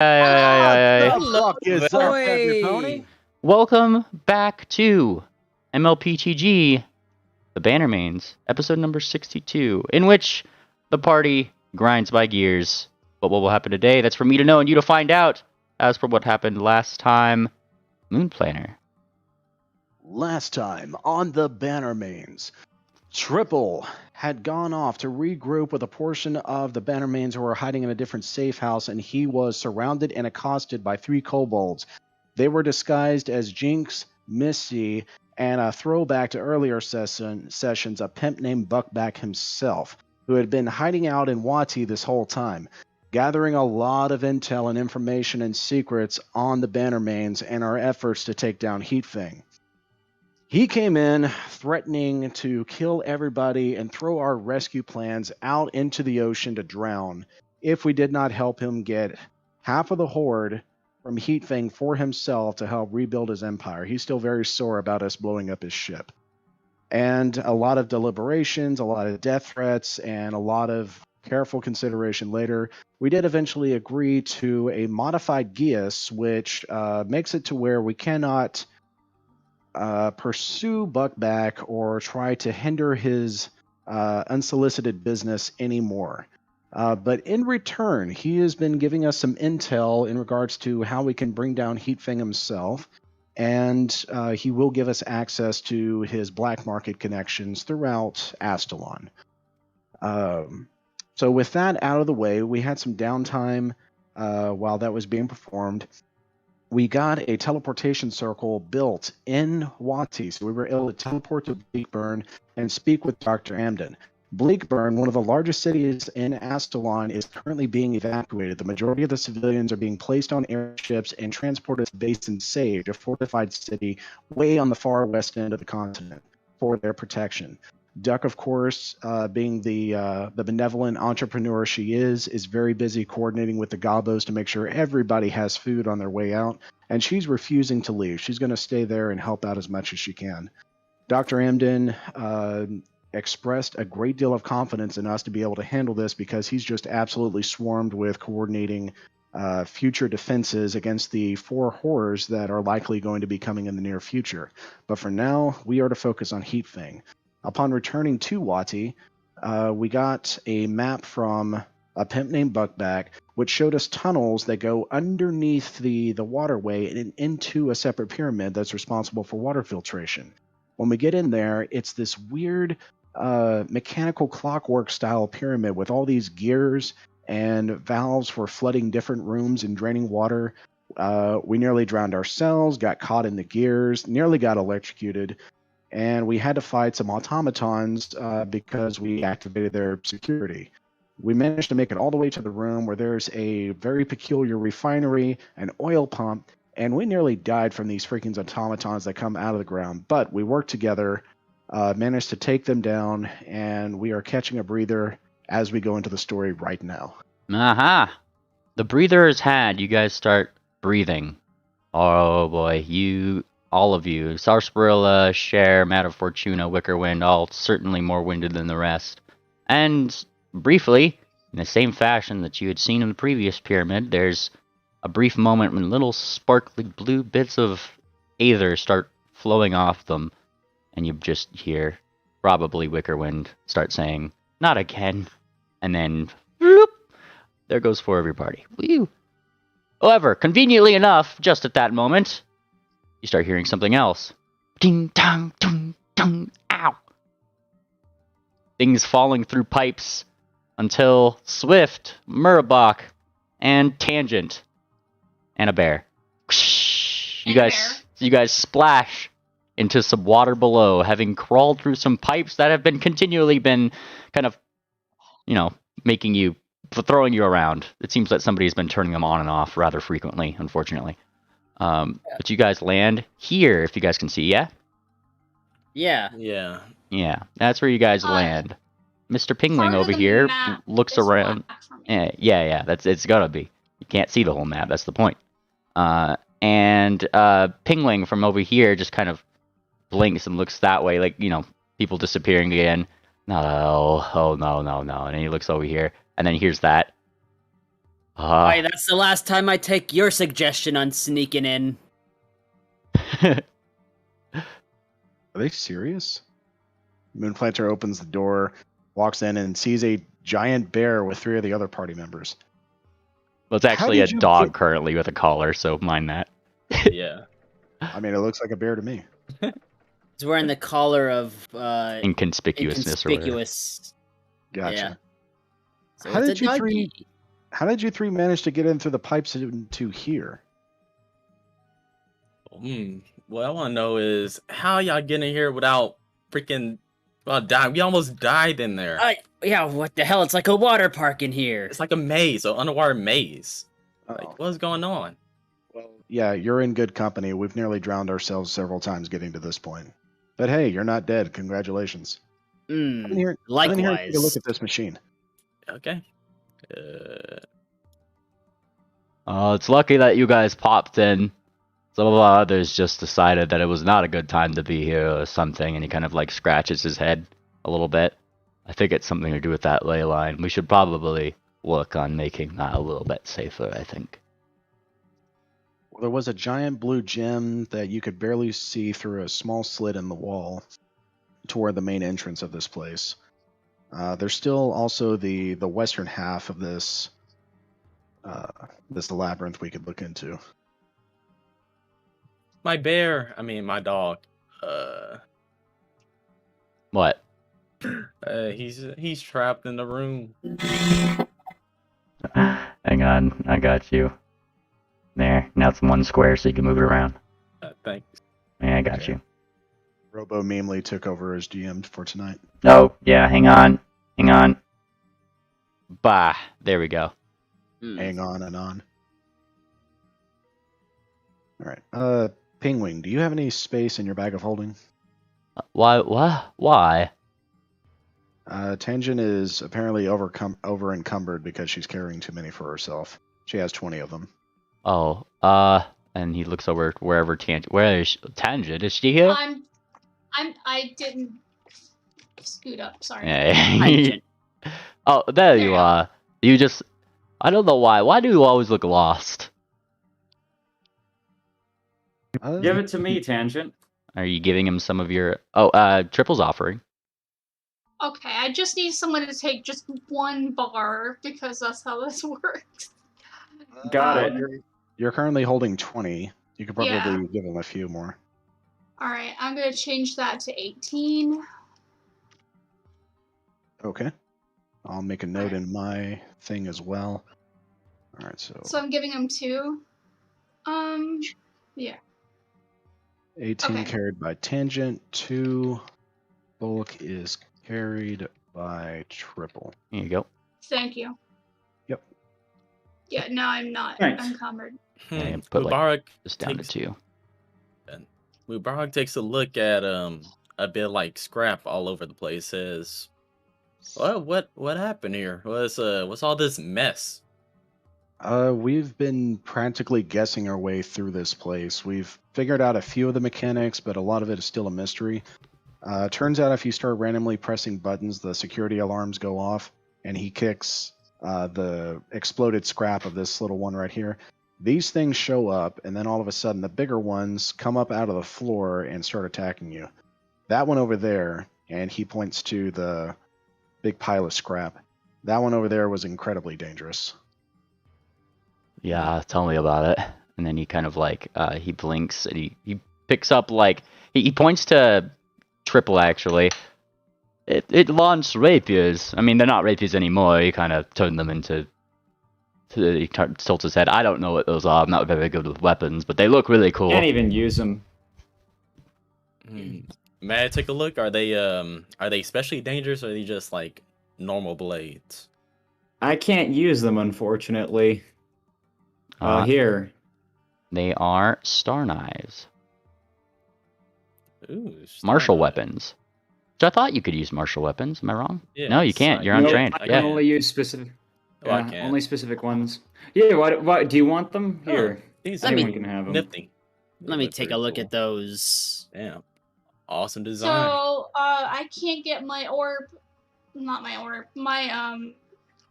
Hey. What the fuck is up, Heavy Pony? Welcome back to mlptg, the Bannermanes, episode number 62, in which the party grinds by gears. But what will happen today, that's for me to know and you to find out. As for what happened last time, Moon Planner. Last time on the Bannermanes, Triple had gone off to regroup with a portion of the Bannermanes who were hiding in a different safe house, and he was surrounded and accosted by 3 kobolds. They were disguised as Jinx, Missy, and a throwback to earlier sessions, a pimp named Buckback himself, who had been hiding out in Wati this whole time, gathering a lot of intel and information and secrets on the Bannermanes and our efforts to take down Heatfang. He came in threatening to kill everybody and throw our rescue plans out into the ocean to drown if we did not help him get half of the horde from Heatfang for himself to help rebuild his empire. He's still very sore about us blowing up his ship. And a lot of deliberations, a lot of death threats, and a lot of careful consideration later, we did eventually agree to a modified Geas, which makes it to where we cannot pursue Buckback or try to hinder his unsolicited business anymore. But in return, he has been giving us some intel in regards to how we can bring down Heatfang himself, and he will give us access to his black market connections throughout Astalon. So with that out of the way, we had some downtime while that was being performed. We got a teleportation circle built in Wati, so we were able to teleport to Bleakburn and speak with Dr. Amden. Bleakburn, one of the largest cities in Astalon, is currently being evacuated. The majority of the civilians are being placed on airships and transported to Basin Sage, a fortified city way on the far west end of the continent, for their protection. Duck, of course, being the benevolent entrepreneur she is very busy coordinating with the Gobos to make sure everybody has food on their way out, and she's refusing to leave. She's going to stay there and help out as much as she can. Dr. Amden expressed a great deal of confidence in us to be able to handle this because he's just absolutely swarmed with coordinating future defenses against the 4 horrors that are likely going to be coming in the near future. But for now, we are to focus on Heatfang. Upon returning to Wati, we got a map from a pimp named Buckback, which showed us tunnels that go underneath the waterway and into a separate pyramid that's responsible for water filtration. When we get in there, it's this weird mechanical clockwork style pyramid with all these gears and valves for flooding different rooms and draining water. We nearly drowned ourselves, got caught in the gears, nearly got electrocuted, and we had to fight some automatons because we activated their security. We managed to make it all the way to the room where there's a very peculiar refinery, an oil pump, and we nearly died from these freaking automatons that come out of the ground. But we worked together, managed to take them down, and we are catching a breather as we go into the story right now. Aha! The breather is had. You guys start breathing. Oh boy, all of you, Sarsaparilla, Cher, Matter Fortuna, Wickerwind, all certainly more winded than the rest. And briefly, in the same fashion that you had seen in the previous pyramid, there's a brief moment when little sparkly blue bits of aether start flowing off them, and you just hear probably Wickerwind start saying, "Not again," and then whoop, there goes 4 of your party. Woo! However, conveniently enough, just at that moment, you start hearing something else. Ding, dong, dong, dong, ow! Things falling through pipes until Swift, Murabok, and Tangent, and a bear. You guys splash into some water below, having crawled through some pipes that have been continually kind of, making you, throwing you around. It seems that somebody's been turning them on and off rather frequently, unfortunately. But you guys land here, if you guys can see, yeah? Yeah. Yeah, that's where you guys land. Mr. Pingling over here looks around. Yeah, it's gotta be. You can't see the whole map, that's the point. And Pingling from over here just kind of blinks and looks that way, like, people disappearing again. No, oh no. And then he looks over here, and then here's that. Alright, that's the last time I take your suggestion on sneaking in. Are they serious? Moonplanter opens the door, walks in, and sees a giant bear with 3 of the other party members. Well, it's actually a did you dog get- currently with a collar, so mind that. Yeah. I mean, it looks like a bear to me. He's wearing the collar of Inconspicuousness or whatever. inconspicuous. Gotcha. Yeah. So How it's did a you doggy. three- How did you 3 manage to get in through the pipes into here? What I want to know is how y'all get in here without freaking dying. We almost died in there. Yeah, what the hell? It's like a water park in here. It's like a maze, an underwater maze. Oh. Like, what's going on? Well, yeah, you're in good company. We've nearly drowned ourselves several times getting to this point. But hey, you're not dead. Congratulations. Come in here and Likewise. take a look at this machine. Okay. It's lucky that you guys popped in. Some of our others just decided that it was not a good time to be here or something, and he kind of like scratches his head a little bit. I think it's something to do with that ley line. We should probably work on making that a little bit safer, I think. Well, there was a giant blue gem that you could barely see through a small slit in the wall toward the main entrance of this place. There's still also the western half of this labyrinth we could look into. My bear. I mean, my dog. What? He's trapped in the room. Hang on, I got you. There, now it's 1 square so you can move it around. Thanks. Yeah, I got you. Robo meanly took over as GM for tonight. Oh, yeah, hang on. Hang on. Bah, there we go. Hang on and on. All right. Pingwing, do you have any space in your bag of holding? Why? What? Why? Tangent is apparently over encumbered because she's carrying too many for herself. She has 20 of them. Oh, and he looks over wherever Tangent. Where is Tangent? Is she here? I didn't scoot up. Sorry. Yeah. Oh, there you are. You just. I don't know why. Why do you always look lost? Give it to me, Tangent. Are you giving him some of your? Oh, Triple's offering. Okay, I just need someone to take just 1 bar because that's how this works. Got it. You're currently holding 20. You could probably Yeah. give him a few more. All right, I'm gonna change that to 18. Okay. I'll make a note in my thing as well. All right, so So I'm giving him 2. Yeah. 18 Okay. carried by Tangent. 2 bulk is carried by Triple. Here you go. Thank you. Yep. Yeah, now I'm not Thanks. encumbered. Yeah, put like Mubarak just down to takes 2. Mubarak takes a look at a bit like scrap all over the place. Says, what happened here? What's all this mess? We've been practically guessing our way through this place. We've figured out a few of the mechanics, but a lot of it is still a mystery. Turns out if you start randomly pressing buttons, the security alarms go off, and he kicks the exploded scrap of this little one right here. These things show up, and then all of a sudden the bigger ones come up out of the floor and start attacking you. That one over there, and he points to the big pile of scrap. That one over there was incredibly dangerous. Yeah, tell me about it. And then he kind of like he blinks and he picks up like he points to Triple actually. It launched rapiers. I mean, they're not rapiers anymore. He kind of turned them into. He tilts his head. I don't know what those are. I'm not very good with weapons, but they look really cool. Can't even use them. May I take a look? Are they especially dangerous, or are they just like normal blades? I can't use them, unfortunately. Here. They are star knives. Ooh, Martial Starlight. weapons. So I thought you could use martial weapons. Am I wrong? Yeah, No, you can't. You're No, untrained. I Yeah. can only use specific. Oh, I can. Only specific ones. Yeah. What? Do you want them? Oh, Here. these Let me- Anyone can have them. nifty. Let me take a look at those. Damn, awesome design. So, I can't get my orb, not my orb, my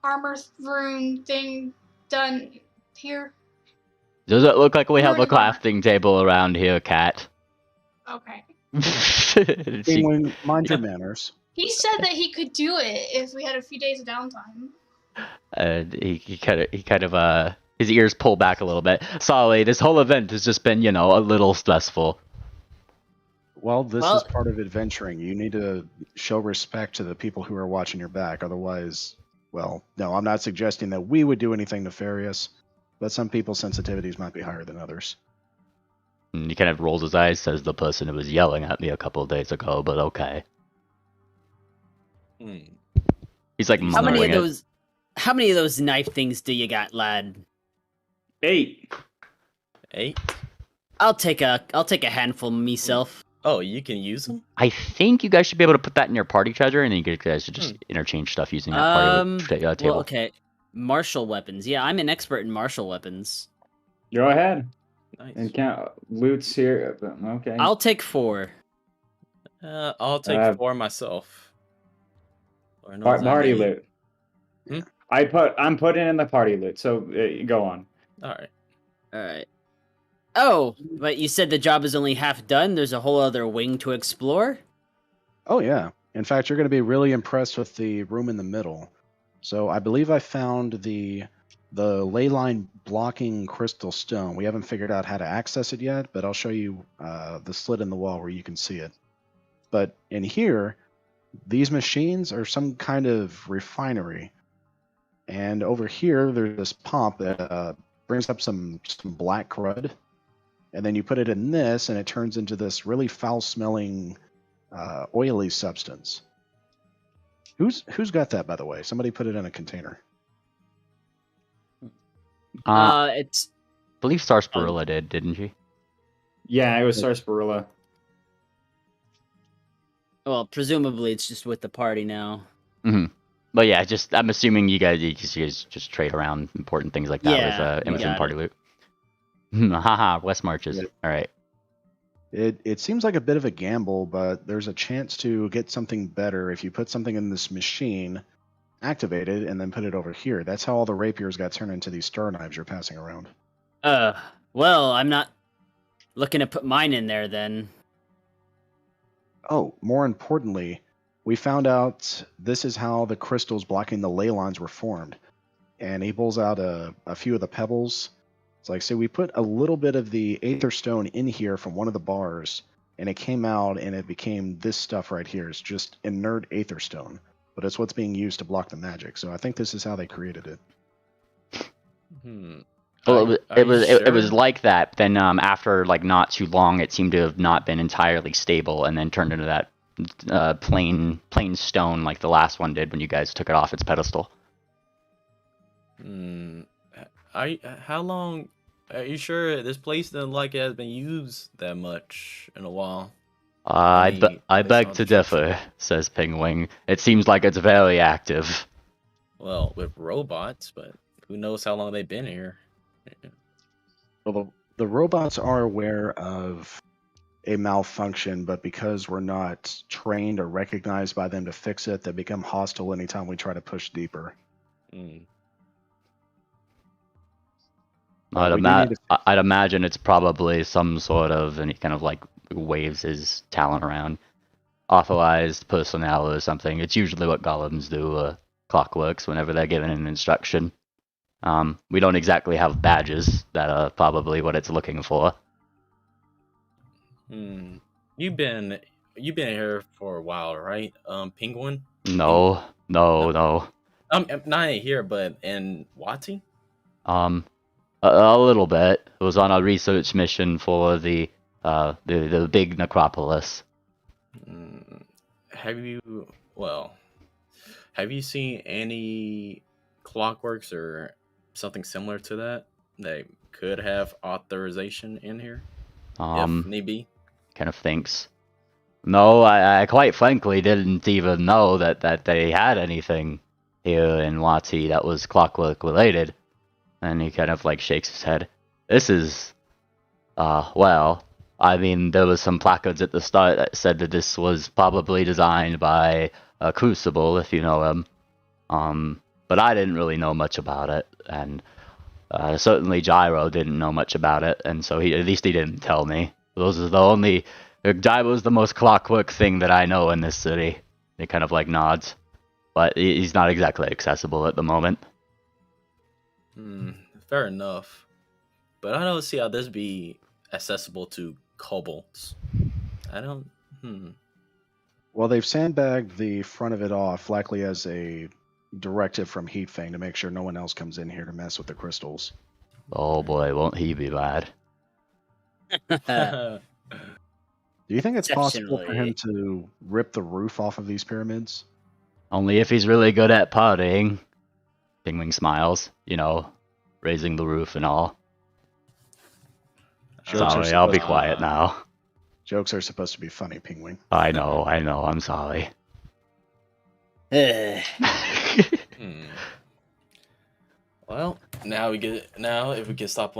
armor rune thing done here? Does it look like we have a Where are- crafting table around here, Cat? Okay. She- Penguin, mind your manners. He said that he could do it if we had a few days of downtime. he kind of his ears pull back a little bit. Sorry, this whole event has just been, a little stressful. Well, this Well- is part of adventuring. You need to show respect to the people who are watching your back. Otherwise, well, no, I'm not suggesting that we would do anything nefarious, but some people's sensitivities might be higher than others. And he kind of rolls his eyes, says the person who was yelling at me a couple of days ago, but okay. Hmm. He's like How many mumbling of those? How many of those knife things do you got, lad? 8. 8? I'll take a handful myself. Oh, you can use them? I think you guys should be able to put that in your party treasure, and then you guys should just interchange stuff using that party table. Well, okay. Martial weapons. Yeah, I'm an expert in martial weapons. Go ahead. Nice. And count loot's here. Okay. I'll take 4. I'll take 4 myself. Or no, Party loot. Hmm? I'm putting in the party loot. So go on. All right. All right. Oh, but you said the job is only half done. There's a whole other wing to explore. Oh, yeah. In fact, you're going to be really impressed with the room in the middle. So I believe I found the ley line blocking crystal stone. We haven't figured out how to access it yet, but I'll show you the slit in the wall where you can see it. But in here, these machines are some kind of refinery. And over here, there's this pump that brings up some black crud. And then you put it in this, and it turns into this really foul-smelling, oily substance. Who's got that, by the way? Somebody put it in a container. It's I believe Sarsaparilla did, didn't she? Yeah, it was Sarsaparilla. well, presumably it's just with the party now. Mm-hmm. But yeah, I'm assuming you guys just trade around important things like that Yeah, with you Emerson got party loot. Haha, West Marches. Yeah. All right. It seems like a bit of a gamble, but there's a chance to get something better if you put something in this machine, activate it, and then put it over here. That's how all the rapiers got turned into these star knives you're passing around. Well, I'm not looking to put mine in there then. Oh, more importantly, we found out this is how the crystals blocking the ley lines were formed. And he pulls out a few of the pebbles. It's like, so we put a little bit of the aether stone in here from one of the bars, and it came out and it became this stuff right here. It's just inert aether stone, but it's what's being used to block the magic. So I think this is how they created it. Well, Are it you was sure? like that. Then after like not too long, it seemed to have not been entirely stable, and then turned into that plain stone like the last one did when you guys took it off its pedestal. How long? Are you sure this place doesn't like it has been used that much in a while? I Based beg on to the differ, says Pingwing. It seems like it's very active. Well, with robots, but who knows how long they've been here? Well, the robots are aware of a malfunction, but because we're not trained or recognized by them to fix it, they become hostile anytime we try to push deeper. Hmm. I'd imagine it's probably some sort of, and he kind of like waves his talent around, authorized personnel or something. It's usually what golems do, clockworks, whenever they're given an instruction. We don't exactly have badges that are probably what it's looking for. You've been here for a while, right? Penguin? No. Not here, but in Wati? A little bit. It was on a research mission for the big necropolis. Have you seen any clockworks or something similar to that could have authorization in here, if need be? Kind of thinks. No, I quite frankly didn't even know that they had anything here in Wati that was clockwork related. And he kind of like shakes his head. This is, well, I mean, there was some placards at the start that said that this was probably designed by Crucible, if you know him. But I didn't really know much about it, and Certainly Gyro didn't know much about it, and so at least he didn't tell me. Those are the only... Gyro's the most clockwork thing that I know in this city. He kind of like nods. But he's not exactly accessible at the moment. Fair enough. But I don't see how this be accessible to kobolds. I don't... Well, they've sandbagged the front of it off, likely as a directive from Heatfang to make sure no one else comes in here to mess with the crystals. Oh boy, won't he be bad. Do you think it's possible for him Exceptionally. to rip the roof off of these pyramids? Only if he's really good at potting. Pingwing smiles, raising the roof and all. Jokes are Sorry, I'll be supposed- quiet now. Jokes are supposed to be funny, Pingwing. I know, I'm sorry. Well, now if we can stop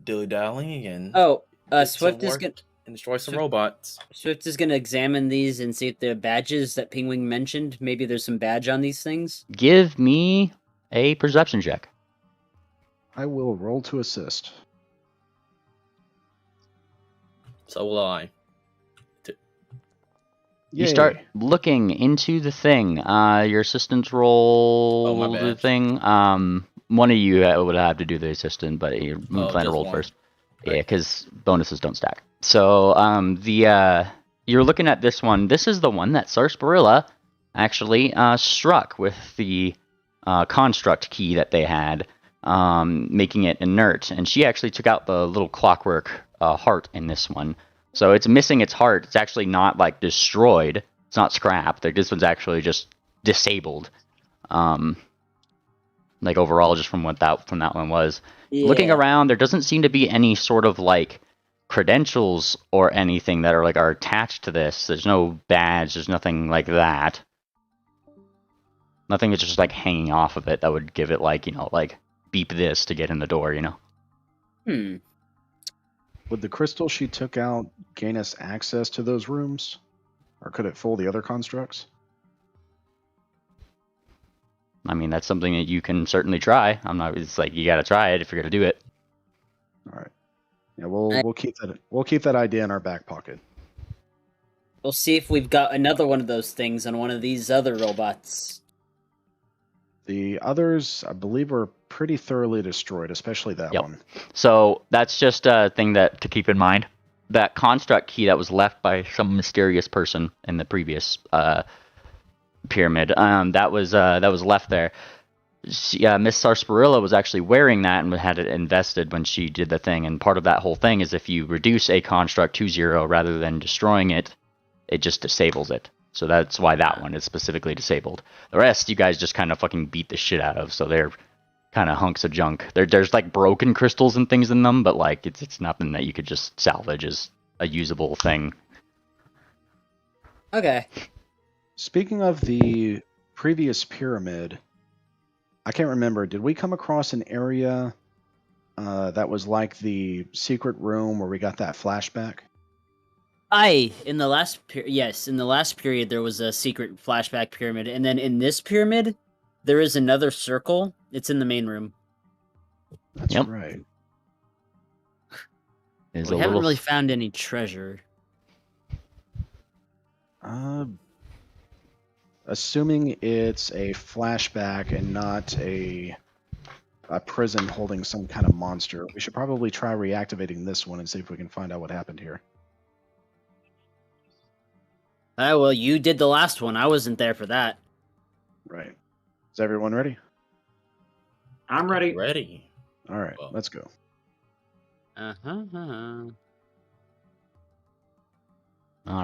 dilly dallying and Oh, get Swift some is work gonna and destroy some robots. examine these and see if the badges that Pingwing mentioned. Maybe there's some badge on these things. Give me a perception check. I will roll to assist. So will I. You start looking into the thing. Your assistants roll Oh, my the bad. thing. One of you would have to do the assistant, but you plan to just roll one. first. Yeah, Right. because bonuses don't stack. So you're looking at this one. This is the one that Sarsaparilla actually struck with the construct key that they had, making it inert. And she actually took out the little clockwork heart in this one. So it's missing its heart. It's actually not like destroyed. It's not scrapped. Like this one's actually just disabled. Like overall, just from what that one was. Looking around, there doesn't seem to be any sort of like credentials or anything that are attached to this. There's no badge. There's nothing like that. Nothing that's just like hanging off of it that would give it like beep this to get in the door. Would the crystal she took out gain us access to those rooms? Or could it fool the other constructs? I mean, that's something that you can certainly try. It's like you got to try it if you're gonna do it. All right. Yeah, we'll keep that. We'll keep that idea in our back pocket. We'll see if we've got another one of those things on one of these other robots. The others, I believe, were pretty thoroughly destroyed, especially that one. So that's just a thing to keep in mind. That construct key that was left by some mysterious person in the previous pyramid, that was left there. Miss Sarsaparilla was actually wearing that and had it invested when she did the thing. And part of that whole thing is if you reduce a construct to 0 rather than destroying it, it just disables it. So that's why that one is specifically disabled. The rest, you guys just kind of fucking beat the shit out of. So they're kind of hunks of junk. There's like broken crystals and things in them, but like it's nothing that you could just salvage as a usable thing. Okay. Speaking of the previous pyramid, I can't remember. Did we come across an area that was like the secret room where we got that flashback? In the last period there was a secret flashback pyramid, and then in this pyramid there is another circle. It's in the main room. That's Yep. right. Is We a haven't little really found any treasure. Assuming it's a flashback and not a prison holding some kind of monster, we should probably try reactivating this one and see if we can find out what happened here. Well, you did the last one. I wasn't there for that. Right. Is everyone ready? I'm ready. Ready. All right, Well. let's go. all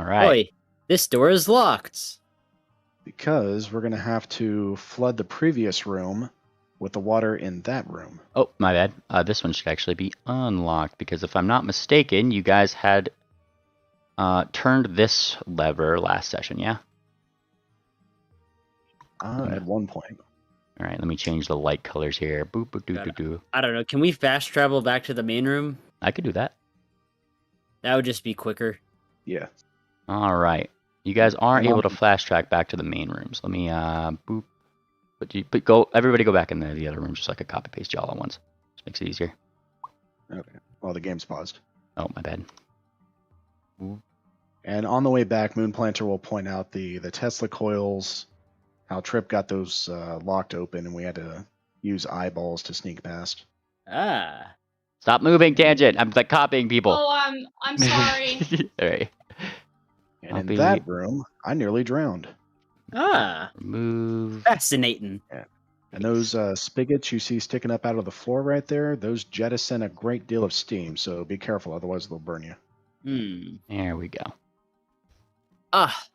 right. Boy, this door is locked. Because we're going to have to flood the previous room with the water in that room. Oh, my bad. This one should actually be unlocked because if I'm not mistaken, you guys had turned this lever last session, yeah? At one point. All right, let me change the light colors here. Boop, boop, doo, doo, doo. I don't know. Can we fast travel back to the main room? I could do that. That would just be quicker. Yeah. All right. You guys are And able to flash track back to the main rooms. Let me, boop. But go. Everybody go back in the other room just so I could copy paste y'all at once. Just makes it easier. Okay. Well, the game's paused. Oh, my bad. And on the way back, Moonplanter will point out the Tesla coils, how Trip got those locked open, and we had to use eyeballs to sneak past. Ah. Stop moving, Tangent. I'm like copying people. Oh, I'm sorry. All right. And Copy. in that room, I nearly drowned. Ah. Remove. Fascinating. And those spigots you see sticking up out of the floor right there, those jettison a great deal of steam, so be careful, otherwise they'll burn you. There we go. Ah.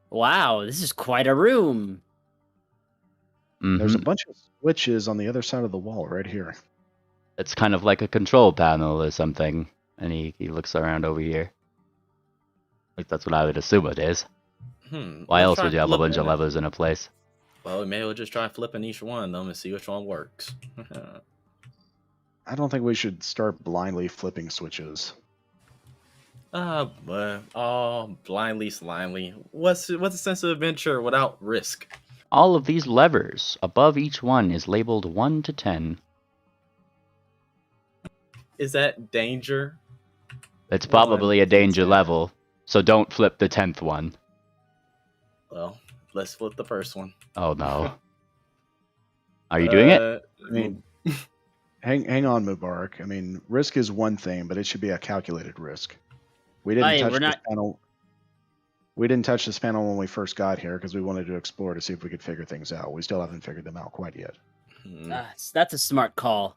Wow, this is quite a room. There's a Mhm. bunch of switches on the other side of the wall right here. It's kind of like a control panel or something. And he looks around over here. Like that's what I would assume it is. Why let's else try would you have a bunch of flipping it. levers in a place? Well, we may as well just try flipping each one of them and see which one works. I don't think we should start blindly flipping switches. Blindly, slimely. What's the sense of adventure without risk? All of these levers, above each one, is labeled 1 to 10. Is that danger? It's Well, probably a danger level, so don't flip the 10th one. Well, let's flip the first one. Oh no. Are you doing it? I mean, hang on, Mubarak. I mean, risk is one thing, but it should be a calculated risk. We didn't touch this panel. We didn't touch this panel when we first got here because we wanted to explore to see if we could figure things out. We still haven't figured them out quite yet. That's a smart call.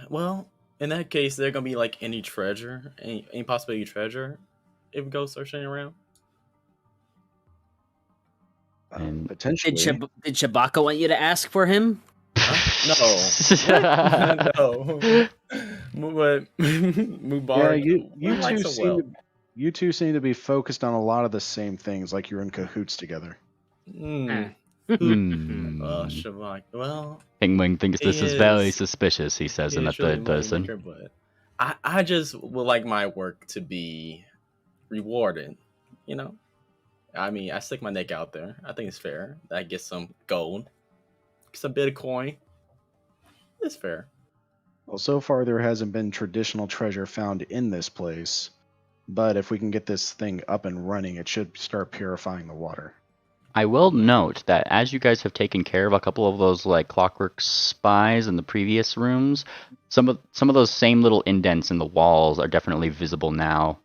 Well, in that case, there gonna be like any treasure, any possibility of treasure, if we go searching around. And Potentially. Did Chewbacca want you to ask for him? No. No. But Mubarak. You two seem to be focused on a lot of the same things, like you're in cahoots together. Shabak. Well, Pingwing thinks this is very suspicious, he says in the third person. Liquor, but I just would like my work to be rewarded, you know? I mean, I stick my neck out there. I think it's fair. I get some gold, some Bitcoin. It's fair. Well, so far there hasn't been traditional treasure found in this place, but if we can get this thing up and running, it should start purifying the water. I will note that as you guys have taken care of a couple of those like clockwork spies in the previous rooms, some of those same little indents in the walls are definitely visible now.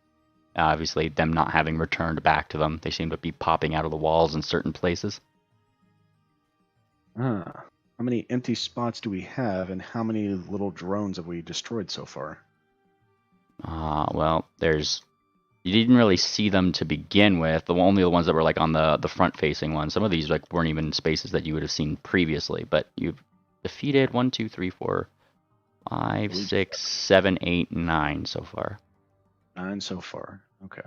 Obviously, them not having returned back to them, they seem to be popping out of the walls in certain places. How many empty spots do we have, and how many little drones have we destroyed so far? Well, you didn't really see them to begin with. Only the ones that were like on the front-facing ones. Some of these like weren't even spaces that you would have seen previously. But you've defeated 1, 2, 3, 4, 5, 6, 7, 8, 9 so far. 9 so far. Okay.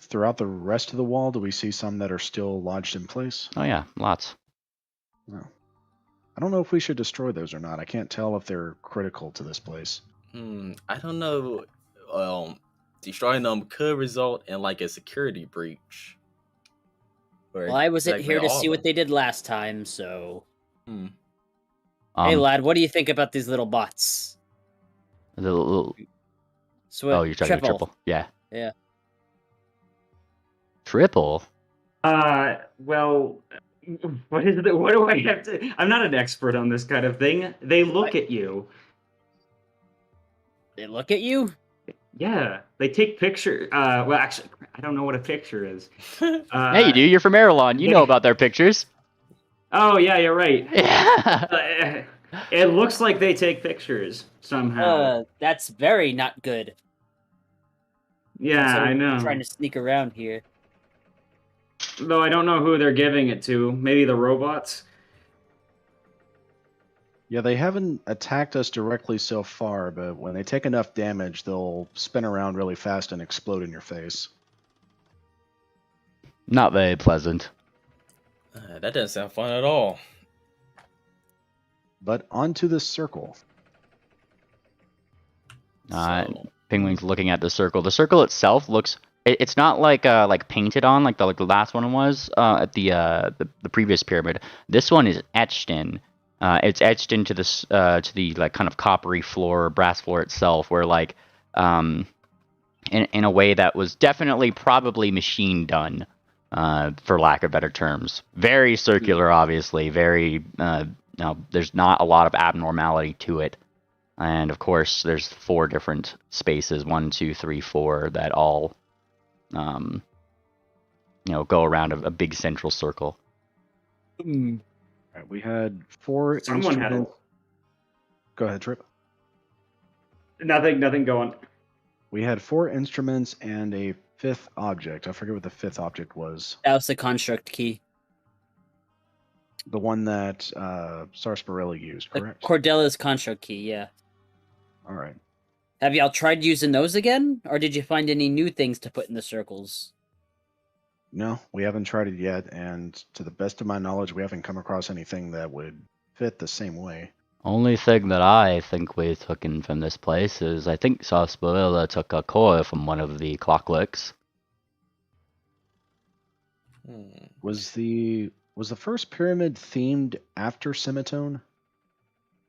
Throughout the rest of the wall, do we see some that are still lodged in place? Oh yeah, lots. No. I don't know if we should destroy those or not. I can't tell if they're critical to this place. I don't know. Destroying them could result in like a security breach. Well, I wasn't here to see what they did last time, so. Hey, lad, what do you think about these little bots? The little. Oh, you're talking triple. Yeah. Yeah. Triple? Well, what is it? What do I have to? I'm not an expert on this kind of thing. They look at you. They look at you? Yeah, they take pictures. Well, actually, I don't know what a picture is. Hey, you do. You're from Erelon. You know about their pictures. Oh, yeah, you're right. Yeah. It looks like they take pictures somehow. That's very not good. Yeah, I know. Trying to sneak around here. Though I don't know who they're giving it to. Maybe the robots? Yeah, they haven't attacked us directly so far, but when they take enough damage, they'll spin around really fast and explode in your face. Not very pleasant. That doesn't sound fun at all. But onto the circle. Penguin's looking at the circle. The circle itself looks It's not like painted on like the last one was at the previous pyramid. This one is etched in. It's etched into this to the like kind of coppery floor, brass floor itself, where like in a way that was definitely probably machine done, for lack of better terms. Very circular, obviously. Very no, there's not a lot of abnormality to it. And of course, there's 4 different spaces, 1, 2, 3, 4, that all go around a big central circle. All right, we had 4 Someone had instruments. Go ahead, Trip. nothing going. We had 4 instruments and a 5th object. I forget what the 5th object was. That was the construct key. The one that Sarsaparilla used, The correct? Cordella's construct key, yeah. All right. Have y'all tried using those again? Or did you find any new things to put in the circles? No, we haven't tried it yet, and to the best of my knowledge, we haven't come across anything that would fit the same way. Only thing that I think we took in from this place is I think Sarsaparilla took a core from one of the clockworks. Was the first pyramid themed after semitone?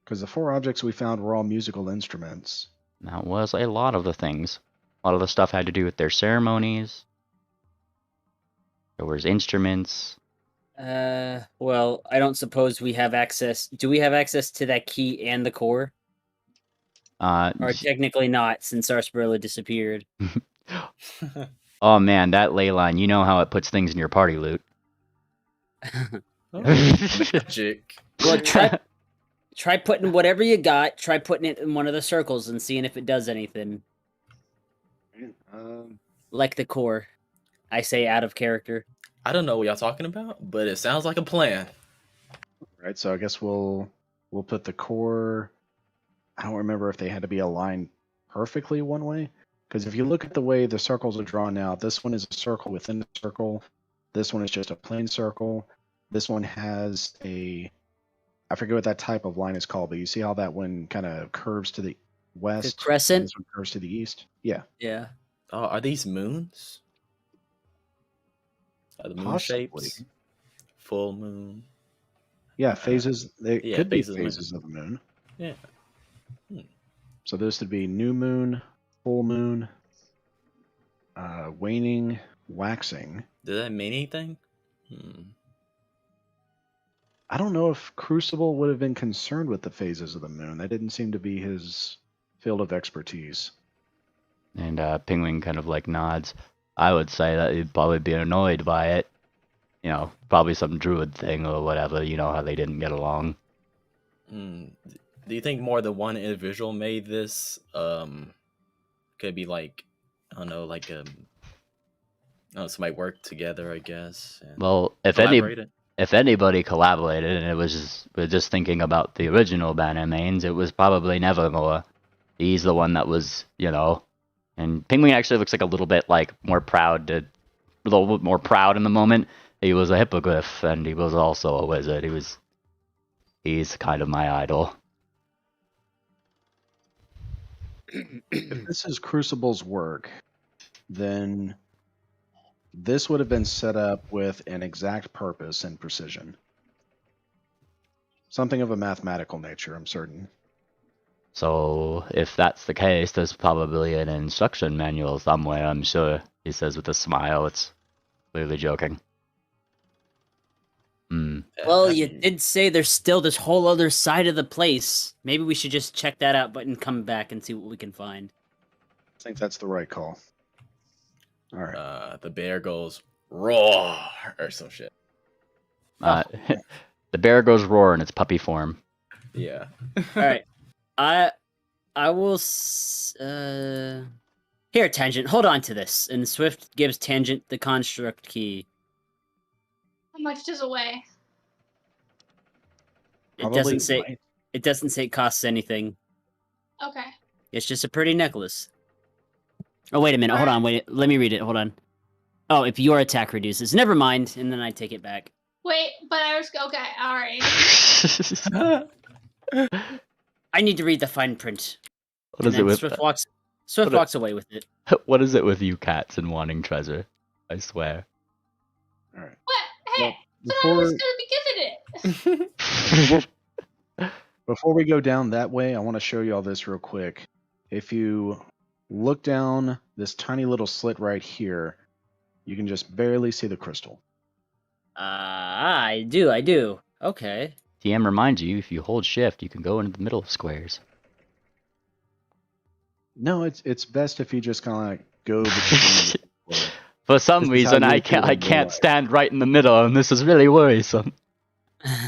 Because the 4 objects we found were all musical instruments. That was a lot of the things. A lot of the stuff had to do with their ceremonies. There was instruments. Well, I don't suppose we have access. Do we have access to that key and the core? Or technically not, since Sarsaparilla disappeared. Oh man, that ley line, you know how it puts things in your party loot. Magic. Well, try putting whatever you got, try putting it in one of the circles and seeing if it does anything. Like the core. I say out of character. I don't know what y'all talking about, but it sounds like a plan. Right, so I guess we'll put the core. I don't remember if they had to be aligned perfectly one way, because if you look at the way the circles are drawn now, this one is a circle within a circle. This one is just a plain circle. This one has I forget what that type of line is called, but you see how that one kind of curves to the west? The crescent? And this one curves to the east? Yeah. Yeah. Oh, are these moons? Are the moon Possibly. shapes? Full moon. Yeah, phases. They yeah, could be phases of the moon. phases of the moon. Yeah. So this would be new moon, full moon, waning, waxing. Does that mean anything? I don't know if Crucible would have been concerned with the phases of the moon. That didn't seem to be his field of expertise. And Penguin kind of like nods. I would say that he'd probably be annoyed by it. You know, probably some druid thing or whatever. You know how they didn't get along. Do you think more than one individual made this? Could be like, I don't know, like somebody worked together, I guess. And Well, if anybody collaborated and it was we're just thinking about the original Bannermanes, it was probably Nevermore. He's the one that was, and Penguin actually looks like a little bit like a little bit more proud in the moment. He was a hippogriff and he was also a wizard. He's kind of my idol. If this is Crucible's work, then this would have been set up with an exact purpose and precision. Something of a mathematical nature, I'm certain. So, if that's the case, there's probably an instruction manual somewhere, I'm sure, he says with a smile. It's clearly joking. Well, you did say there's still this whole other side of the place. Maybe we should just check that out, but and come back and see what we can find. I think that's the right call. All right. The bear goes roar or some shit. The bear goes roar in its puppy form. Yeah. All right. I will. Here, Tangent. Hold on to this. And Swift gives Tangent the construct key. How much does it weigh? It doesn't say. It doesn't say it costs anything. Okay. It's just a pretty necklace. Oh, wait a minute. Hold on. Wait. Let me read it. Hold on. Oh, if your attack reduces. Never mind. And then I take it back. Wait, but I was okay. All right. I need to read the fine print. What is it with Swift Swift Put it- walks away with it. What is it with you cats and wanting treasure? I swear. All right. What? Hey, Well, but I was before gonna be giving it. before we go down that way, I want to show you all this real quick. If you look down this tiny little slit right here, you can just barely see the crystal. I do. Okay. DM reminds you, if you hold shift, you can go into the middle of squares. No, it's best if you just kind of like go between. For some This is how reason, you I would do it can't. I in real can't life. stand right in the middle, and this is really worrisome. How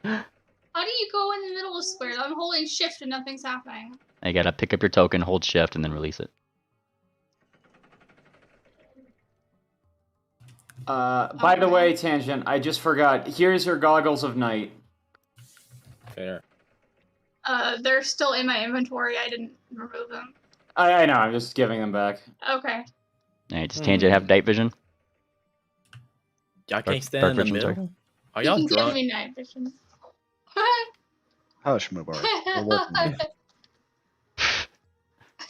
do you go in the middle of squares? I'm holding shift and nothing's happening. I gotta pick up your token, hold shift, and then release it. By the Okay. way, Tangent, I just forgot. Here's your goggles of night. Fair. They're still in my inventory. I didn't remove them. I know, I'm just giving them back. Okay. Alright, does Tangent have night vision? Y'all Dark- can't stand dark in the vision, sorry. middle? Are You y'all can give drunk? me night vision. Hush, Mubarak. We're working on it.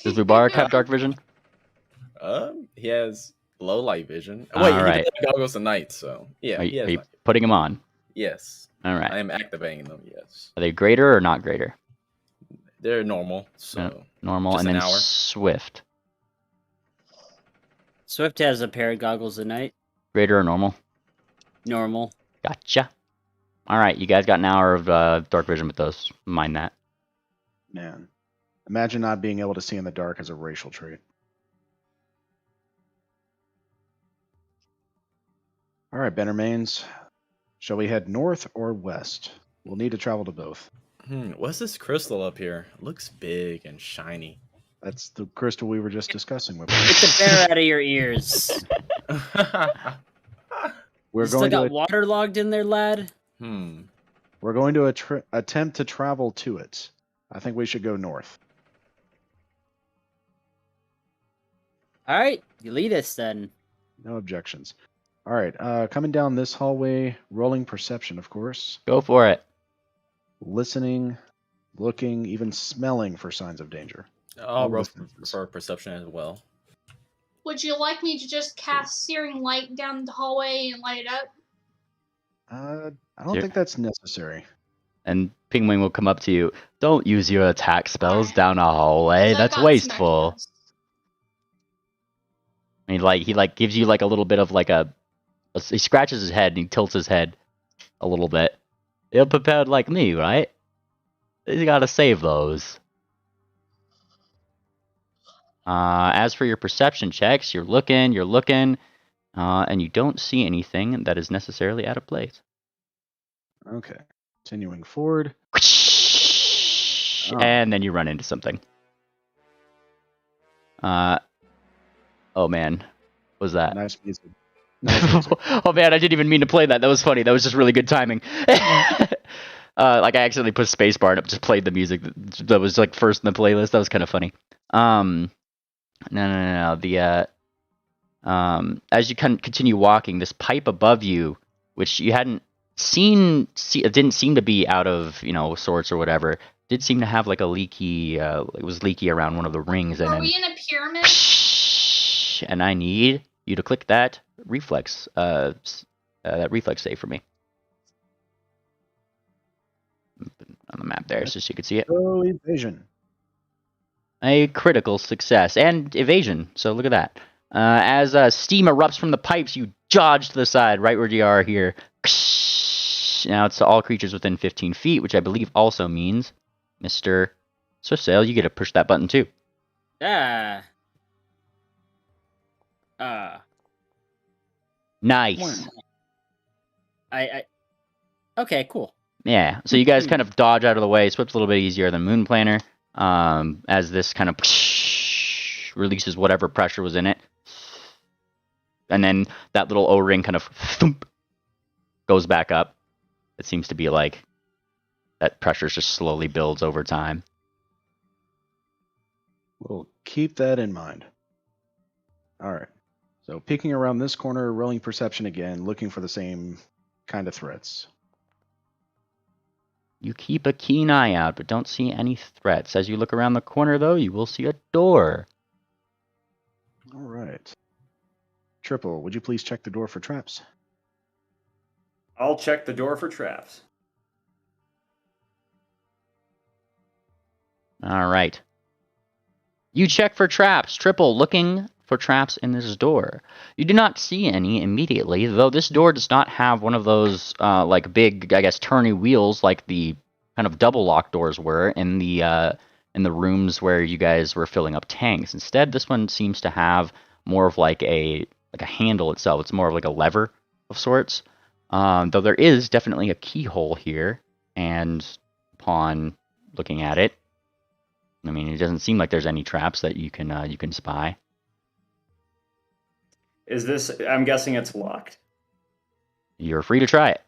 Does Mubarak have dark vision? He has low light vision. Wait, he Alright. does have goggles at night, so yeah, Are he you, has are you light. putting them on? Yes, Alright. I am activating them. Yes, Are they greater or not greater? they're normal. So Normal, Just and an then hour. swift. Swift has a pair of goggles a night. Greater or normal? Normal. Gotcha. Alright, you guys got an hour of dark vision with those. Mind that. Man, imagine not being able to see in the dark as a racial trait. All right, Bannermanes. Shall we head north or west? We'll need to travel to both. what's this crystal up here? Looks big and shiny. That's the crystal we were just discussing with. Get the bear out of your ears. We're You still going got to waterlogged in there, lad? we're going to attempt to travel to it. I think we should go north. All right, you lead us then. No objections. All right, coming down this hallway, rolling perception, of course. Go for it. Listening, looking, even smelling for signs of danger. I'll roll the senses. for perception as well. Would you like me to just cast searing light down the hallway and light it up? I don't Sure. think that's necessary. And Pingwing will come up to you. Don't use your attack spells Alright. down a hallway. 'Cause I've That's got some wasteful. extras. He gives you like a little bit of like he scratches his head and he tilts his head a little bit. You're prepared like me, right? You gotta save those. As for your perception checks, you're looking, and you don't see anything that is necessarily out of place. Okay, continuing forward. And then you run into something. Oh man, what was that? Nice music. Nice music. Oh man, I didn't even mean to play that. That was funny. That was just really good timing. I accidentally put spacebar and it just played the music that was like first in the playlist. That was kind of funny. No. As you continue walking, this pipe above you, which you hadn't seen, it didn't seem to be out of sorts or whatever. Did seem to have like a leaky. It was leaky around one of the rings, and Are then, we in a pyramid? and I need you to click that reflex. That reflex save for me on the map there, so you can see it. Oh, evasion. A critical success and evasion. So look at that. As steam erupts from the pipes, you dodge to the side, right where you are here. Now it's to all creatures within 15 feet, which I believe also means, Mr. Swiftsail, you get to push that button too. Nice. Okay, cool. Yeah. So you guys kind of dodge out of the way. Swift's a little bit easier than Moon Planner. As this kind of releases whatever pressure was in it. And then that little O-ring kind of thump, goes back up. It seems to be like that pressure just slowly builds over time. We'll keep that in mind. All right. So peeking around this corner, rolling perception again, looking for the same kind of threats. You keep a keen eye out, but don't see any threats. As you look around the corner, though, you will see a door. All right. Triple, would you please check the door for traps? I'll check the door for traps. All right. You check for traps. Triple, looking for traps in this door. You do not see any immediately, though this door does not have one of those like big, I guess, turny wheels like the kind of double lock doors were in the rooms where you guys were filling up tanks. Instead, this one seems to have more of like a handle itself. It's more of like a lever of sorts. Though there is definitely a keyhole here, and upon looking at it, I mean, it doesn't seem like there's any traps that you can spy. Is this? I'm guessing it's locked. You're free to try it.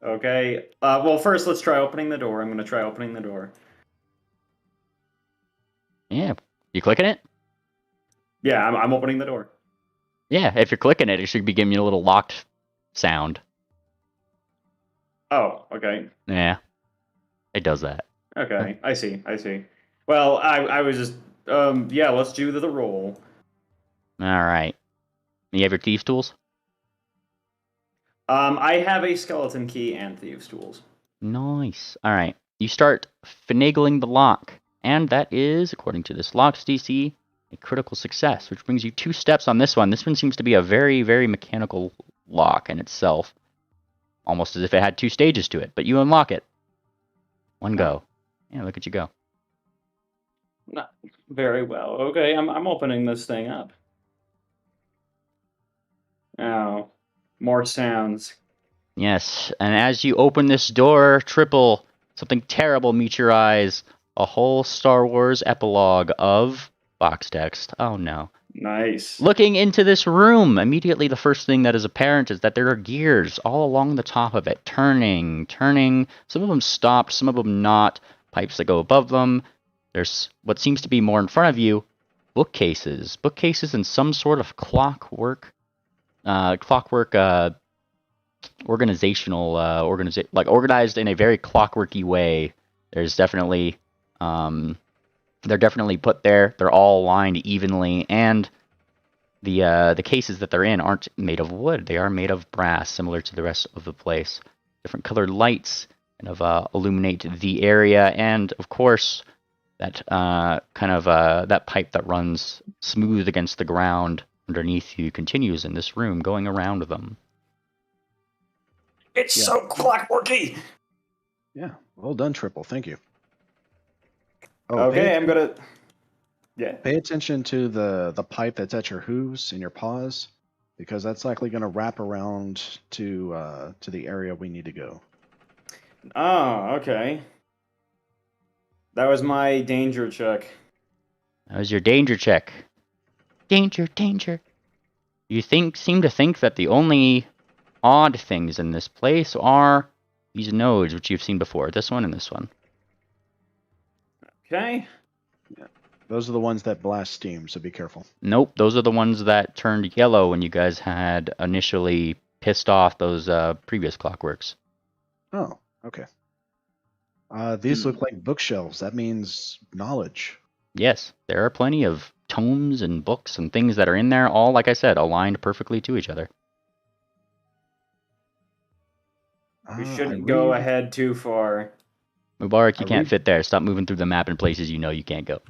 Okay. Well, first let's try opening the door. I'm going to try opening the door. Yeah. You clicking it? Yeah, I'm opening the door. Yeah, if you're clicking it, it should be giving you a little locked sound. Oh, okay. Yeah. It does that. Okay, I see. Well, I was just, yeah, let's do the roll. All right. You have your thieves' tools? I have a skeleton key and thieves' tools. Nice. All right. You start finagling the lock, and that is, according to this lock's DC, a critical success, which brings you 2 steps on this one. This one seems to be a very, very mechanical lock in itself, almost as if it had 2 stages to it, but you unlock it. One go. Yeah, look at you go. Not very well. Okay, I'm opening this thing up. Oh, more sounds. Yes, and as you open this door, Triple, something terrible meets your eyes. A whole Star Wars epilogue of box text. Oh no. Nice. Looking into this room, immediately the first thing that is apparent is that there are gears all along the top of it, turning. Some of them stopped, some of them not. Pipes that go above them. There's what seems to be more in front of you, bookcases. Bookcases in some sort of clockwork organizational organized in a very clockworky way. There's definitely they're definitely put there. They're all aligned evenly, and the cases that they're in aren't made of wood. They are made of brass, similar to the rest of the place. Different colored lights kind of illuminate the area, and of course that that pipe that runs smooth against the ground underneath you continues in this room, going around them. It's so clockworky. Yeah, well done, Triple. Thank you. Oh, Okay, I'm gonna. Yeah. Pay attention to the pipe that's at your hooves and your paws, because that's likely going to wrap around to the area we need to go. Oh, okay. That was my danger check. That was your danger check. Danger. You seem to think that the only odd things in this place are these nodes, which you've seen before. This one and this one. Okay. Yeah. Those are the ones that blast steam, so be careful. Nope, those are the ones that turned yellow when you guys had initially pissed off those previous clockworks. Oh, okay. These look like bookshelves. That means knowledge. Yes, there are plenty of tomes and books and things that are in there, all, like I said, aligned perfectly to each other. We shouldn't go ahead too far. Mubarak, you can't fit there. Stop moving through the map in places you know you can't go. All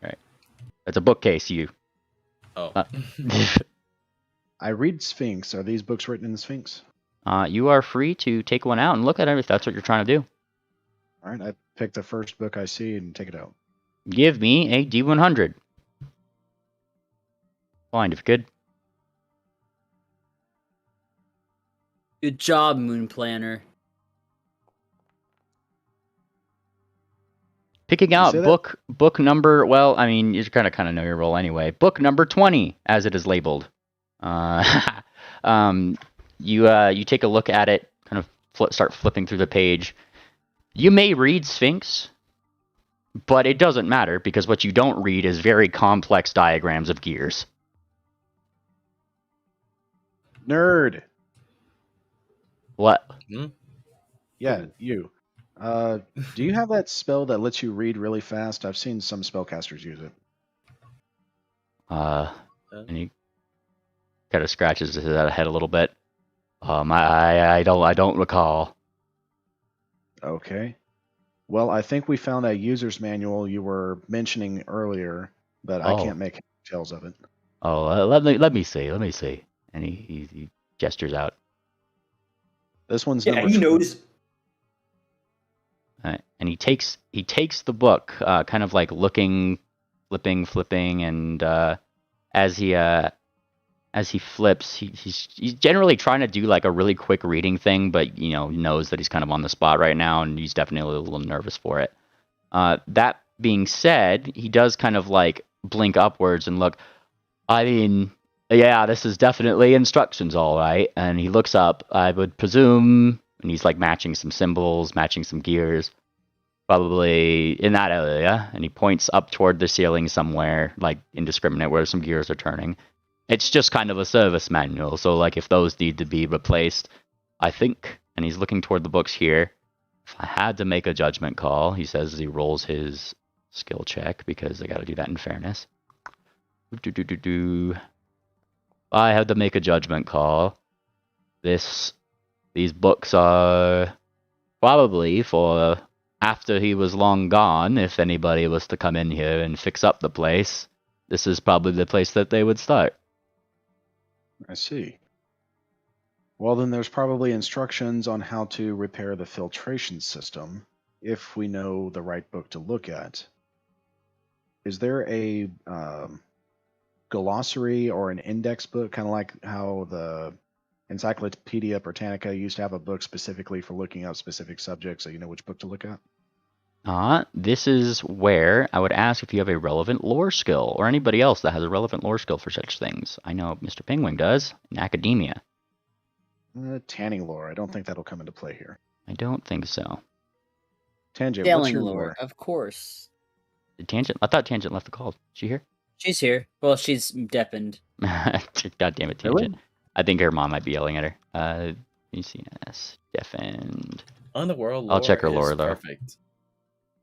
right. That's a bookcase, you. Oh. I read Sphinx. Are these books written in Sphinx? You are free to take one out and look at it if that's what you're trying to do. All right, I pick the first book I see and take it out. Give me a D100. Find if you could. Good job, Moon Planner. Picking out book number, well, I mean, you kind of know your role anyway. Book number 20, as it is labeled. You take a look at it, kind of start flipping through the page. You may read Sphinx, but it doesn't matter because what you don't read is very complex diagrams of gears. Nerd. What? Hmm? Yeah, you. Do you have that spell that lets you read really fast? I've seen some spellcasters use it. And he kind of scratches his head a little bit. I don't recall. Okay. Well, I think we found that user's manual you were mentioning earlier, but I can't make details of it. Oh, let me see. And he gestures out. This one's Yeah, number he 12. knows. And he takes the book, kind of like looking, flipping, and as he flips, he's generally trying to do like a really quick reading thing, but knows that he's kind of on the spot right now, and he's definitely a little nervous for it. That being said, he does kind of like blink upwards and look. I mean, yeah, this is definitely instructions, all right. And he looks up. I would presume, and he's like matching some symbols, matching some gears. Probably in that area, and he points up toward the ceiling somewhere, like indiscriminate, where some gears are turning. It's just kind of a service manual, so like if those need to be replaced, I think, and he's looking toward the books here, if I had to make a judgment call, he says as he rolls his skill check, because I gotta do that in fairness. I had to make a judgment call. These books are probably for after he was long gone. If anybody was to come in here and fix up the place, this is probably the place that they would start. I see. Well, then there's probably instructions on how to repair the filtration system, if we know the right book to look at. Is there a glossary or an index book, kind of like how the Encyclopedia Britannica used to have a book specifically for looking up specific subjects, so you know which book to look at? This is where I would ask if you have a relevant lore skill, or anybody else that has a relevant lore skill for such things. I know Mr. Penguin does, in academia. Tanning lore. I don't think that'll come into play here. I don't think so. Tangent, what's Sailing your lore, lore? of course. Did Tangent? I thought Tangent left the call. Is she here? She's here. Well, she's deafened. God damn it, Tangent. Really? I think her mom might be yelling at her. PCS, deafened. Underworld I'll lore check her is lore, though. perfect.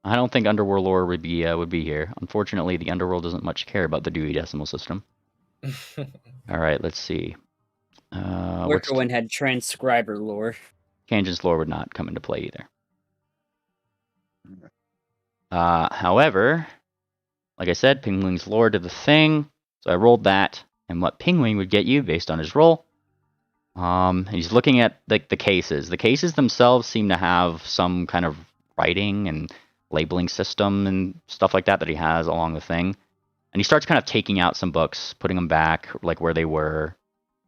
I don't think Underworld lore would be here. Unfortunately, the Underworld doesn't much care about the Dewey Decimal System. All right, let's see. Worker one had transcriber lore. Tangent's lore would not come into play either. However, like I said, Penguin's lore did the thing, so I rolled that, and what Penguin would get you based on his roll. He's looking at the cases. The cases themselves seem to have some kind of writing and labeling system and stuff like that he has along the thing. And he starts kind of taking out some books, putting them back like where they were,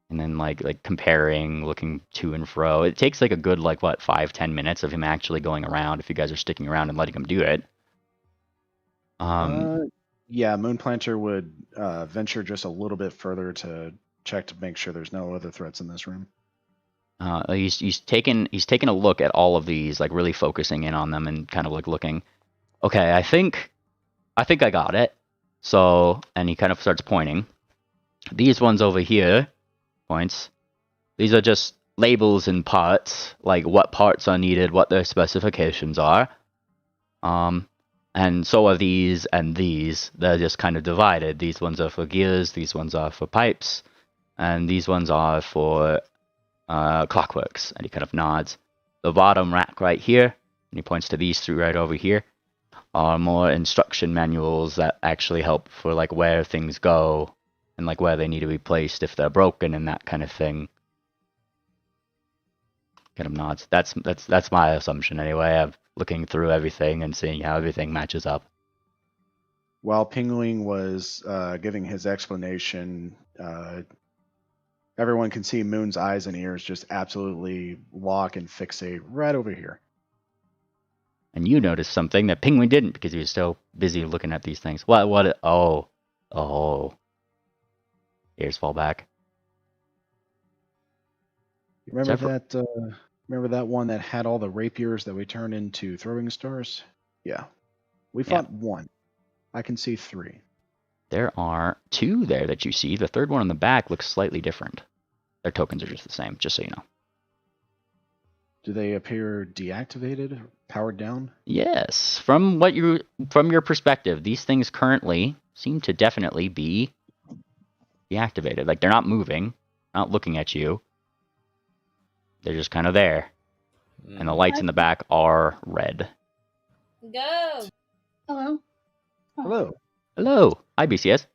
and then like comparing, looking to and fro. It takes like a good 5-10 minutes of him actually going around, if you guys are sticking around and letting him do it. Yeah, Moonplanter would venture just a little bit further to check to make sure there's no other threats in this room. He's taken a look at all of these, like really focusing in on them and kind of like looking. Okay, I think I got it. So, and he kind of starts pointing. These ones over here, points. These are just labels and parts, like what parts are needed, what their specifications are. And so are these and these. They're just kind of divided. These ones are for gears, these ones are for pipes, and these ones are for clockworks. And he kind of nods. The bottom rack right here, and he points to these three right over here, are more instruction manuals that actually help for like where things go and like where they need to be placed if they're broken and that kind of thing. Kind of nods. That's my assumption anyway. I'm looking through everything and seeing how everything matches up. While Penguin was giving his explanation, everyone can see Moon's eyes and ears just absolutely lock and fixate right over here. And you noticed something that Penguin didn't because he was so busy looking at these things. What? Oh. Ears fall back. Remember that one that had all the rapiers that we turned into throwing stars? Yeah. We fought one. I can see 3. There are 2 there that you see. The third one on the back looks slightly different. Their tokens are just the same, just so you know. Do they appear deactivated, powered down? Yes. From your perspective, these things currently seem to definitely be deactivated. Like, they're not moving, not looking at you. They're just kind of there. And the lights in the back are red. Go. Hello? Hello. Hello. Hi, BCS.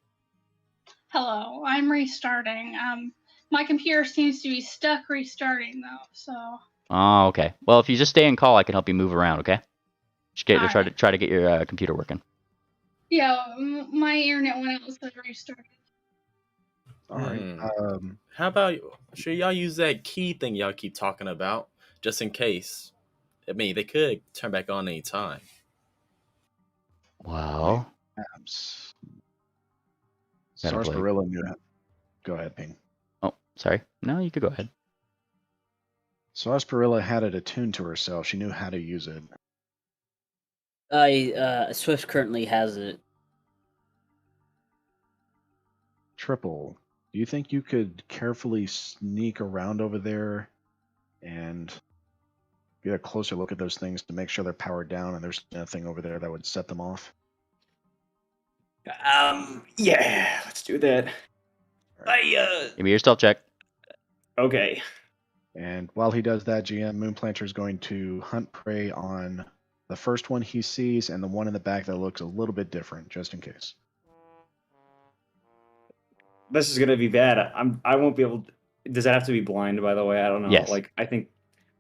Hello. I'm restarting. My computer seems to be stuck restarting though, so. Oh, okay. Well, if you just stay in call, I can help you move around, okay? Just Alright. try to get your computer working. Yeah, my internet went out, so I restarted. All right. How about should y'all use that key thing y'all keep talking about, just in case? I mean, they could turn back on any time. Well, Perhaps. Gotta play. Sarsaparilla knew how. Go ahead, Ping. oh, sorry. No, you could go ahead. Sarsaparilla had it attuned to herself. She knew how to use it. Swift currently has it. Triple, do you think you could carefully sneak around over there and get a closer look at those things to make sure they're powered down and there's nothing over there that would set them off? Yeah, let's do that. Give me your stealth check. Okay. And while he does that, GM Moonplanter is going to hunt prey on the first one he sees and the one in the back that looks a little bit different, just in case. This is gonna be bad. I won't be able to, does that have to be blind, by the way? I don't know. Yes. Like, I think,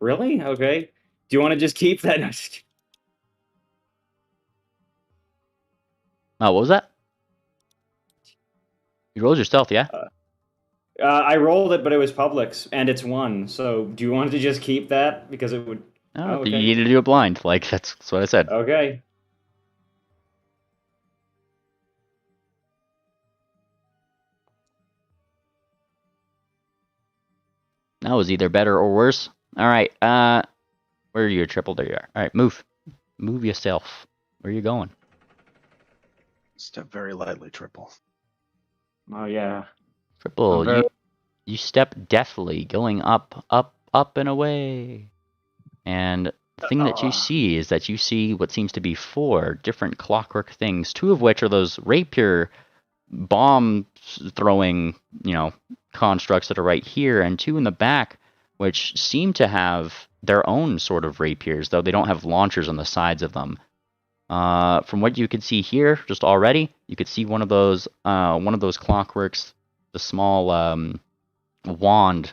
really? Okay. Do you want to just keep that? No, just kidding. Oh, what was that? You rolled your stealth, yeah? I rolled it, but it was Publix, and it's 1. So, do you want to just keep that? Because it would... No, okay. you need to do it blind. Like, that's what I said. Okay. That was either better or worse. All right. Where are you, Triple? There you are. All right, move. Move yourself. Where are you going? Step very lightly, Triple. Oh, yeah. Triple, you step deftly, going up, up, up and away. And the thing that you see is that you see what seems to be 4 different clockwork things, 2 of which are those rapier bomb throwing, constructs that are right here, and 2 in the back, which seem to have their own sort of rapiers, though they don't have launchers on the sides of them. From what you can see here, just already, you could see one of those clockworks, the small wand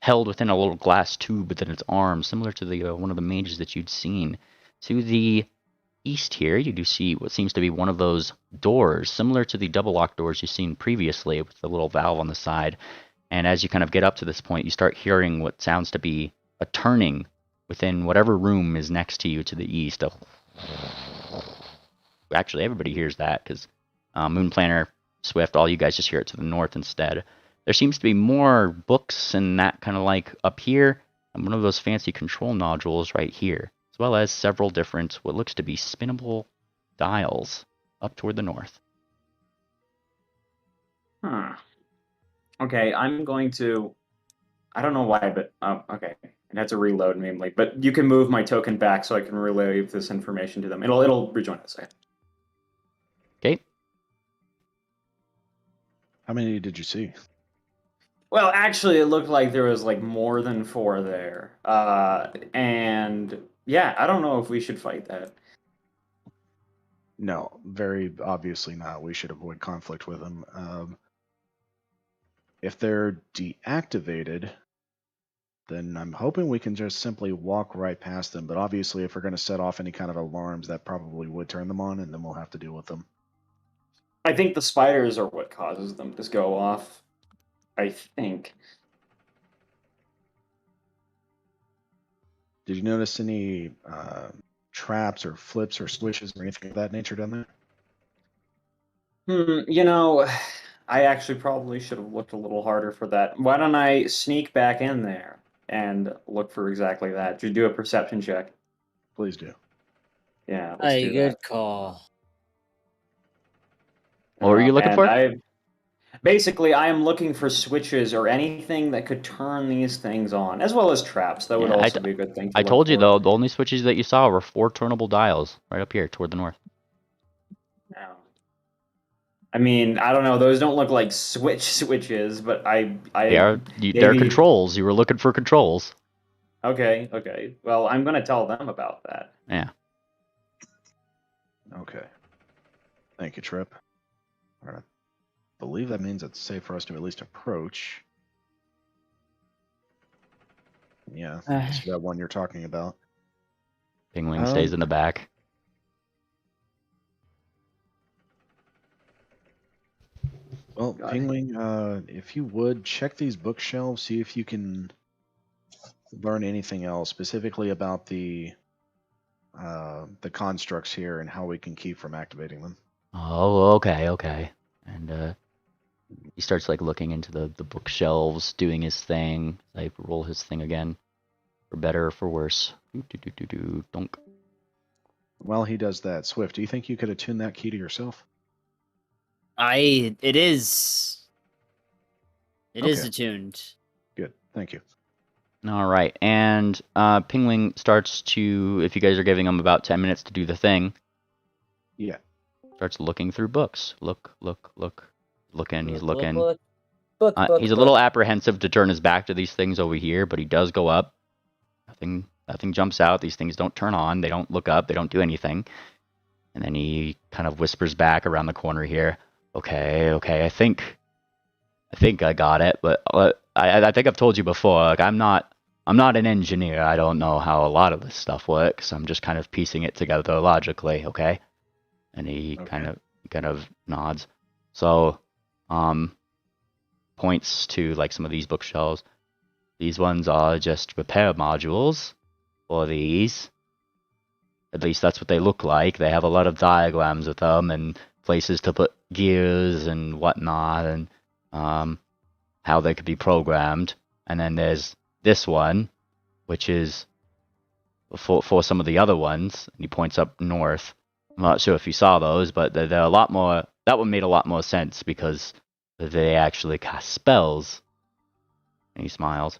held within a little glass tube within its arm, similar to the one of the mages that you'd seen. To the east here, you do see what seems to be one of those doors, similar to the double lock doors you've seen previously with the little valve on the side. And as you kind of get up to this point, you start hearing what sounds to be a turning within whatever room is next to you to the east. Actually, everybody hears that because Moonplanter, Swift, all you guys just hear it to the north instead. There seems to be more books and that kind of like up here, and one of those fancy control nodules right here, as well as several different, what looks to be spinnable dials up toward the north. Huh. Okay, I'm going to... I don't know why, but... okay. It had to reload, mainly. But you can move my token back so I can relay this information to them. It'll rejoin in a second. Okay. How many did you see? Well, actually, it looked like there was, like, more than 4 there. And... yeah, I don't know if we should fight that. No, very obviously not. We should avoid conflict with them. If they're deactivated, then I'm hoping we can just simply walk right past them. But obviously, if we're going to set off any kind of alarms, that probably would turn them on, and then we'll have to deal with them. I think the spiders are what causes them to go off. I think. Did you notice any traps or flips or switches or anything of that nature down there? I actually probably should have looked a little harder for that. Why don't I sneak back in there and look for exactly that? Just do a perception check. Please do. Yeah, let's do Good that. call. What were you looking for? Basically, I am looking for switches or anything that could turn these things on, as well as traps. That would also be a good thing to I look told you, for. though, the only switches that you saw were 4 turnable dials right up here toward the north. Yeah. I mean, I don't know. Those don't look like switches, but They're maybe controls. You were looking for controls. Okay. Well, I'm gonna tell them about that. Yeah. Okay. Thank you, Trip. All right. I believe that means it's safe for us to at least approach. Yeah, I see that one you're talking about. Pingwing stays in the back. Well, Got it. Pingwing, if you would check these bookshelves, see if you can learn anything else, specifically about the constructs here and how we can keep from activating them. Oh, okay. And he starts like looking into the bookshelves, doing his thing. Like roll his thing again, for better or for worse. Donk. While he does that, Swift, do you think you could attune that key to yourself? It is Okay. attuned. Good, thank you. All right, and Pingwing starts to, if you guys are giving him about 10 minutes to do the thing, Yeah. starts looking through books. Look. Looking, he's looking. Book. He's a little apprehensive to turn his back to these things over here, but he does go up. Nothing jumps out. These things don't turn on. They don't look up. They don't do anything. And then he kind of whispers back around the corner here. Okay. I think I got it, but I think I've told you before. Like I'm not an engineer. I don't know how a lot of this stuff works. I'm just kind of piecing it together logically. Okay. And he Okay. kind of nods. So, points to like some of these bookshelves. These ones are just repair modules for these. At least that's what they look like. They have a lot of diagrams with them and places to put gears and whatnot, and how they could be programmed. And then there's this one, which is for some of the other ones. And he points up north. I'm not sure if you saw those, but they're a lot more. That one made a lot more sense because they actually cast spells. And he smiles.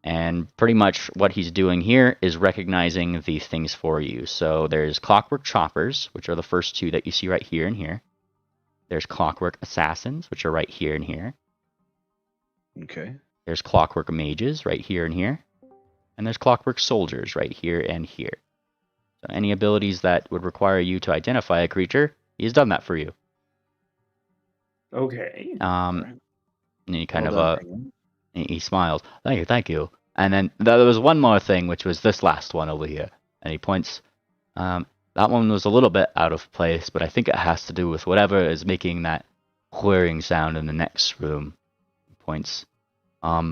And pretty much what he's doing here is recognizing the things for you. So there's Clockwork Choppers, which are the first two that you see right here and here. There's Clockwork Assassins, which are right here and here. Okay. There's Clockwork Mages right here and here. And there's Clockwork Soldiers right here and here. So any abilities that would require you to identify a creature, he's done that for you. Okay. And he kind Well of done, Pingwing. he smiles. Thank you. And then there was one more thing, which was this last one over here. And he points. That one was a little bit out of place, but I think it has to do with whatever is making that whirring sound in the next room. He points. Yeah,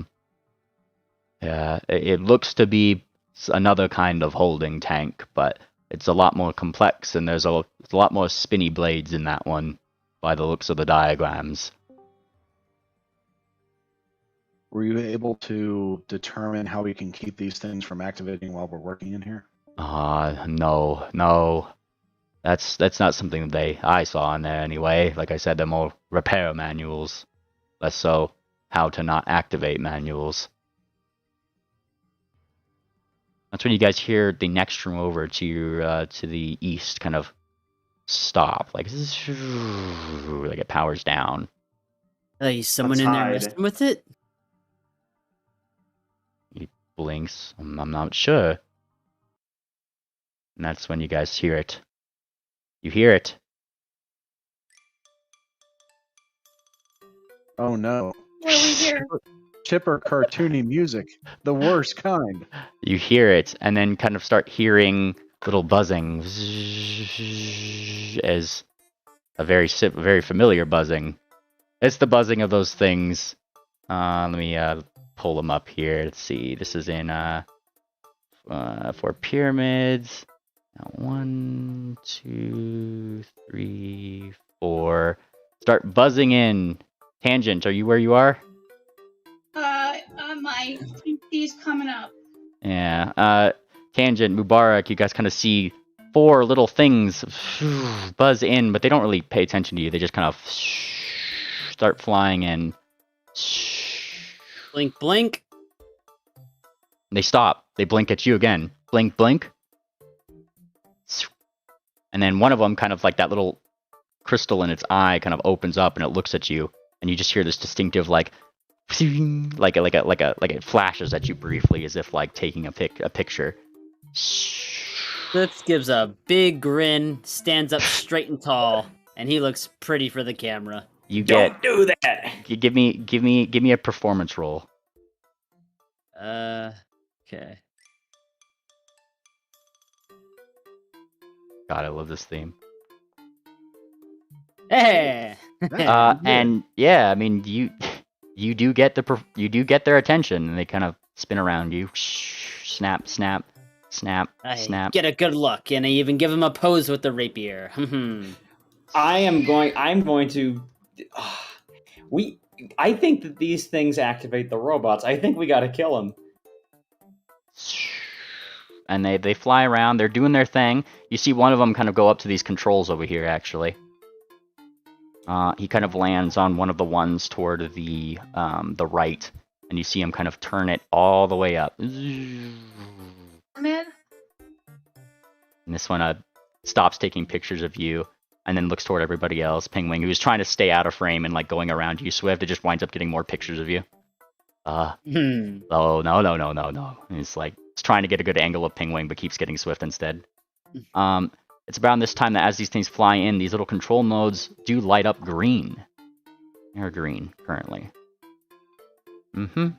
it looks to be another kind of holding tank, but it's a lot more complex, and there's a lot more spinny blades in that one, by the looks of the diagrams. Were you able to determine how we can keep these things from activating while we're working in here? No. That's not something I saw in there anyway. Like I said, they're more repair manuals, less so how to not activate manuals. That's when you guys hear the next room over to your to the east kind of stop, like it powers down. Is someone Let's in there hide. messing with it? He blinks. I'm not sure. And that's when you guys hear it. You hear it. Oh no. What do we hear? Chipper cartoony music. The worst kind. You hear it, and then kind of start hearing little buzzing as a very familiar buzzing. It's the buzzing of those things. Let me pull them up here. Let's see. This is in for pyramids. 1, 2, 3, 4. Start buzzing in. Tangent, are you where you are? My PC's coming up. Yeah. Tangent, Mubarak, you guys kind of see 4 little things buzz in, but they don't really pay attention to you. They just kind of start flying in. Blink, blink. They stop. They blink at you again. Blink. And then one of them, kind of like that little crystal in its eye kind of opens up and it looks at you, and you just hear this distinctive like it flashes at you briefly as if like taking a picture. Swift gives a big grin, stands up straight and tall, and he looks pretty for the camera. You Don't do that. give me a performance roll. Okay. God, I love this theme. Hey. And yeah, I mean you do get their attention, and they kind of spin around you. Snap, snap, snap, I snap. get a good look, and I even give him a pose with the rapier. I'm going to. I think that these things activate the robots. I think we got to kill them. And they fly around. They're doing their thing. You see one of them kind of go up to these controls over here, actually. He kind of lands on one of the ones toward the right, and you see him kind of turn it all the way up. Man. And this one stops taking pictures of you, and then looks toward everybody else. Penguin, who's trying to stay out of frame and like going around you, Swift, it just winds up getting more pictures of you. Oh, no. And it's like, it's trying to get a good angle of Penguin, but keeps getting Swift instead. It's around this time that as these things fly in, these little control nodes do light up green. They're green, currently.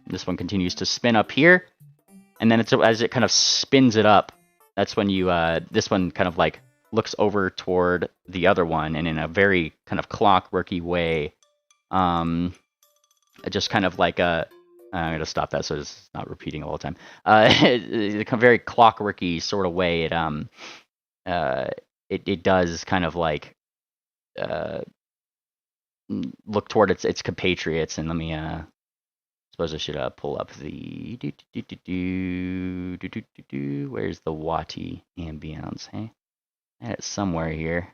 This one continues to spin up here. And then as it kind of spins it up, that's when this one kind of like looks over toward the other one, and in a very kind of clockworky way, just kind of like I'm going to stop that so it's not repeating all the time. A very clockworky sort of way, it does kind of like look toward its compatriots, and let me suppose I should pull up the where's the Wati ambience, hey? I had it somewhere here.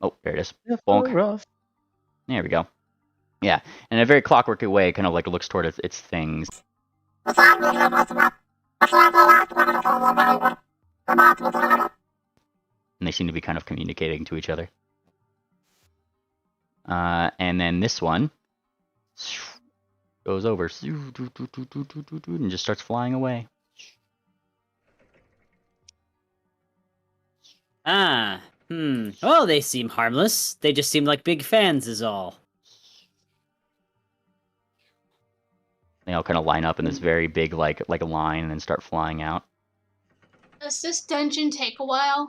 Oh, there it is. Bonk. There we go. Yeah, in a very clockworky way, kind of like looks toward its things. And they seem to be kind of communicating to each other. And then this one goes over and just starts flying away. Well, they seem harmless. They just seem like big fans is all. They all kind of line up in this very big like a line and then start flying out. Does this dungeon take a while?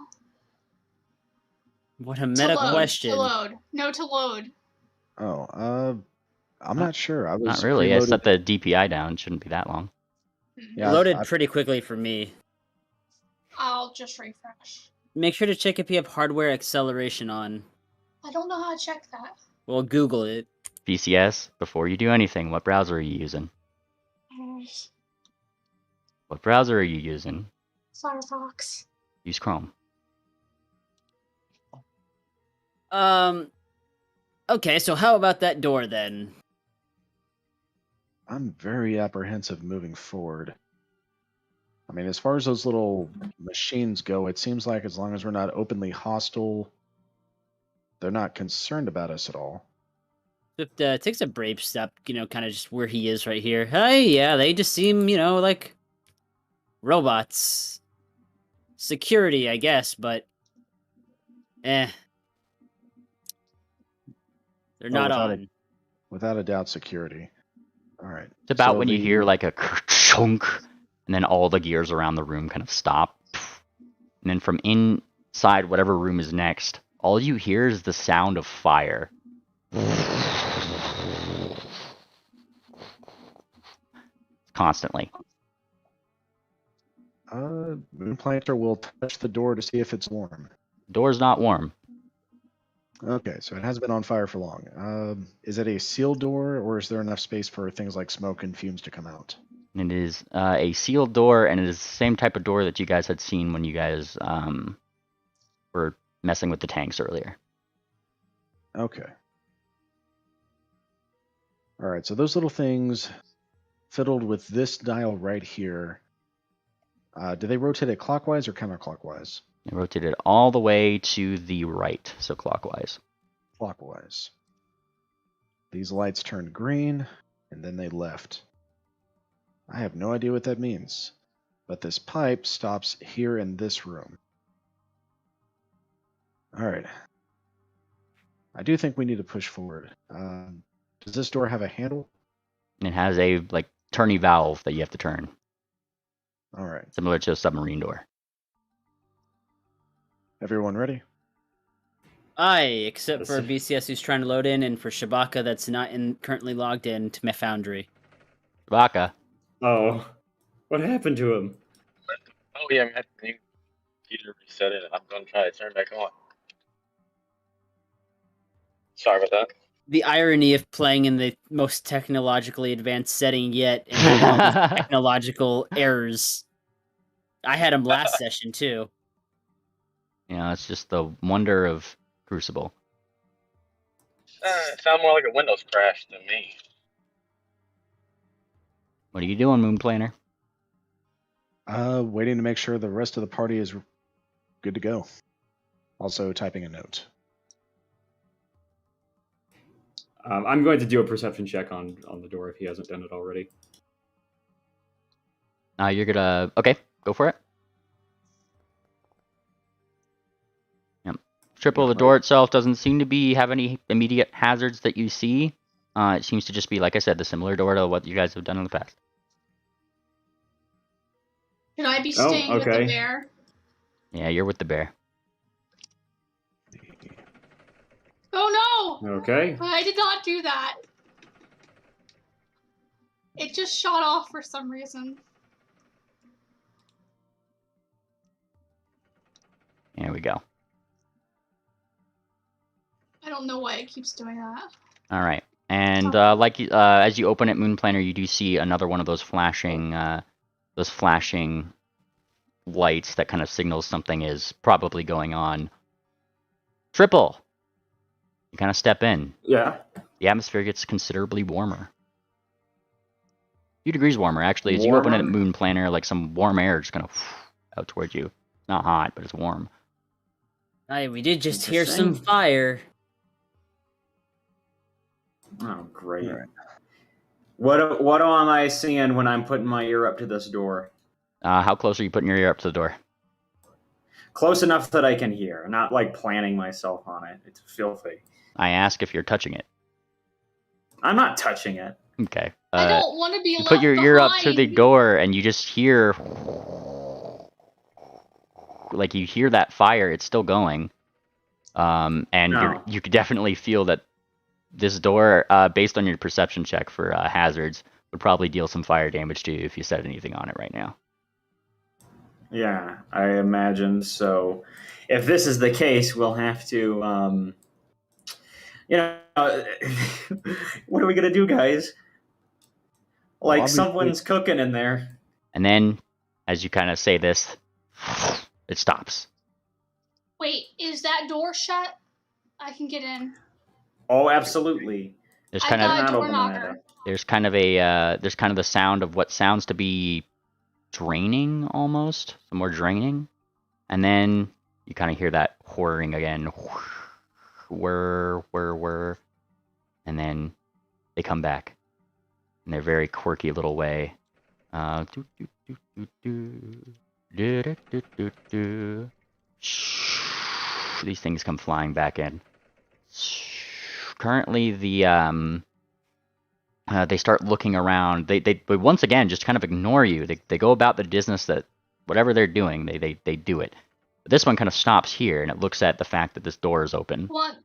What a meta question. To load. No, to load. Oh, I'm not sure. I was not really. I set the DPI down. It shouldn't be that long. Yeah, it loaded pretty quickly for me. I'll just refresh. Make sure to check if you have hardware acceleration on. I don't know how to check that. Well, Google it. PCS, before you do anything, what browser are you using? What browser are you using? Firefox. Use Chrome. Okay, so how about that door then? I'm very apprehensive moving forward. I mean, as far as those little machines go, it seems like as long as we're not openly hostile, they're not concerned about us at all. Swift takes a brave step, kind of just where he is right here. Hey, yeah, they just seem, like robots. Security, I guess, but they're not on. Without a doubt, security. All right. It's about when you hear like a chunk, and then all the gears around the room kind of stop. And then from inside whatever room is next, all you hear is the sound of fire. Constantly. Moonplanter will touch the door to see if it's warm. Door's not warm. Okay, so it hasn't been on fire for long. Is it a sealed door, or is there enough space for things like smoke and fumes to come out? It is a sealed door, and it is the same type of door that you guys had seen when you guys were messing with the tanks earlier. Okay. All right, so those little things fiddled with this dial right here. Do they rotate it clockwise or counterclockwise? They rotate it all the way to the right, so clockwise. clockwise. These lights turned green, and then they left. I have no idea what that means, but this pipe stops here in this room. All right. I do think we need to push forward. Does this door have a handle? It has a like turny valve that you have to turn, All right. similar to a submarine door. Everyone ready? Aye, except for Listen. BCS who's trying to load in, and for Shabaka that's not currently logged in to my Foundry. Baka. Oh, what happened to him? Oh yeah, I think computer reset it. I'm gonna try to turn it back on. Sorry about that. The irony of playing in the most technologically advanced setting yet and having all these technological errors. I had them last session too. You know, it's just the wonder of Crucible. It sounded more like a Windows crash to me. What are you doing, Moon Planner? Waiting to make sure the rest of the party is good to go. Also typing a note. I'm going to do a perception check on the door if he hasn't done it already. You're gonna... Okay, go for it. Yep. Triple, the door itself doesn't seem to have any immediate hazards that you see. It seems to just be, like I said, the similar door to what you guys have done in the past. Can I be staying with the okay. bear? Yeah, you're with the bear. Oh no! Okay. I did not do that. It just shot off for some reason. There we go. I don't know why it keeps doing that. All right. And as you open it, Moon Planner, you do see another one of those flashing lights that kind of signals something is probably going on. Triple. You kind of step in. Yeah. The atmosphere gets considerably warmer. A few degrees warmer, actually. As you open it at Moon Planner, like some warm air just kind of out towards you. Not hot, but it's warm. Aye, we did just hear some fire. Oh, great. All right. What am I seeing when I'm putting my ear up to this door? How close are you putting your ear up to the door? Close enough that I can hear. Not like planning myself on it. It's filthy. I ask if you're touching it. I'm not touching it. Okay. I don't want to be You left put your ear up to the behind. door, and you just hear... Like, you hear that fire. It's still going. And you could definitely feel that this door, based on your perception check for hazards, would probably deal some fire damage to you if you set anything on it right now. Yeah, I imagine so. If this is the case, we'll have to, what are we gonna do, guys? Like, someone's cooking in there. And then, as you kind of say this, it stops. Wait, is that door shut? I can get in. Oh, absolutely. There's I kind got a of door knocker. there's kind of the sound of what sounds to be draining almost, some more draining, and then you kind of hear that whirring again, whir, and then they come back in their very quirky little way. These things come flying back in. Currently, they start looking around. They once again just kind of ignore you. They go about the business that whatever they're doing, they do it. But this one kind of stops here, and it looks at the fact that this door is open. Want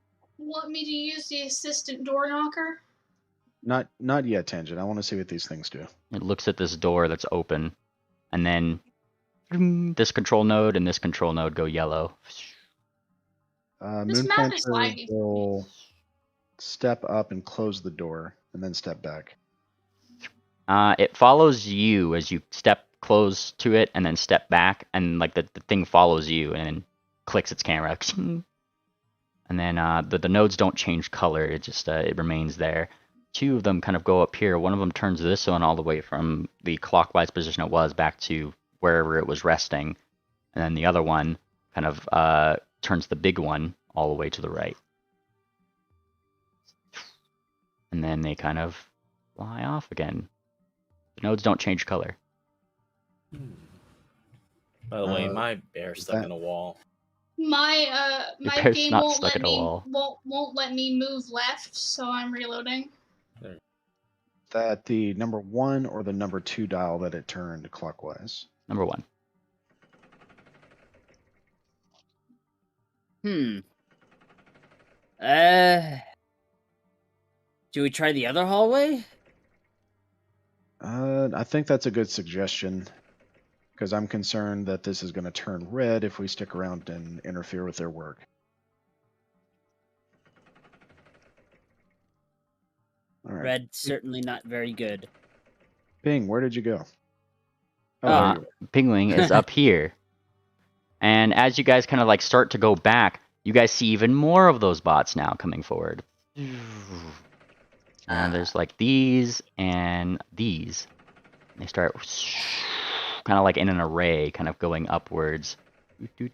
me to use the assistant door knocker? Not yet, Tangent. I want to see what these things do. It looks at this door that's open, and then this control node and this control node go yellow. This Moon map is Planter laggy. will step up and close the door, and then step back. It follows you as you step close to it and then step back, and like the thing follows you and clicks its camera. And then the nodes don't change color, it just it remains there. Two of them kind of go up here. One of them turns this one all the way from the clockwise position it was back to wherever it was resting. And then the other one kind of turns the big one all the way to the right. and then they kind of fly off again. The nodes don't change color. By the way, Uh, my bear's stuck that- in a wall. My Your my bear's game not won't stuck let in a me wall. won't let me move left, so I'm reloading. That the number 1 or the number 2 dial that it turned clockwise? Number 1. Do we try the other hallway? I think that's a good suggestion, because I'm concerned that this is going to turn red if we stick around and interfere with their work. All right. Red, certainly not very good. Ping, where did you go? Oh, Uh, there you are. Pingwing is up here. And as you guys kind of like start to go back, you guys see even more of those bots now coming forward. And there's like these and these. They start kind of like in an array, kind of going upwards. Kind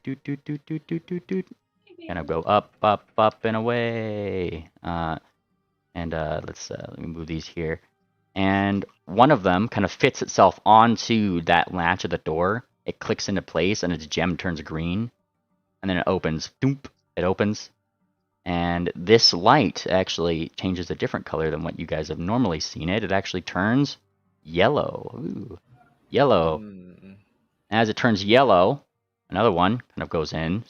of go up, up, up, and away. Let me move these here. And one of them kind of fits itself onto that latch of the door. It clicks into place, and its gem turns green. And then it opens. Doomp! It opens. And this light actually changes a different color than what you guys have normally seen it. It actually turns yellow. Ooh. Yellow. As it turns yellow, another one kind of goes in,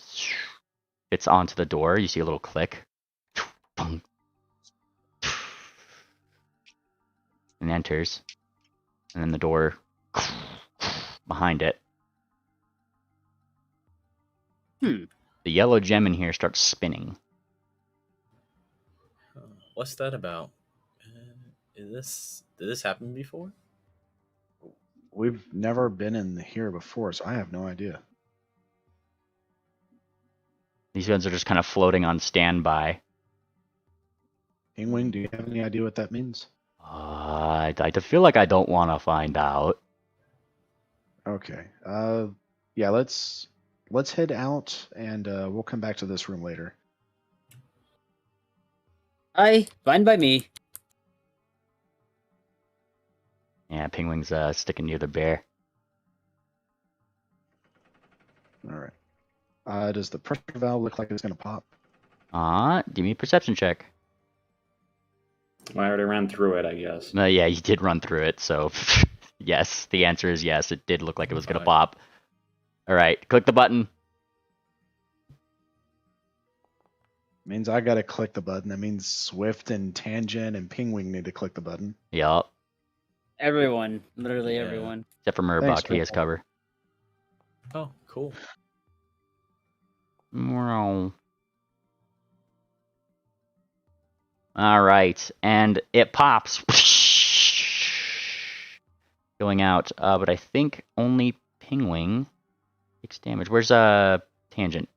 fits onto the door. You see a little click. And enters. And then the door behind it. The yellow gem in here starts spinning. What's that about? Did this happen before? We've never been in here before, so I have no idea. These ones are just kind of floating on standby. Pingwing, do you have any idea what that means? I feel like I don't want to find out. Okay. Yeah, let's head out, and we'll come back to this room later. Aye, fine by me. Yeah, Pingwing's sticking near the bear. All right. Does the pressure valve look like it's going to pop? Give me a perception check. Well, I already ran through it, I guess. Yeah, you did run through it, so yes, the answer is yes. It did look like it was going to pop. All right, click the button. Means I got to click the button. That means Swift and Tangent and Pingwing need to click the button. Yup. Everyone, literally everyone. Except for Murbach, he has cover. Oh, cool. All right, and it pops, going out. But I think only Pingwing takes damage. Where's Tangent?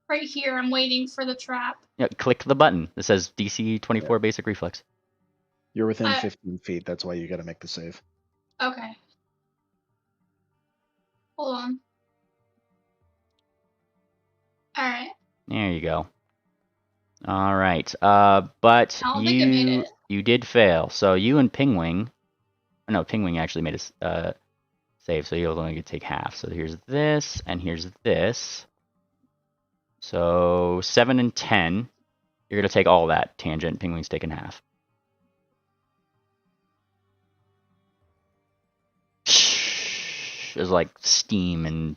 Right here, I'm waiting for the trap. Yeah, click the button. It says DC 24 basic reflex. You're within 15 feet. That's why you got to make the save. Okay. Hold on. All right. There you go. All right. But I don't think I made it. you did fail. So you and Pingwing. No, Pingwing actually made a save, so you'll only take half. So here's this, and here's this. So 7 and 10. You're gonna take all that. Tangent. Pingwing's taking half. There's like steam and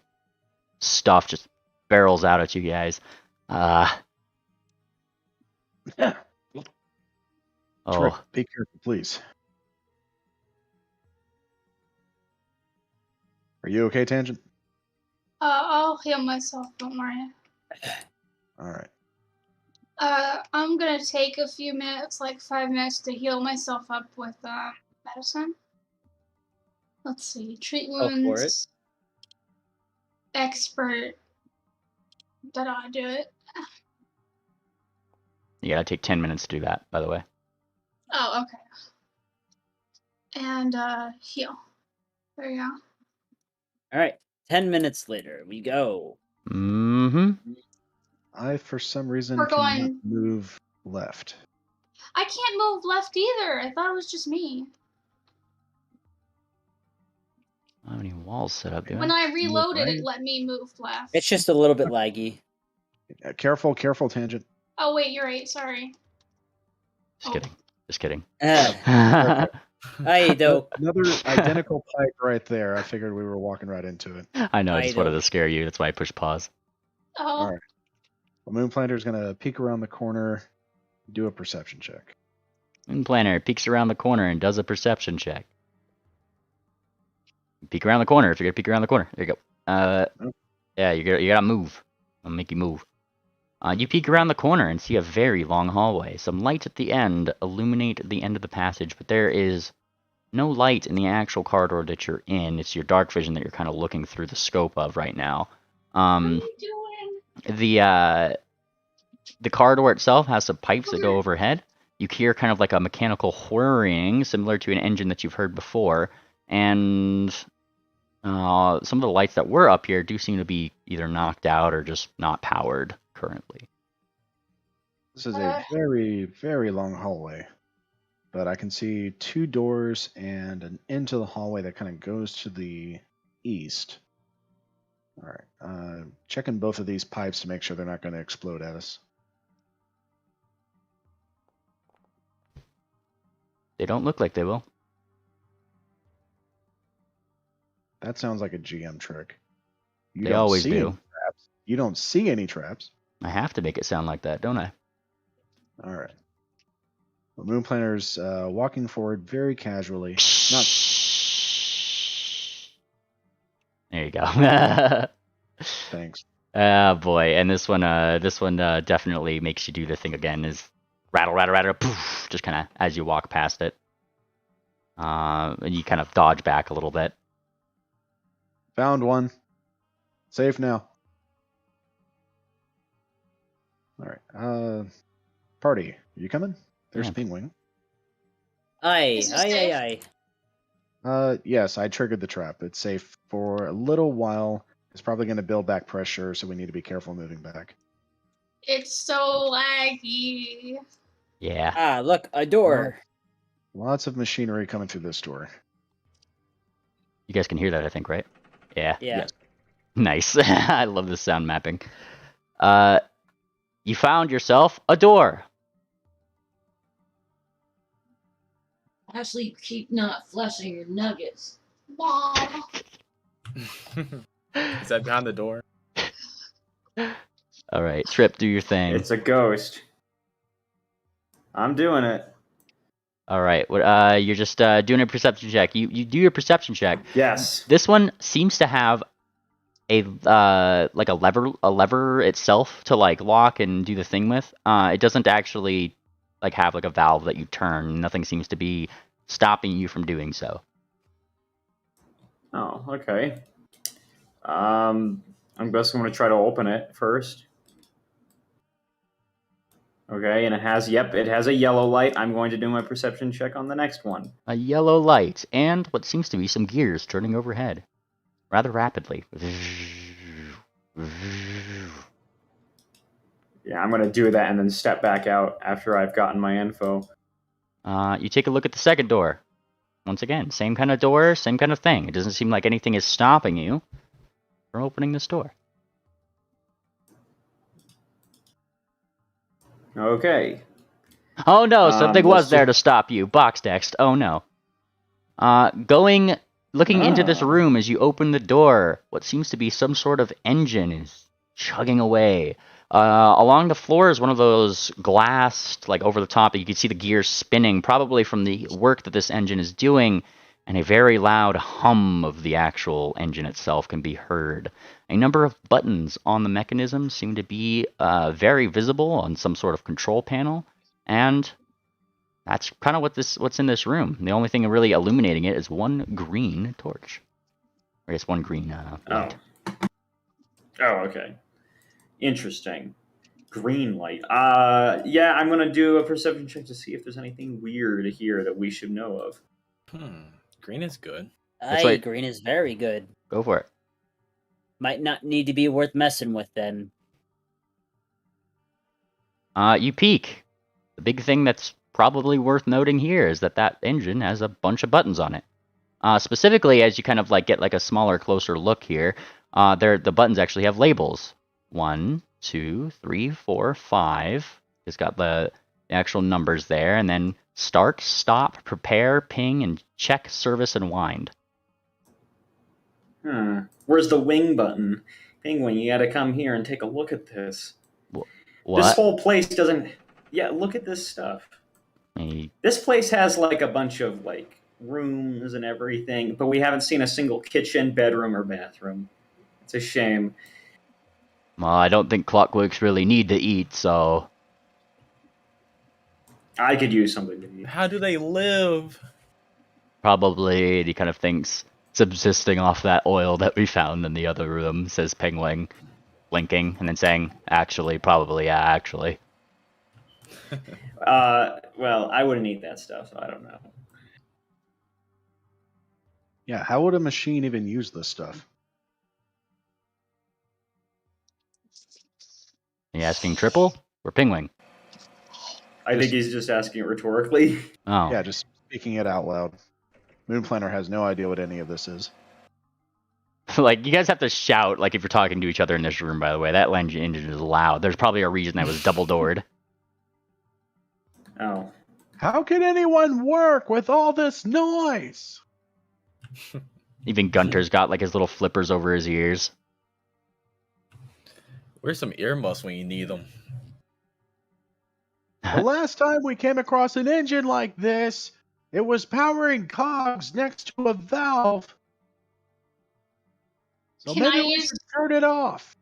stuff just barrels out at you guys. Trick, be careful, please. Are you okay, Tangent? I'll heal myself. Don't worry. All right. I'm gonna take a few minutes, like 5 minutes, to heal myself up with medicine. Let's see. Treat Go for it. wounds. Expert. Did I do it? You gotta take 10 minutes to do that, by the way. Oh, okay. And heal. There you go. All right, 10 minutes later, we go. Mm-hmm. I, for some reason, We're cannot going- move left. I can't move left either. I thought it was just me. I don't have any walls set up, do When I? I reloaded, right. it let me move left. It's just a little bit laggy. Careful, tangent. Oh wait, you're right. Sorry. Just kidding. Just kidding. Hey, though. Another identical pipe right there. I figured we were walking right into it. I know, I just wanted Idle. to scare you. That's why I pushed pause. Oh. All right. Well, Moon Planter's gonna peek around the corner, do a perception check. Moon Planner peeks around the corner and does a perception check. Peek around the corner if you're gonna peek around the corner. There you go. Yeah, you gotta move. I'll make you move. You peek around the corner and see a very long hallway. Some lights at the end illuminate the end of the passage, but there is no light in the actual corridor that you're in. It's your dark vision that you're kind of looking through the scope of right now. What are you doing? The corridor itself has some pipes that go overhead. You hear kind of like a mechanical whirring, similar to an engine that you've heard before. And some of the lights that were up here do seem to be either knocked out or just not powered currently. This is a very, very long hallway, but I can see 2 doors and an end to the hallway that kind of goes to the east. All right, checking both of these pipes to make sure they're not going to explode at us. They don't look like they will. That sounds like a GM trick. You They don't always see do. any traps. You don't see any traps. I have to make it sound like that, don't I? All right. The Moon Planter's walking forward very casually. Not There you go. thanks. Oh boy, and this one definitely makes you do the thing again. Is rattle, rattle, rattle, poof, just kind of as you walk past it, and you kind of dodge back a little bit. Found one. Safe now. All right. Party, are you coming? There's Yeah. Pingwing. Aye, Is it aye, safe? aye, aye. Yes, I triggered the trap. It's safe for a little while. It's probably going to build back pressure, so we need to be careful moving back. It's so laggy. Yeah. Ah, look, a door. Lots of machinery coming through this door. You guys can hear that, I think, right? Yeah. Yeah. Yes. Nice. I love the sound mapping. You found yourself a door. Ashley, keep not flushing your nuggets. Mom. Is that behind the door? All right, Trip, do your thing. It's a ghost. I'm doing it. All right, what? You're just doing a perception check. You do your perception check. Yes. This one seems to have a like a lever itself to like lock and do the thing with. It doesn't actually like have like a valve that you turn. Nothing seems to be stopping you from doing so. Oh, okay. I'm guessing I'm gonna try to open it first. Okay, and it has a yellow light. I'm going to do my perception check on the next one. A yellow light and what seems to be some gears turning overhead, rather rapidly. Yeah, I'm gonna do that and then step back out after I've gotten my info. You take a look at the second door. Once again, same kind of door, same kind of thing. It doesn't seem like anything is stopping you from opening this door. Okay. Oh no, something let's was there to stop you. Box text. Oh no. Looking into this room as you open the door, what seems to be some sort of engine is chugging away. Along the floor is one of those glassed, like over the top, you can see the gears spinning, probably from the work that this engine is doing, and a very loud hum of the actual engine itself can be heard. A number of buttons on the mechanism seem to be very visible on some sort of control panel, and that's kind of what's in this room. The only thing really illuminating it is one green torch. Or I guess one green light. Oh, okay. Interesting. Green light. Yeah, I'm gonna do a perception check to see if there's anything weird here that we should know of. Green is good. That's Aye, right. green is very good. Go for it. Might not need to be worth messing with then. You peek. The big thing that's probably worth noting here is that engine has a bunch of buttons on it. Specifically, as you kind of like get like a smaller, closer look here, the buttons actually have labels. 1, 2, 3, 4, 5. It's got the actual numbers there, and then start, stop, prepare, ping, and check, service, and wind. Where's the wing button? Penguin, you gotta come here and take a look at this. What? This whole place doesn't... Yeah, look at this stuff. This place has like a bunch of like rooms and everything, but we haven't seen a single kitchen, bedroom, or bathroom. It's a shame. Well, I don't think clockworks really need to eat, so... I could use something to eat. How do they live? Probably he kind of thinks subsisting off that oil that we found in the other room, says Penguin, blinking, and then saying, actually, probably, yeah, actually. Well, I wouldn't eat that stuff, so I don't know. Yeah, how would a machine even use this stuff? Are you asking Triple or Penguin? I think he's just asking it rhetorically. Oh. Yeah, just speaking it out loud. Moon Planner has no idea what any of this is. Like, you guys have to shout, like, if you're talking to each other in this room, by the way. That engine is loud. There's probably a reason that was double-doored. Oh. How can anyone work with all this noise? Even Gunter's got, like, his little flippers over his ears. Where's some earmuffs when you need them? The last time we came across an engine like this, it was powering cogs next to a valve. So Can maybe I we use- should turn it off.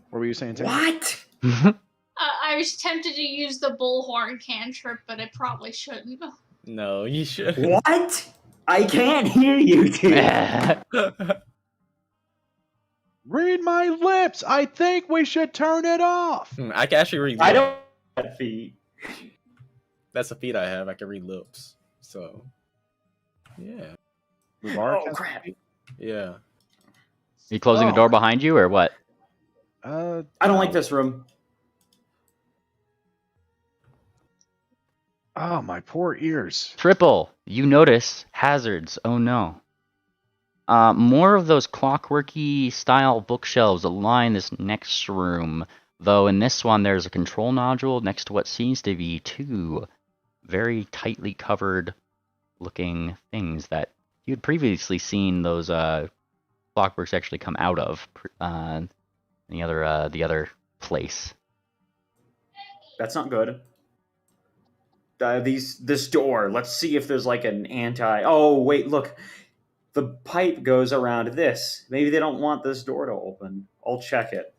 What were you saying, Tim? What? I was tempted to use the bullhorn cantrip, but I probably shouldn't. No, you should. What? I can't hear you, dude. Read my lips. I think we should turn it off. I can actually read lips. I don't have that feat. That's a feat I have. I can read lips. So, yeah. Oh, crap. Yeah. Are you closing the door behind you, or what? I don't like this room. Oh, my poor ears. Triple, you notice hazards. Oh no. More of those clockworky style bookshelves align this next room, though in this one there's a control nodule next to what seems to be two very tightly covered looking things that you had previously seen those clockworks actually come out of the other place. That's not good. This door. Let's see if there's like an anti. Oh wait, look. The pipe goes around this. Maybe they don't want this door to open. I'll check it.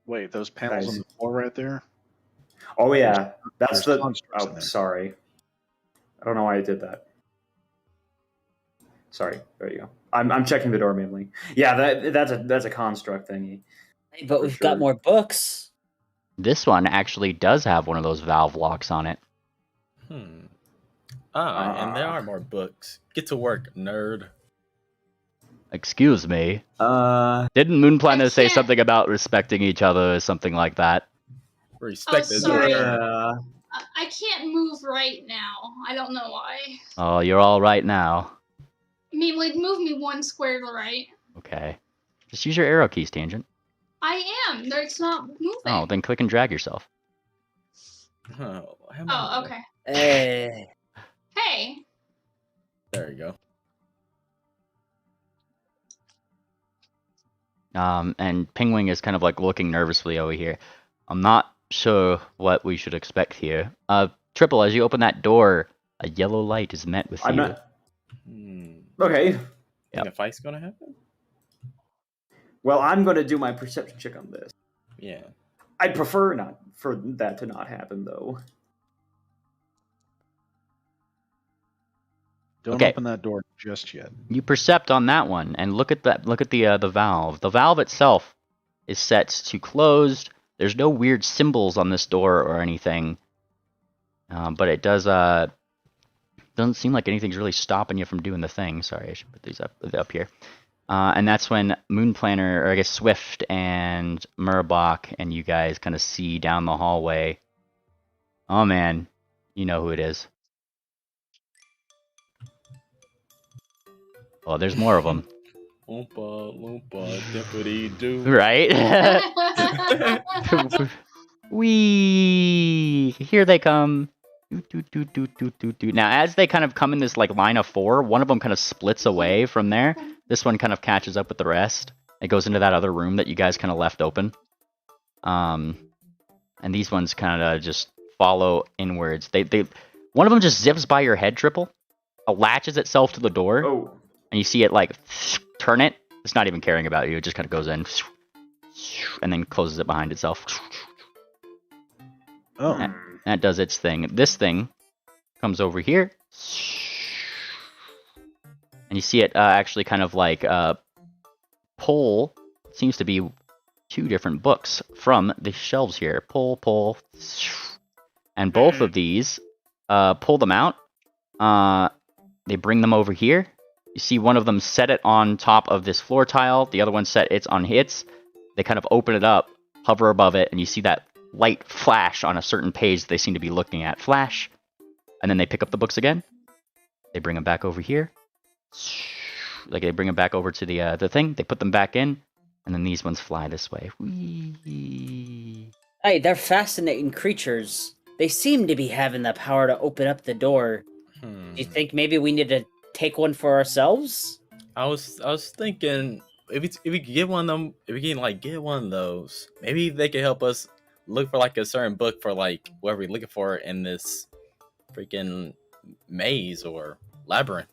Wait, those panels on the floor right there? Oh yeah, that's There's the. constructs in Oh, there. sorry. I don't know why I did that. Sorry. There you go. I'm checking the door mainly. Yeah, that's a construct thingy. But we've got more books. This one actually does have one of those valve locks on it. And there are more books. Get to work, nerd. Excuse me. Didn't Moon Planner say something about respecting each other or something like that? Respect is sorry. rare. I can't move right now. I don't know why. Oh, you're all right now. I mean, like, move me one square to the right. Okay. Just use your arrow keys, Tangent. I am. It's not moving. Oh, then click and drag yourself. Oh, okay. Hey. Hey. There you go. And Penguin is kind of like looking nervously over here. I'm not sure what we should expect here. Triple, as you open that door, a yellow light is met with you. Not... Okay. Think a fight's gonna happen? Well, I'm gonna do my perception check on this. Yeah. I'd prefer not for that to not happen, though. Don't open that door just yet. You percept on that one, and look at that. Look at the valve. The valve itself is set to closed. There's no weird symbols on this door or anything, but it does. Doesn't seem like anything's really stopping you from doing the thing. Sorry, I should put these up here. And that's when Moon Planner, or I guess Swift and Murbach, and you guys kind of see down the hallway Oh man, you know who it is. Well, there's more of them. Loompa, Loompa, dippity doo. Right? Wee! Here they come. Now, as they kind of come in this like line of 4, one of them kind of splits away from there. This one kind of catches up with the rest. It goes into that other room that you guys kind of left open. And these ones kind of just follow inwards. One of them just zips by your head, Triple. Latches itself to the door. Oh. And you see it like turn it. It's not even caring about you. It just kind of goes in. And then closes it behind itself. Oh. That does its thing. This thing comes over here. And you see it actually kind of like pull. Seems to be 2 different books from the shelves here. Pull. And both of these, pull them out. They bring them over here. You see one of them set it on top of this floor tile. The other one set it on its. They kind of open it up, hover above it, and you see that light flash on a certain page that they seem to be looking at. Flash. And then they pick up the books again. They bring them back over here. Like they bring them back over to the thing. They put them back in. And then these ones fly this way. Whee! Hey, they're fascinating creatures. They seem to be having the power to open up the door. Do you think maybe we need to take one for ourselves? I was thinking if we could get one of them, if we can like get one of those, maybe they could help us look for like a certain book for like whatever we're looking for in this freaking maze or labyrinth.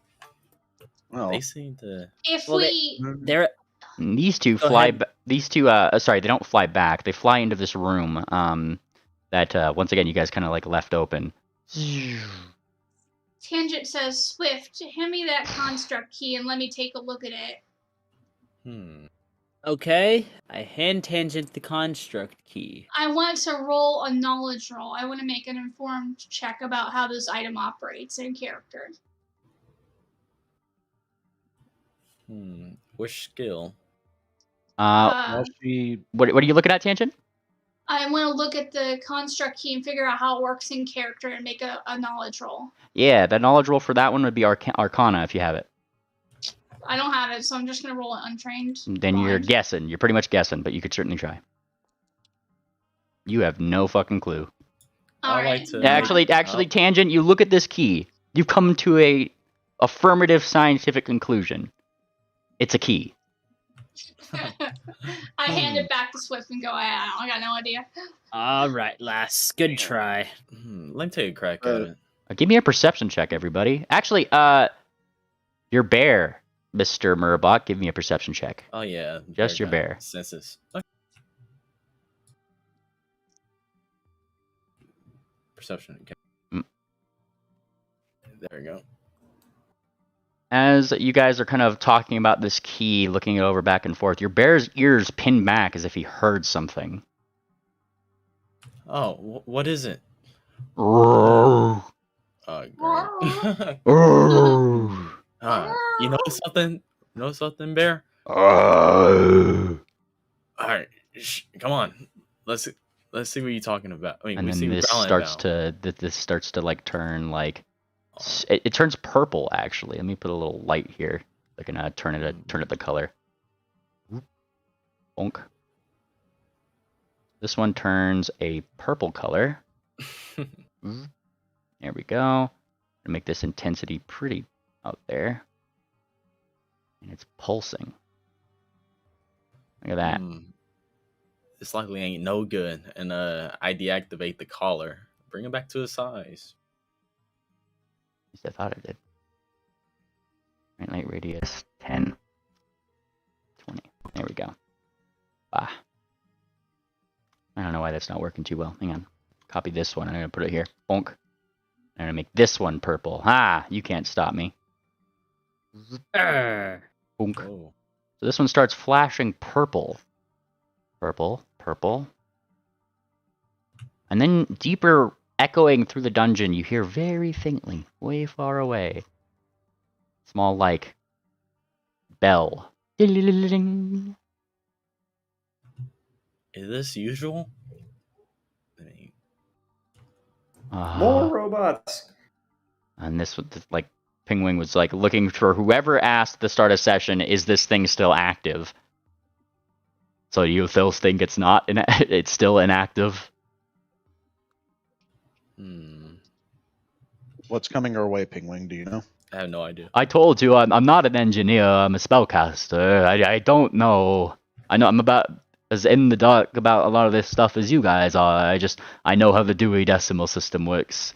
Well, They seem to. If Well, we They're And these two Go fly. ahead. These two. Sorry, they don't fly back. They fly into this room. That once again you guys kind of like left open. Tangent says, Swift, hand me that construct key and let me take a look at it. okay. I hand Tangent the construct key. I want to roll a knowledge roll. I want to make an informed check about how this item operates in character. Which skill? well, she What are you looking at, Tangent? I want to look at the construct key and figure out how it works in character and make a knowledge roll. Yeah, the knowledge roll for that one would be Arcana if you have it. I don't have it, so I'm just going to roll it untrained. Then you're guessing. You're pretty much guessing, but you could certainly try. You have no fucking clue. All right. like to Actually, Tangent, you look at this key. You've come to a affirmative scientific conclusion. It's a key. I hand it back to Swift and go, I got no idea. All right, lass. Good try. Let me take a crack at it. Give me a perception check, everybody. Actually, your bear, Mr. Murabot, give me a perception check. Oh yeah, Just your bear. Senses. Okay. Perception. Okay. There we go. As you guys are kind of talking about this key, looking it over back and forth, your bear's ears pin back as if he heard something. Oh, what is it? Great. You know something? You know something, Bear? All right, come on. Let's see what you're talking about. I mean, And we then see this starts to like turn like it turns purple. Actually, let me put a little light here. I can turn it the color. Bonk. This one turns a purple color. There we go. Make this intensity pretty out there. And it's pulsing. Look at that. This likely ain't no good. And I deactivate the collar. Bring it back to its size. At least I thought it did. Right, light radius 10. 20. There we go. Ah. I don't know why that's not working too well. Hang on. Copy this one. I'm going to put it here. Bonk. I'm going to make this one purple. Ha! You can't stop me. Bonk. Oh. So this one starts flashing purple. Purple. And then deeper echoing through the dungeon, you hear very faintly, way far away, small like bell. Ding. Is this usual? More robots. And this was like Pingwing was like looking for whoever asked the start of session, is this thing still active? So you still think it's not it's still inactive? What's coming our way, Pingwing? Do you know? I have no idea. I told you I'm not an engineer, I'm a spellcaster. I don't know. I know I'm about as in the dark about a lot of this stuff as you guys are. I know how the Dewey Decimal System works.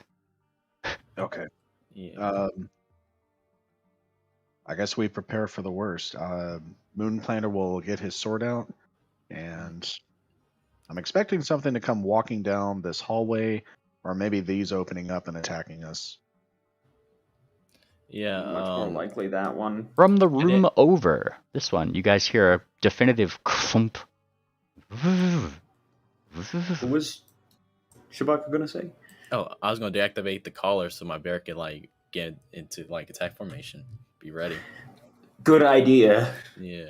Okay. Yeah. I guess we prepare for the worst. Moon Planter will get his sword out, and I'm expecting something to come walking down this hallway, or maybe these opening up and attacking us. Yeah. Much more likely that one. From the room over, this one, you guys hear a definitive clump. What was Shabaka gonna say? Oh, I was gonna deactivate the collar so my bear could like get into like attack formation. Be ready. Good idea. Yeah.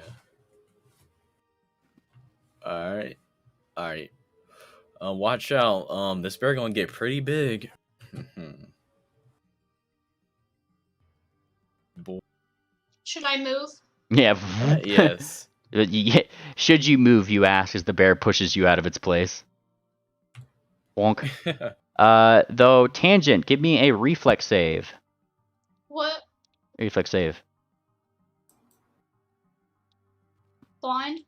All right. All right. Watch out. This bear gonna get pretty big. Should I move? Yeah. Yes. Should you move, you ask, as the bear pushes you out of its place. Bonk. Though, Tangent, give me a reflex save. What? Reflex save. Blind?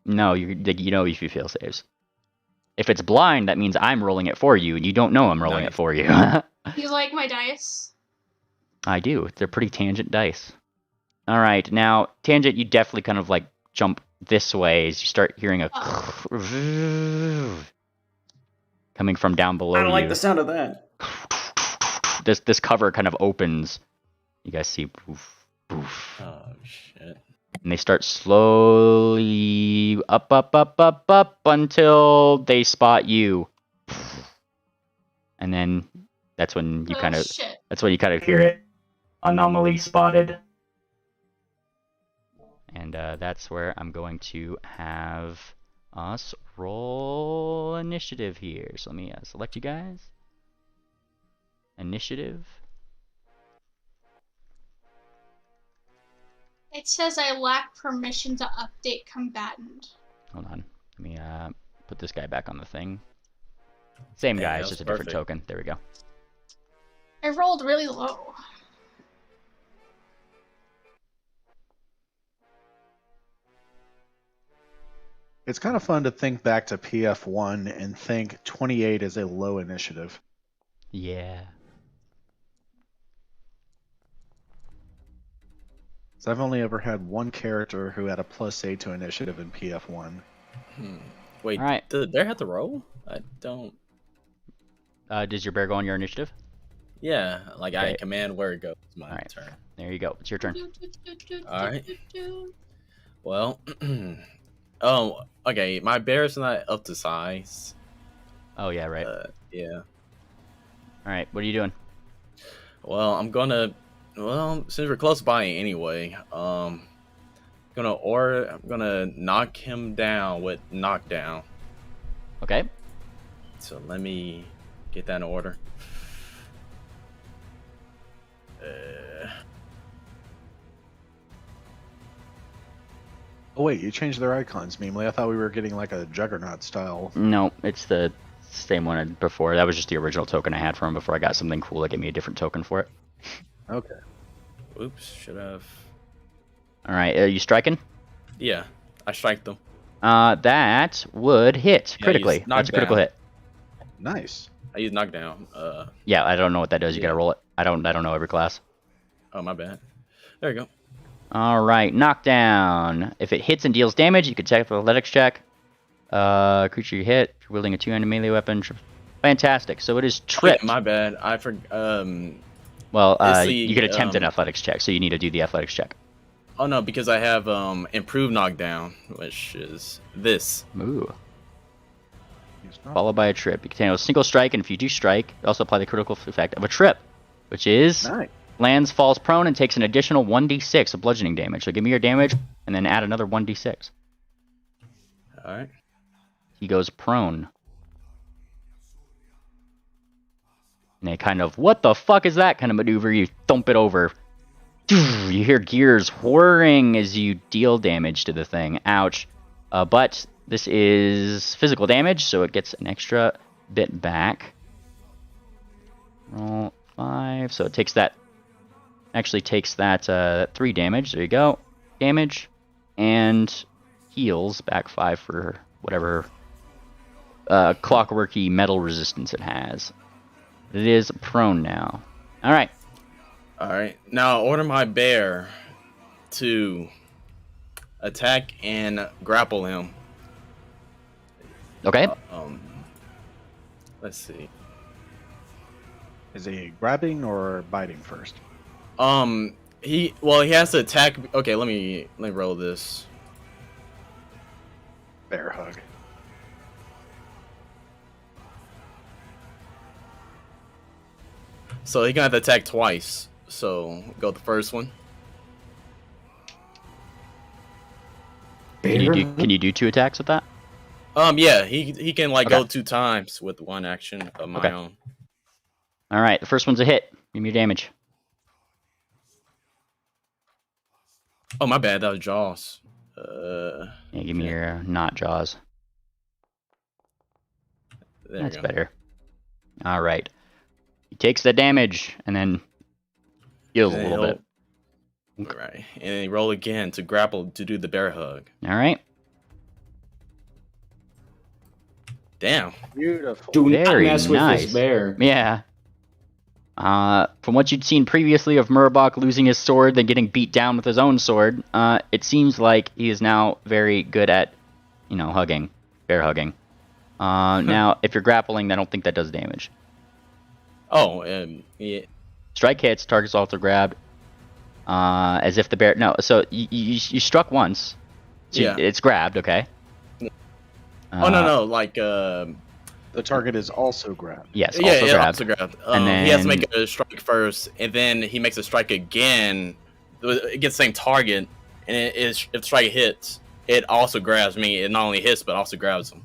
No, you know if you fail saves. If it's blind, that means I'm rolling it for you, and you don't know I'm rolling it for you. You like my dice? I do. They're pretty Tangent dice. All right, now, Tangent, you definitely kind of like jump this way as you start hearing a coming from down below you. I don't like the sound of that. This cover kind of opens. You guys see poof, poof. Oh shit. And they start slowly up until they spot you. And then that's when you kind of hear it. Anomaly spotted. And that's where I'm going to have us roll initiative here. So let me select you guys. Initiative. It says I lack permission to update combatant. Hold on. Let me put this guy back on the thing. Same guy, it's just a different token. There we go. I rolled really low. It's kind of fun to think back to PF1 and think 28 is a low initiative. Yeah. So I've only ever had one character who had a +8 to initiative in PF1. Wait, all right. Did the bear have to roll? I don't. Does your bear go on your initiative? Yeah, like Okay. I command where it goes. It's my All right. turn. There you go. It's your turn. All right. Well, okay. My bear's not up to size. Oh yeah, right. Yeah. All right. What are you doing? Well, I'm gonna. Well, since we're close by anyway, I'm gonna knock him down with knockdown. Okay. So let me get that in order. Oh wait, you changed their icons, Memely. I thought we were getting like a Juggernaut style. No, it's the same one before. That was just the original token I had for him before I got something cool that gave me a different token for it. Okay. Oops, should have. All right, are you striking? Yeah, I strike them. That would hit Yeah, critically. use That's a critical knockdown. hit. Nice. I use knockdown. Yeah, I don't know what that does. You Yeah. gotta roll it. I don't know every class. Oh my bad. There you go. All right, knockdown. If it hits and deals damage, you can check the athletics check. Creature you hit, if you're wielding a two-handed melee weapon. Fantastic. So it is tripped. My bad. I forgot. Well, it's the, you could attempt an athletics check, so you need to do the athletics check. Oh no, because I have improved knockdown, which is this. Ooh. Followed by a trip. You can handle a single strike, and if you do strike, you also apply the critical effect of a trip, which is Nice. lands, falls prone, and takes an additional 1d6 of bludgeoning damage. So give me your damage, and then add another 1d6. All right. He goes prone. And a kind of, what the fuck is that kind of maneuver, you thump it over. You hear gears whirring as you deal damage to the thing. Ouch. But this is physical damage, so it gets an extra bit back. Roll 5, so it takes that, actually takes that 3 damage. There you go. Damage. And heals back 5 for whatever clockworky metal resistance it has. It is prone now. Alright. Alright. Now order my bear to attack and grapple him. Okay. Let's see. Is he grabbing or biting first? He has to attack. Okay, let me roll this. Bear hug. So he's gonna have to attack twice. So go with the first one. Can you do 2 attacks with that? Yeah, he can like Okay. go 2 times with 1 action of my own. Alright, the first one's a hit. Give me your damage. Oh, my bad. That was Jaws. Yeah, give me your not Jaws. That's better. Alright. He takes the damage and then heals a little bit. Right. And then roll again to grapple to do the bear hug. Alright. Damn. Beautiful. Do not Very mess with nice. this bear. Yeah. From what you'd seen previously of Murbach losing his sword, then getting beat down with his own sword, it seems like he is now very good at, hugging. Bear hugging. Now, if you're grappling, I don't think that does damage. Oh, yeah. Strike hits, target's also grabbed. As if the bear... No, so you struck once. So Yeah. It's grabbed, okay? Oh, no, like... The target is also grabbed. Yes, yeah, also grabbed. also grabbed. And then... He has to make a strike first, and then he makes a strike again. It gets the same target, and if the strike hits, it also grabs me. It not only hits, but also grabs him.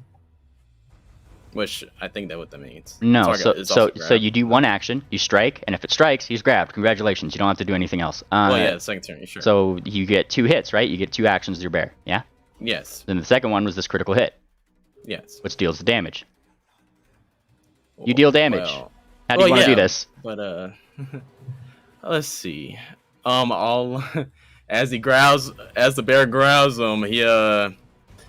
Which I think that's what that means. No, Target is so also grabbed. you do 1 action, you strike, and if it strikes, he's grabbed. Congratulations, you don't have to do anything else. Well, yeah, second turn, sure. So you get 2 hits, right? You get 2 actions with your bear, yeah? Yes. Then the second one was this critical hit, Yes. which deals the damage. You deal damage. Well, How do you want to do this? But let's see. I'll as the bear growls him,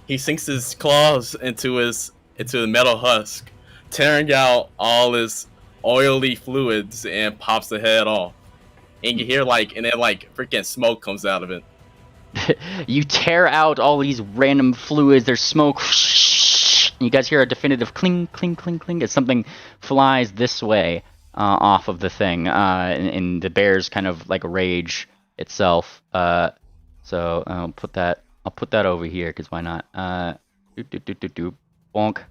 he sinks his claws into the metal husk, tearing out all his oily fluids and pops the head off. And you hear freaking smoke comes out of it. You tear out all these random fluids, there's smoke. You guys hear a definitive cling, cling, cling, cling as something flies this way off of the thing. And the bear's kind of like rage itself. So I'll put that over here, because why not? Bonk. I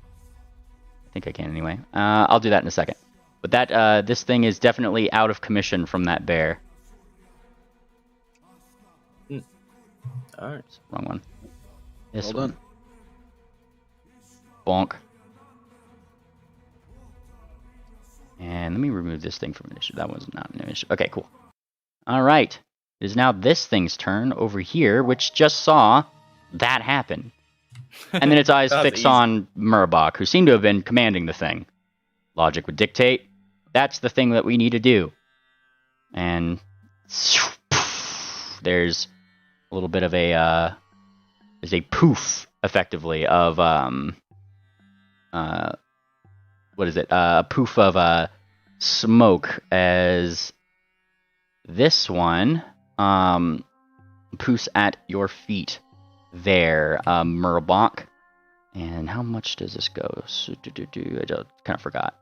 think I can anyway. I'll do that in a second. But this thing is definitely out of commission from that bear. Alright. Wrong one. This Well one. done. Bonk. And let me remove this thing from initiative. That one's not an initiative. Okay, cool. Alright. It is now this thing's turn over here, which just saw that happen. And then its eyes That was fix easy. on Murbach, who seemed to have been commanding the thing. Logic would dictate, that's the thing that we need to do. And there's a little bit of a poof, effectively, of what is it? A poof of smoke as this one poofs at your feet there, Murbach. And how much does this go? I kind of forgot.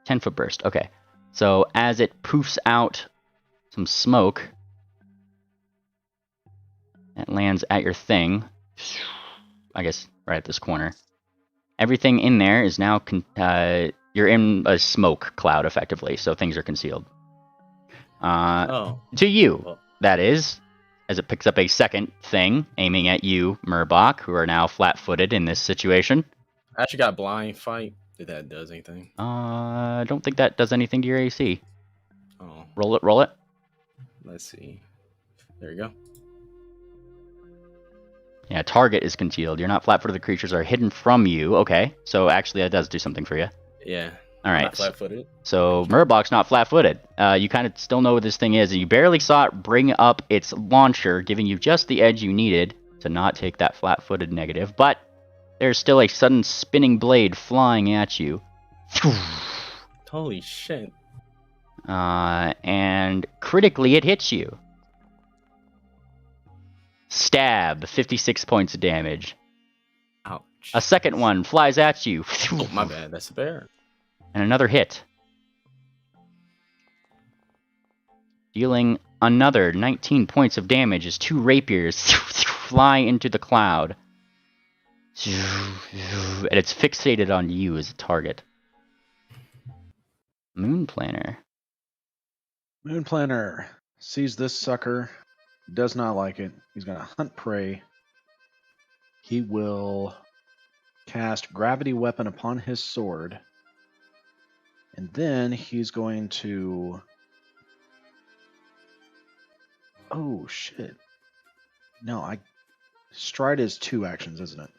10-foot burst. Okay. So as it poofs out some smoke, it lands at your thing. I guess right at this corner. Everything in there is now you're in a smoke cloud, effectively, so things are concealed. To you, that is, as it picks up a second thing, aiming at you, Murbach, who are now flat-footed in this situation. I actually got blind fight. If that does anything. I don't think that does anything to your AC. Oh, Roll it, roll it. let's see. There you go. Yeah, target is concealed. You're not flat-footed. The creatures are hidden from you. Okay, so actually that does do something for you. Yeah. All right. Not flat-footed. So Murbock's not flat-footed. You kind of still know what this thing is, and you barely saw it bring up its launcher, giving you just the edge you needed to not take that flat-footed negative. But there's still a sudden spinning blade flying at you. Holy shit. And critically, it hits you. Stab, 56 points of damage. Ouch. A second one flies at you. Oh, my bad. That's a bear. And another hit. Dealing another 19 points of damage as two rapiers fly into the cloud. And it's fixated on you as a target. Moon Planner. Moon Planner sees this sucker, does not like it. He's going to hunt prey. He will cast Gravity Weapon upon his sword. And then he's going to... Oh, shit. No, Stride is 2 actions, isn't it?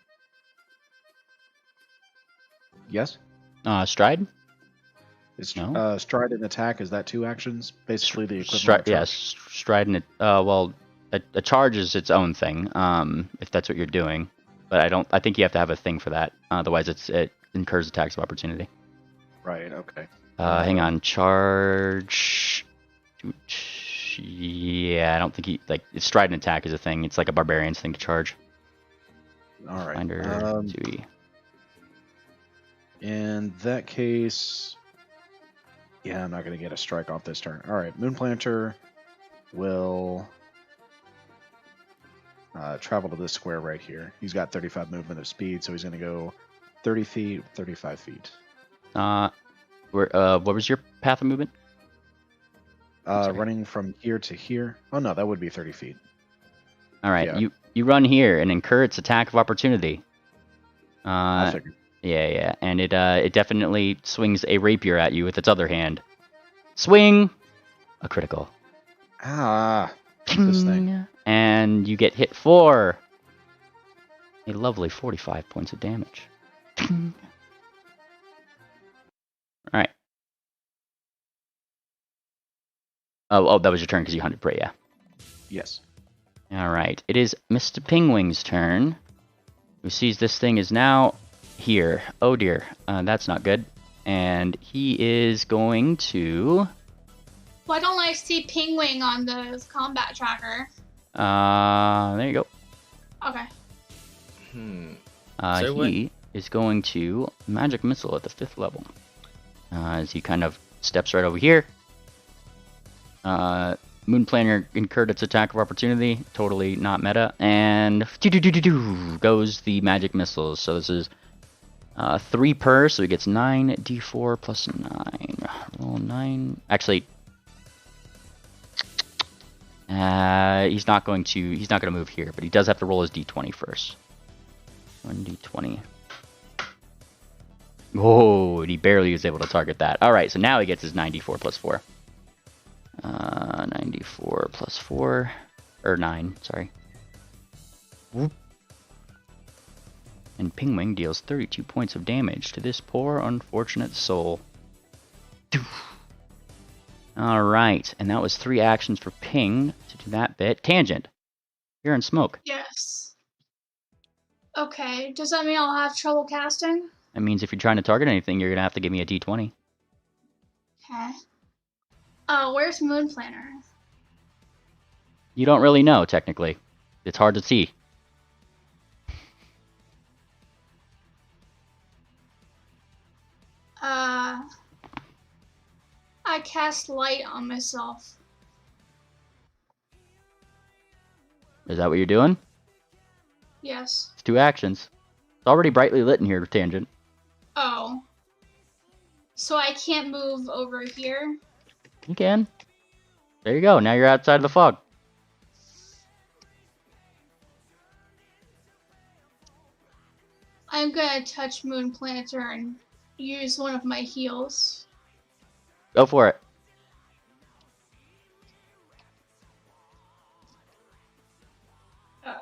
Yes? Stride? Is No. Stride and attack, is that 2 actions? Basically the equivalent of Yes, Stride and well, a charge is its own thing, if that's what you're doing. But I think you have to have a thing for that. Otherwise it incurs attacks of opportunity. Right, okay. Hang on, charge. Yeah, I don't think stride and attack is a thing. It's like a barbarian's thing to charge. All right. Finder, 2E. In that case, yeah, I'm not going to get a strike off this turn. All right, Moon Planter will travel to this square right here. He's got 35 movement of speed, so he's going to go 30 feet, 35 feet. What was your path of movement? Running from here to here. Oh no, that would be 30 feet. All right, Yeah. you run here and incur its attack of opportunity. I figured. Yeah, and it definitely swings a rapier at you with its other hand. Swing, a critical. Ah, this thing. And you get hit for a lovely 45 points of damage. All right. Oh, that was your turn because you hunted prey, yeah. Yes. All right. It is Mr. Pingwing's turn, who sees this thing is now here. Oh dear, that's not good. And he is going to... Why don't I see Pingwing on the combat tracker? There you go. Okay. He is going to Magic Missile at the 5th level. As he kind of steps right over here. Moon Planner incurred its attack of opportunity, totally not meta, and goes the magic missiles. So this is 3 per, so he gets 9d4 plus 9. Roll 9. Actually, he's not going to move here, but he does have to roll his d20 first. 1d20. Oh, and he barely was able to target that. All right, so now he gets his 9d4 plus 4. 94 plus 4, or 9, sorry. Whoop. And Pingwing deals 32 points of damage to this poor, unfortunate soul. Alright, and that was 3 actions for Ping to do that bit. Tangent, you're in smoke. Yes. Okay, does that mean I'll have trouble casting? That means if you're trying to target anything, you're going to have to give me a d20. Okay. Where's Moon Planner? You don't really know, technically. It's hard to see. I cast light on myself. Is that what you're doing? Yes. It's 2 actions. It's already brightly lit in here, Tangent. Oh. So I can't move over here? You can. There you go. Now you're outside of the fog. I'm gonna touch Moon Planter and use one of my heals. Go for it. Uh,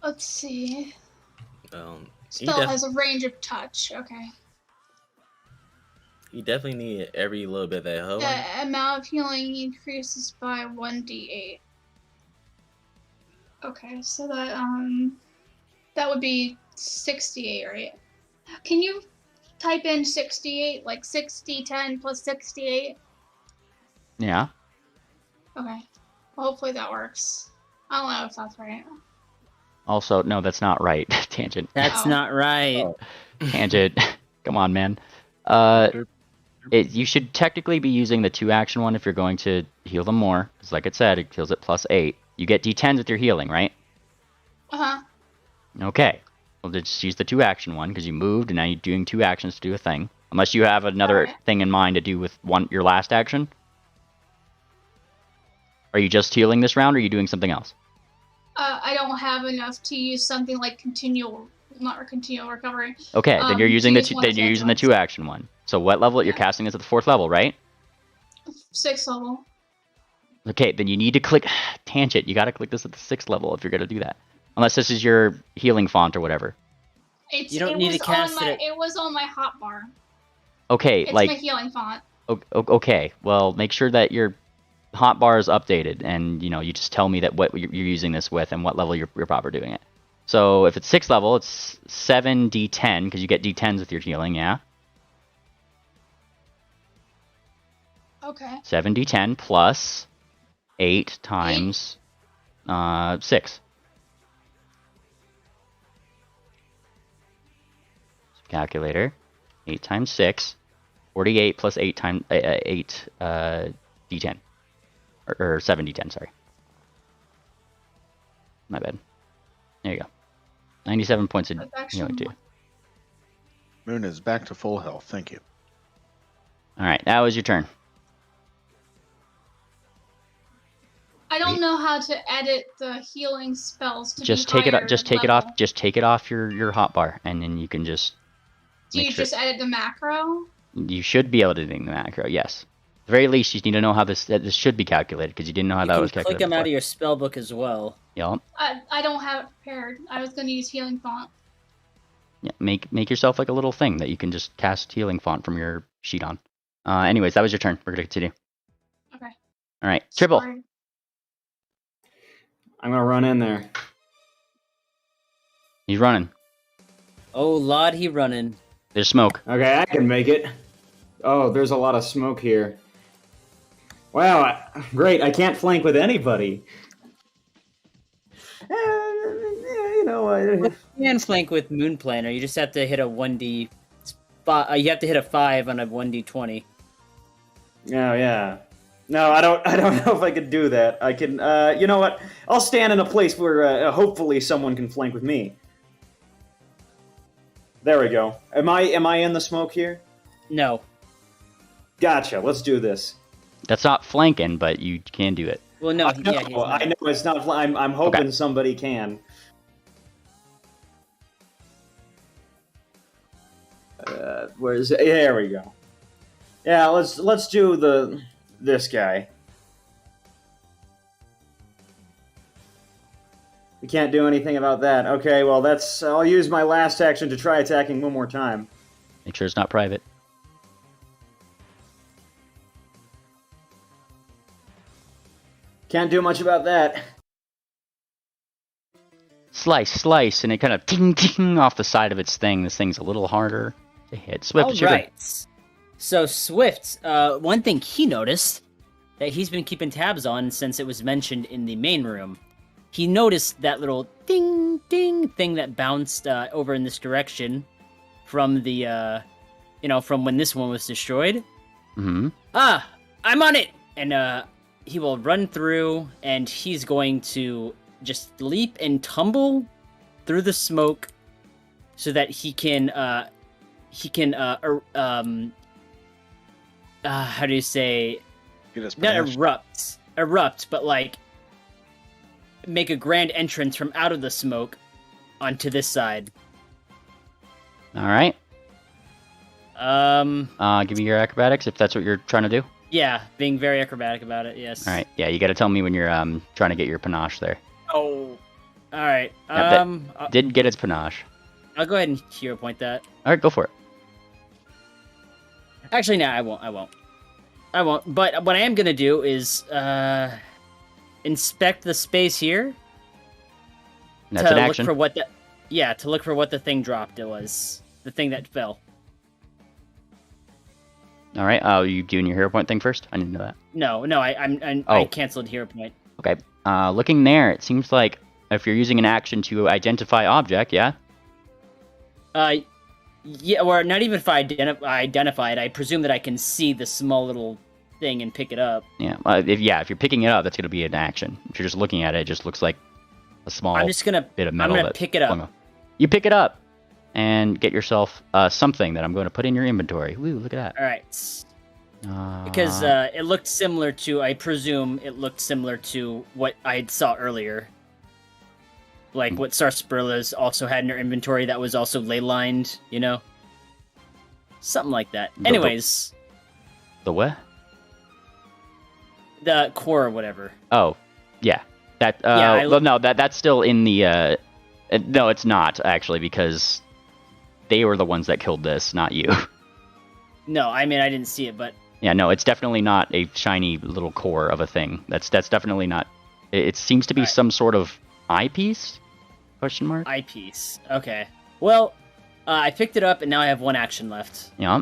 Let's see. Spell has a range of touch. Okay. You definitely need every little bit of that healing. The amount of healing increases by 1d8. Okay, so that would be 68, right? Can you type in 68, like 60, 10 plus 68? Yeah. Okay. Well, hopefully that works. I don't know if that's right. Also, no, that's not right. Tangent. That's Oh. not right. Oh. Tangent. Come on, man. You should technically be using the 2-action one if you're going to heal them more. Because like it said, it heals at +8. You get d10s with your healing, right? Uh-huh. Okay. Well, just use the 2-action one because you moved and now you're doing 2 actions to do a thing. Unless you have another Alright. thing in mind to do with your last action. Are you just healing this round or are you doing something else? I don't have enough to use something like continual recovery. Okay, then you're using to use one of the other ones. 2-action one. So what level? You're casting this at the 4th level, right? 6th level. Okay, then you need to click Tangent. You got to click this at the 6th level if you're going to do that. Unless this is your healing font or whatever. You don't need to cast it. It was on my hotbar. Okay, It's like my healing font. okay. Well, make sure that your hotbar is updated, and you just tell me that what you're using this with and what level you're proper doing it. So if it's 6th level, it's 7d10 because you get d10s with your healing. Yeah. Okay. 7d10 plus 8 times 6. Calculator. 8 times 6. 48 plus 8 times 8 d10. Or 7d10, sorry. My bad. There you go. 97 points of healing too. Moon is back to full health. Thank you. Alright, that was your turn. I don't know how to edit the healing spells to Just be take it higher just take it level. off just take it off your hotbar and then you can just Do you just edit the macro? You should be able to do the macro, yes. At the very least, you need to know how this should be calculated because you didn't know how that was calculated. Click them out before. of your spell book as well. Yep. I don't have it prepared. I was going to use healing font. Yeah, make yourself like a little thing that you can just cast healing font from your sheet on. Anyways, that was your turn. We're gonna continue. Okay. All right, Triple. Sorry. I'm gonna run in there. He's running. Oh, Lord, he running. There's smoke. Okay, I can make it. Oh, there's a lot of smoke here. Wow, great. I can't flank with anybody. You can flank with Moonplaner. You just have to hit a 1d. You have to hit a 5 on a 1d20. Oh yeah. No, I don't know if I could do that. I can. You know what? I'll stand in a place where hopefully someone can flank with me. There we go. Am I in the smoke here? No. Gotcha. Let's do this. That's not flanking, but you can do it. Well, no. I know it's not. I'm hoping somebody can. Where's it? There we go. Yeah, let's do this guy. We can't do anything about that. Okay, well I'll use my last action to try attacking one more time. Make sure it's not private. Can't do much about that. Slice, and it kind of ting off the side of its thing. This thing's a little harder to hit. Swift, it's your turn. Alright. So, Swift, one thing he noticed that he's been keeping tabs on since it was mentioned in the main room. He noticed that little ding, ding thing that bounced over in this direction from the, from when this one was destroyed. Mm-hmm. Ah, I'm on it! And he will run through, and he's going to just leap and tumble through the smoke so that he can how do you say, Get his not panache. erupt, but like make a grand entrance from out of the smoke onto this side. All right. Give me your acrobatics if that's what you're trying to do. Yeah, being very acrobatic about it. Yes. All right. Yeah, you got to tell me when you're trying to get your panache there. Oh. All right. Yep, did get its panache. I'll go ahead and hero point that. All right, go for it. Actually, no, I won't. But what I am gonna do is inspect the space here. That's to an look action. for what to look for what the thing dropped. It was the thing that fell. All right. You doing your hero point thing first? I didn't know that. No, I Oh. canceled hero point. Okay. Looking there, it seems like if you're using an action to identify object, yeah. Yeah, or not even if I identify it. I presume that I can see the small little thing and pick it up. Yeah. If you're picking it up, that's gonna be an action. If you're just looking at it, it just looks like a small I'm just gonna bit of metal. I'm gonna pick it up. flung off. You pick it up and get yourself something that I'm going to put in your inventory. Woo! Look at that. All right. Because it looked similar to, I presume it looked similar to what I saw earlier. Like what Sarsaparillas also had in her inventory that was also ley lined, you know? Something like that. Anyways. The what? The core or whatever. Oh, yeah. That. No, that's still in the. No, it's not actually because they were the ones that killed this, not you. No, I mean I didn't see it, but. Yeah, no, it's definitely not a shiny little core of a thing. That's definitely not. It seems to be some sort of eyepiece? Question mark. Eyepiece. Okay. Well, I picked it up and now I have one action left. Yeah.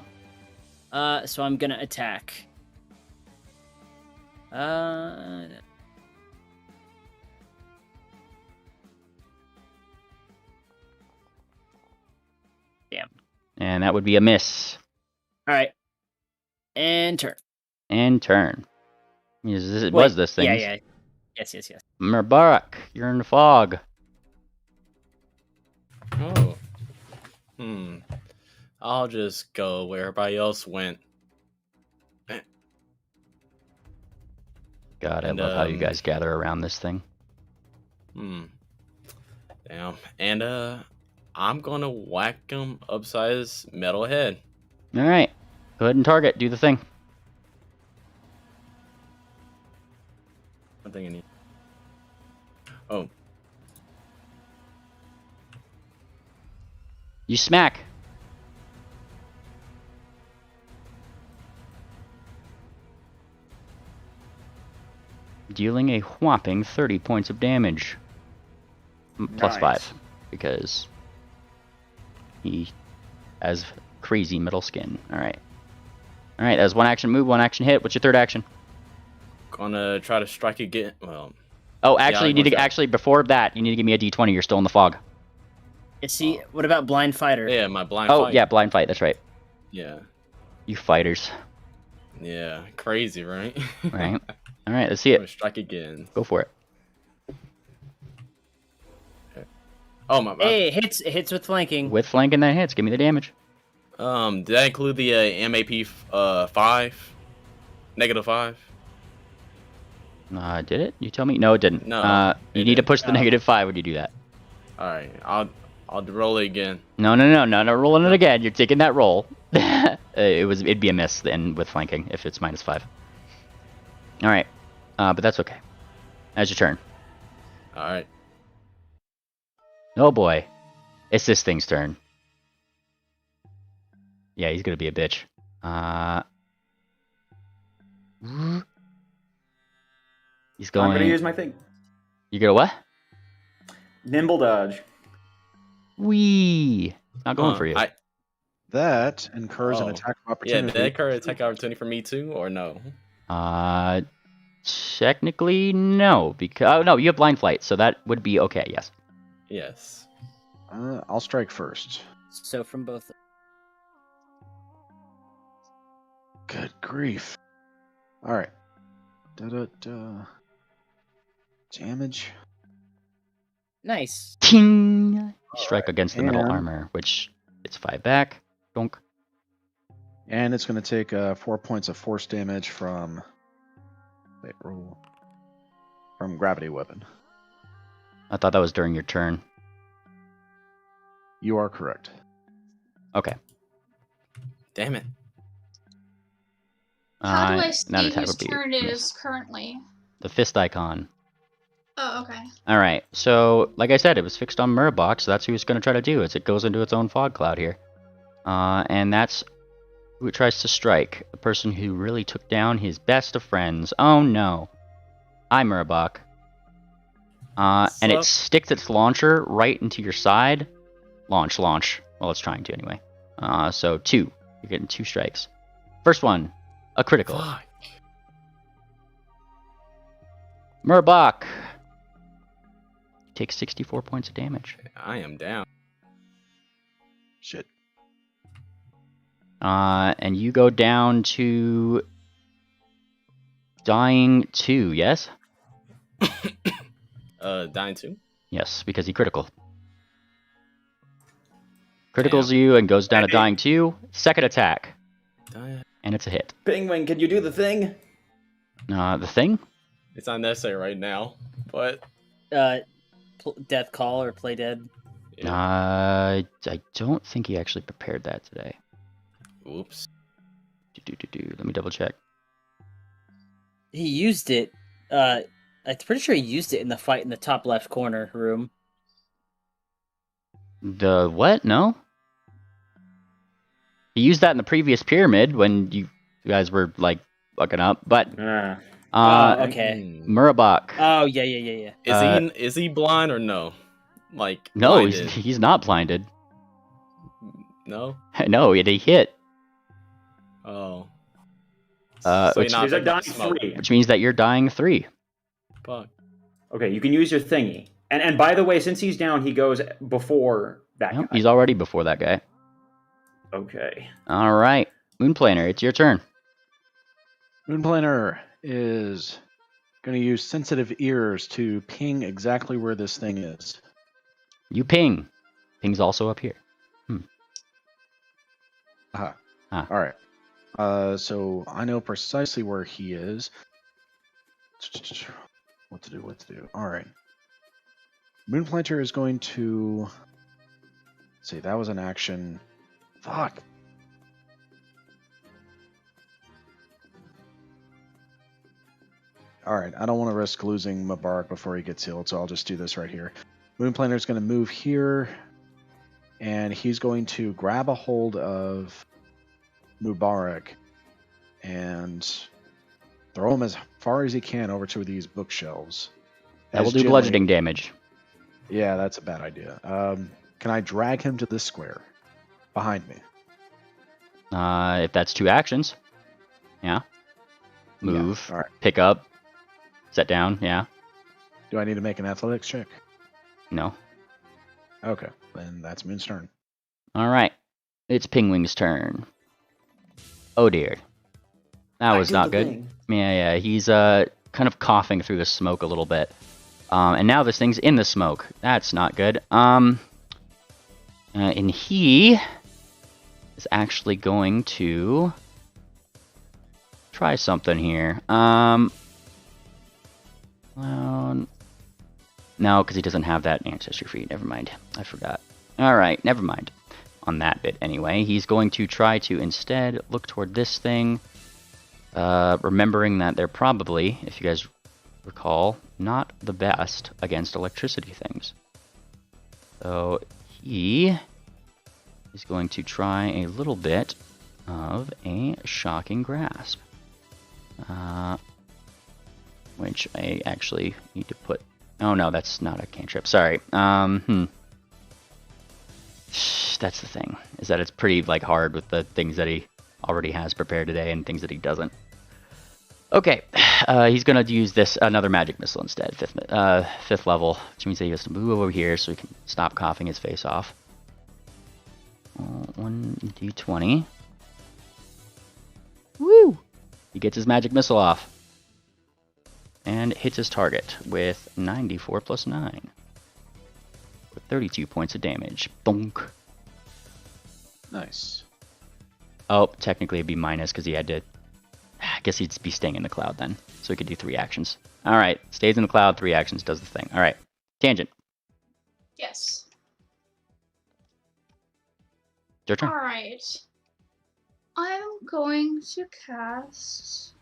So I'm gonna attack. Damn. And that would be a miss. All right. And turn. And turn. Was this thing? Yeah. Yes. Murbarak, you're in the fog. Oh. I'll just go where everybody else went. God, I love how you guys gather around this thing. Damn. And I'm gonna whack him upside his metal head. All right. Go ahead and target. Do the thing. I think I need. Oh. You smack. Dealing a whopping 30 points of damage. Plus 5. Because he has crazy metal skin. Alright. Alright, that's one action move, one action hit. What's your third action? Gonna try to strike again. Well. Oh, actually, you need to actually before that, you need to give me a D20. You're still in the fog. Is he? What about blind fighter? Yeah, my blind. Oh, fight. yeah, blind fight. That's right. Yeah. You fighters. Yeah, crazy, right? Right. All right, let's see it. Strike again. Go for it. Okay. Oh my. Hey, hits with flanking. With flanking, that hits. Give me the damage. Did that include the MAP 5? -5? Did it? You tell me. No, it didn't. No. You need to push the -5 when you do that. All right, I'll roll it again. No, not rolling it again. You're taking that roll. It'd be a miss then with flanking if it's -5. All right, but that's okay. That's your turn. All right. Oh boy, it's this thing's turn. Yeah, he's gonna be a bitch. He's going. I'm gonna use my thing. You gonna what? Nimble dodge. Wee. Not going for you. That incurs an attack of opportunity. Yeah, did that incur an attack opportunity for me too, or no? Technically no, because no, you have blind flight, so that would be okay. Yes. Yes. I'll strike first. So from both. Good grief! All right. Damage. Nice. Ting! You strike right, against the metal and- armor, which it's 5 back. Donk. And it's going to take 4 points of force damage from. Wait, roll. From gravity weapon. I thought that was during your turn. You are correct. Okay. Damn it. How do I that see attack whose would be turn a it miss. is currently? The fist icon. Oh, okay. Alright, so like I said, it was fixed on Murbox, so that's who it's going to try to do, is it goes into its own fog cloud here. And that's who it tries to strike. The person who really took down his best of friends. Oh no. Hi, Murbox. And it sticks its launcher right into your side. Launch. Well, it's trying to anyway. So 2. You're getting 2 strikes. First one, a critical. Fuck. Murbox takes 64 points of damage. I am down. Shit. And you go down to dying 2, yes? Dying 2? Yes, because he critical. Criticals you and goes down to dying 2. Second attack. And it's a hit. Penguin, can you do the thing? The thing? It's not necessary right now, but Death Call or Play Dead. I don't think he actually prepared that today. Oops. Let me double check. He used it. I'm pretty sure he used it in the fight in the top left corner room. The what? No? He used that in the previous pyramid when you guys were, like, fucking up, but... okay. Murbox. Oh, yeah. Is he blind or no? Like, no, blinded? he's not blinded. No? No, he hit. Oh. So which, he's a dying 3. which means that you're dying 3. Fuck. Okay, you can use your thingy. And by the way, since he's down, he goes before that guy. He's already before that guy. Okay. Alright. Moonplaner, it's your turn. Moonplaner is going to use sensitive ears to ping exactly where this thing is. You ping. Ping's also up here. All right. So I know precisely where he is. What to do. All right. Moonplanter is going to... Let's see, that was an action. Fuck. All right, I don't want to risk losing Mubarak before he gets healed, so I'll just do this right here. Moonplanter is going to move here, and he's going to grab a hold of Mubarak and throw him as far as he can over to these bookshelves. That will do bludgeoning damage. Yeah, that's a bad idea. Can I drag him to this square behind me? If that's 2 actions. Yeah. Move. Yeah. All right. Pick up. Set down. Yeah. Do I need to make an athletics check? No. Okay, then that's Moon's turn. Alright. It's Pingwing's turn. Oh dear. That was not good. Yeah, he's kind of coughing through the smoke a little bit. And now this thing's in the smoke. That's not good. And he is actually going to try something here. Well, no, because he doesn't have that ancestry feat. Never mind. I forgot. Alright, never mind. On that bit, anyway. He's going to try to instead look toward this thing. Remembering that they're probably, if you guys recall, not the best against electricity things. So he is going to try a little bit of a shocking grasp. Which I actually need to put... Oh no, that's not a cantrip. Sorry. That's the thing, is that it's pretty hard with the things that he already has prepared today and things that he doesn't. Okay, he's gonna use another magic missile instead, 5th level, which means that he has to move over here so he can stop coughing his face off. 1d20. Woo! He gets his magic missile off. And hits his target with 94 plus 9. 32 points of damage. Bonk. Nice. Oh, technically it'd be minus because he had to... I guess he'd be staying in the cloud then. So he could do 3 actions. Alright, stays in the cloud, 3 actions, does the thing. Alright, Tangent. Yes. Your turn. Alright. I'm going to cast...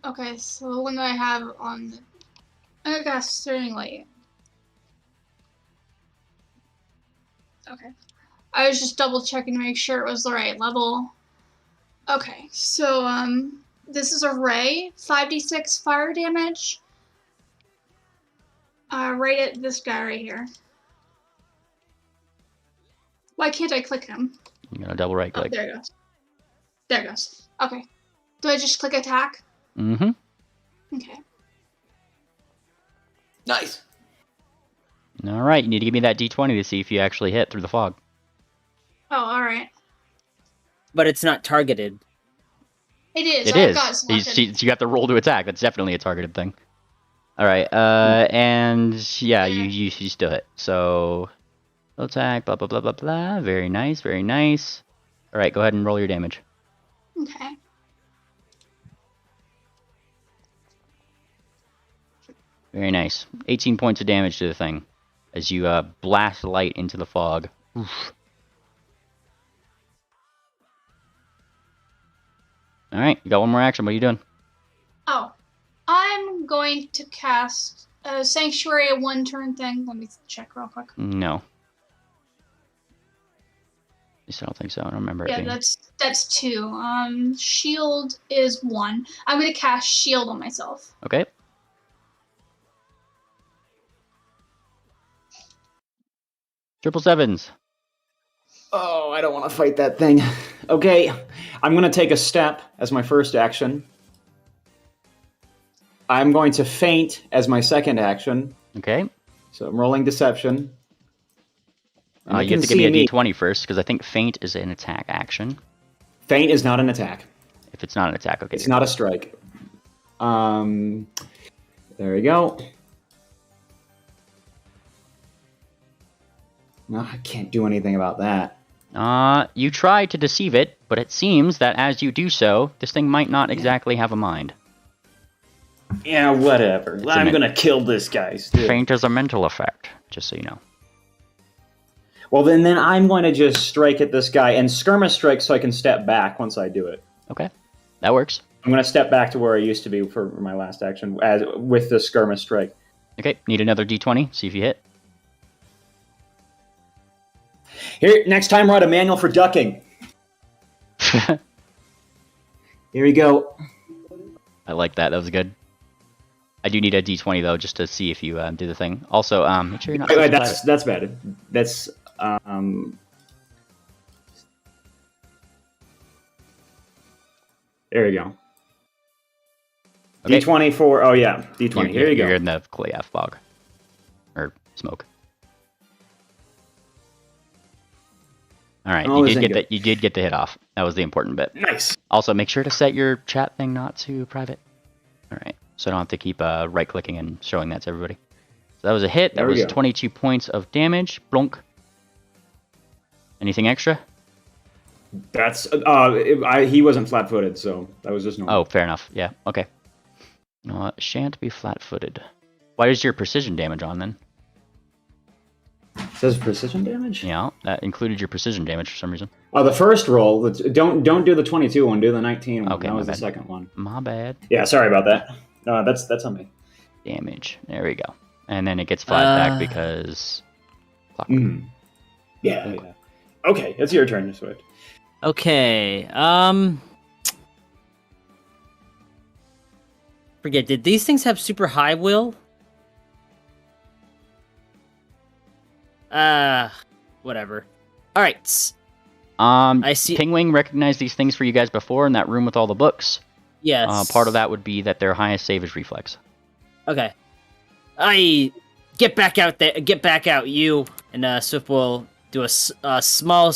okay, so when do I have on... I'm gonna cast Stirring Light. Okay. I was just double checking to make sure it was the right level. Okay, so, this is a ray, 5d6 fire damage. Right at this guy right here. Why can't I click him? You're gonna double right Oh, click. there it goes. There it goes. Okay. Do I just click attack? Mm-hmm. Okay. Nice. Alright, you need to give me that d20 to see if you actually hit through the fog. Oh, alright. But it's not targeted. It is. It I've is. got You, selected. you have to roll to attack. That's definitely a targeted thing. Alright, and yeah, you still hit. So, attack, blah, blah, blah, blah, blah. Very nice, very nice. Alright, go ahead and roll your damage. Okay. Very nice. 18 points of damage to the thing as you blast light into the fog. Oof. Alright, you got one more action. What are you doing? Oh. I'm going to cast a Sanctuary, a one-turn thing. Let me check real quick. No. At least I don't think so. I don't remember it Yeah, being. that's 2. Shield is 1. I'm gonna cast Shield on myself. Okay. Triple sevens. Oh, I don't want to fight that thing. Okay, I'm going to take a step as my first action. I'm going to feint as my second action. Okay. So I'm rolling deception. And You have to give me a d20 first, because I think feint is an attack action. Feint is not an attack. If it's not an attack, okay. It's not a strike. There we go. No, I can't do anything about that. You try to deceive it, but it seems that as you do so, this thing might not exactly have a mind. Yeah, whatever. It's I'm going to kill this guy still. Feint is a mental effect, just so you know. Well, then I'm going to just strike at this guy and skirmish strike so I can step back once I do it. Okay, that works. I'm going to step back to where I used to be for my last action with the skirmish strike. Okay, need another d20, see if you hit. Here, next time write a manual for ducking. Here we go. I like that, that was good. I do need a d20 though, just to see if you do the thing. Also, make sure you're not... Wait, that's bad. That's... There you go. Okay. D20 for... Oh, yeah. D20. Here you go. You're in the clay fog. Or smoke. Alright, Oh, you did get the hit off. That was the important bit. Nice. Also, make sure to set your chat thing not too private. Alright, so I don't have to keep right-clicking and showing that to everybody. So that was a hit. That was 22 points of damage. Blunk. Anything extra? That's... he wasn't flat-footed, so that was just normal. Oh, fair enough. Yeah, okay. No, shan't be flat-footed. Why is your precision damage on, then? It says precision damage? Yeah, that included your precision damage for some reason. Oh, the first roll. Don't do the 22 one. Do the 19 one. Okay, that was my the bad. second one. My bad. Yeah, sorry about that. No, that's on me. Damage. There we go. And then it gets 5 back because... Clockwork. Yeah. Okay, it's your turn, Swift. Okay. Forget, did these things have super high will? Whatever. Alright. I see. Pingwing recognized these things for you guys before in that room with all the books. Yes. Part of that would be that their highest save is reflex. Okay. Get back out there. Get back out, you. And Swift will do a small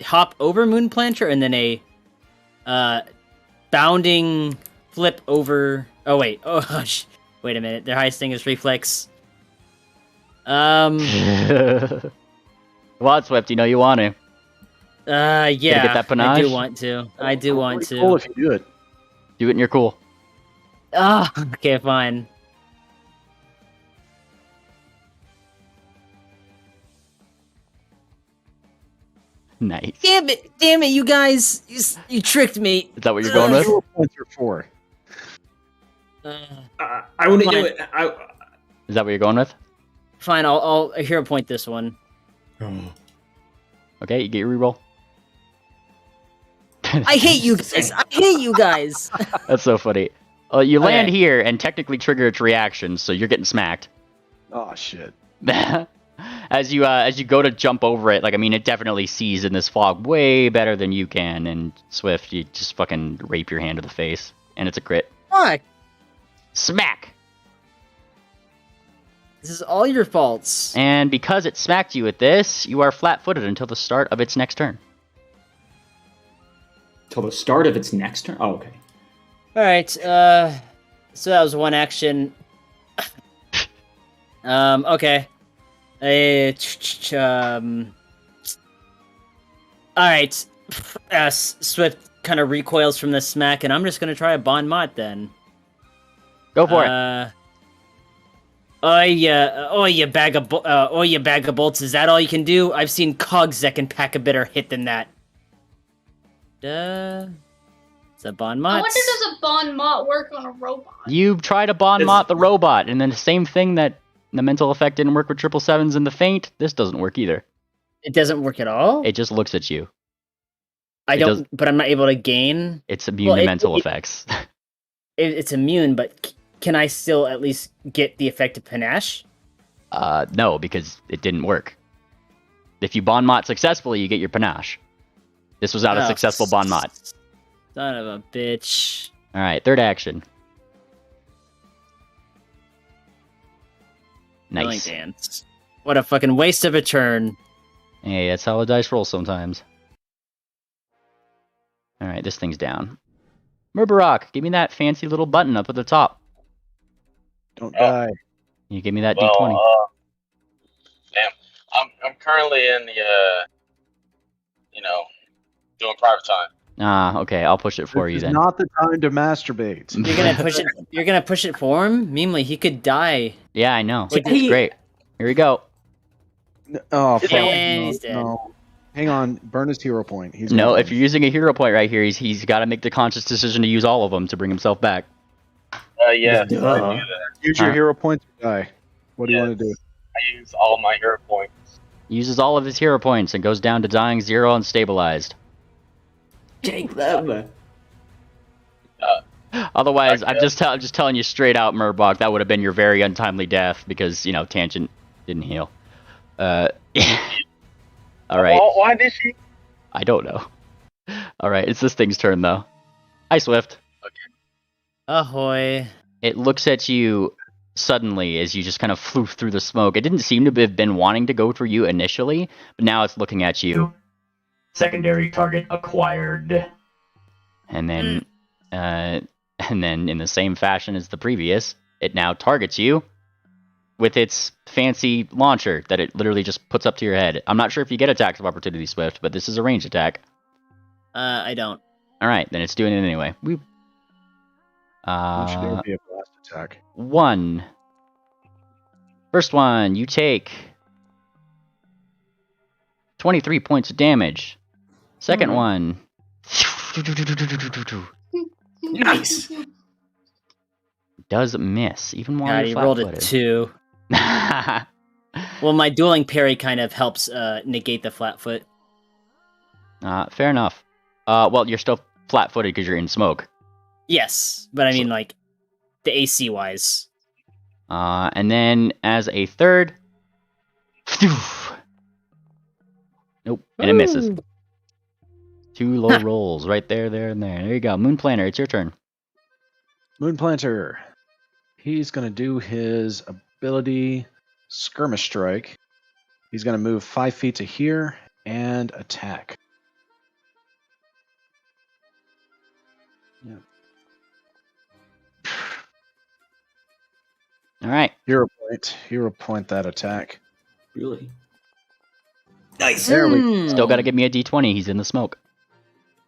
hop over Moon Planter and then a bounding flip over. Oh wait. Oh, wait a minute. Their highest thing is reflex. Um. Come on, Swift. You know you want to. Yeah. get that I do panache? want to. I do want Pretty to. cool if you do it. Do it and you're cool. Ah. Okay. Fine. Nice. Damn it! You guys, you tricked me. Is that what you're going with? Hero points are 4. I wouldn't do Fine. it. Is that what you're going with? Fine. I'll hero point this one. Okay, you get your reroll. I hate you guys. I hate you guys. That's so funny. You land Okay. here and technically trigger its reaction, so you're getting smacked. Oh shit. As you go to jump over it, like I mean, it definitely sees in this fog way better than you can. And Swift, you just fucking rape your hand to the face, and it's a crit. Fuck. Smack. This is all your faults. And because it smacked you with this, you are flat-footed until the start of its next turn. Till the start of its next turn. Oh, okay. All right. So that was one action. Okay. All right. Swift kind of recoils from the smack, and I'm just gonna try a Bon Mot then. Go for it. You bag of bolts. Is that all you can do? I've seen cogs that can pack a better hit than that. It's a Bon Mot. I wonder, does a Bon Mot work on a robot? You try to Bon Mot the robot, and then the same thing that the mental effect didn't work with 777s in the Feint, this doesn't work either. It doesn't work at all? It just looks at you. But I'm not able to gain. It's immune to mental effects. It's immune, but can I still at least get the effect of panache? No, because it didn't work. If you Bon Mot successfully, you get your panache. This was not a successful Bon Mot. Son of a bitch. Alright, third action. Nice. Belly dance. What a fucking waste of a turn. Hey, that's how a dice rolls sometimes. Alright, this thing's down. Murbarok, give me that fancy little button up at the top. Don't die. You give me that D20. Damn. I'm currently in the doing private time. Ah, okay, I'll push it for you This is then. not the time to masturbate. You're gonna push it. You're gonna push it for him. Meanwhile, he could die. Yeah, I know. Wait, It's great. Here we go. Oh, fuck. And he's dead. No. Hang on. Burn his hero point. He's No, gone. if you're using a hero point right here, he's got to make the conscious decision to use all of them to bring himself back. Yeah. Duh. I do that. Use your Huh? hero points or die. What do you want to do? I use all my hero points. Uses all of his hero points and goes down to dying 0 and stabilized. Take them. Otherwise, Okay. I'm just telling you straight out, Murbog, that would have been your very untimely death because Tangent didn't heal. All right. Why did she? I don't know. All right, it's this thing's turn though. Hi, Swift. Ahoy. It looks at you suddenly as you just kind of floof through the smoke. It didn't seem to have been wanting to go for you initially, but now it's looking at you. Secondary target acquired. And then, in the same fashion as the previous, it now targets you with its fancy launcher that it literally just puts up to your head. I'm not sure if you get attacks of opportunity, Swift, but this is a ranged attack. I don't. All right, then it's doing it anyway. Which should be a blast attack. 1. First one, you take 23 points of damage. Second one. Nice. Does miss, even while God, you're he rolled a flat-footed. 2. Well, my dueling parry kind of helps negate the flat foot. Fair enough. Well, you're still flat-footed because you're in smoke. Yes, but I mean, like, the AC wise. And then as a third. Nope, and it misses. 2 low rolls right there, and there. There you go. Moon Planner, it's your turn. Moonplanter. He's going to do his ability Skirmish Strike. He's going to move 5 feet to here and attack. Yeah. All right. Hero point. Hero point that attack. Really? Nice. There we Still got to give me a d20. He's in the smoke.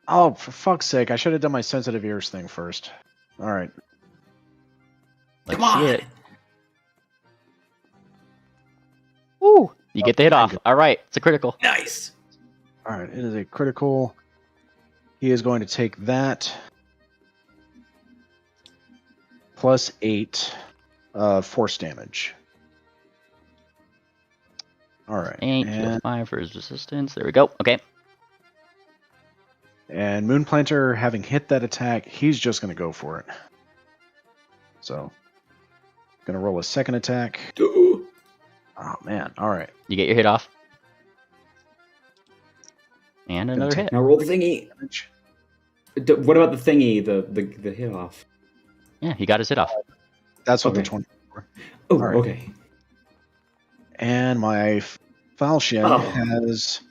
Oh, for fuck's sake! I should have done my sensitive ears thing first. All right. Let's Come see on. it. Woo! You get the hit thank off. All right. It's a critical. Nice. All right. It is a critical. He is going to take that plus 8 force damage. All right. 8 plus 5 for his resistance. There we go. Okay. And Moonplanter, having hit that attack, he's just going to go for it. So, going to roll a second attack. Oh, man. All right. You get your hit off. And Gonna another take hit. Now roll the thingy. damage. What about the thingy? The hit off. Yeah, he got his hit off. That's what the Okay. 24. Oh, All right. okay. And my Falchion Oh. has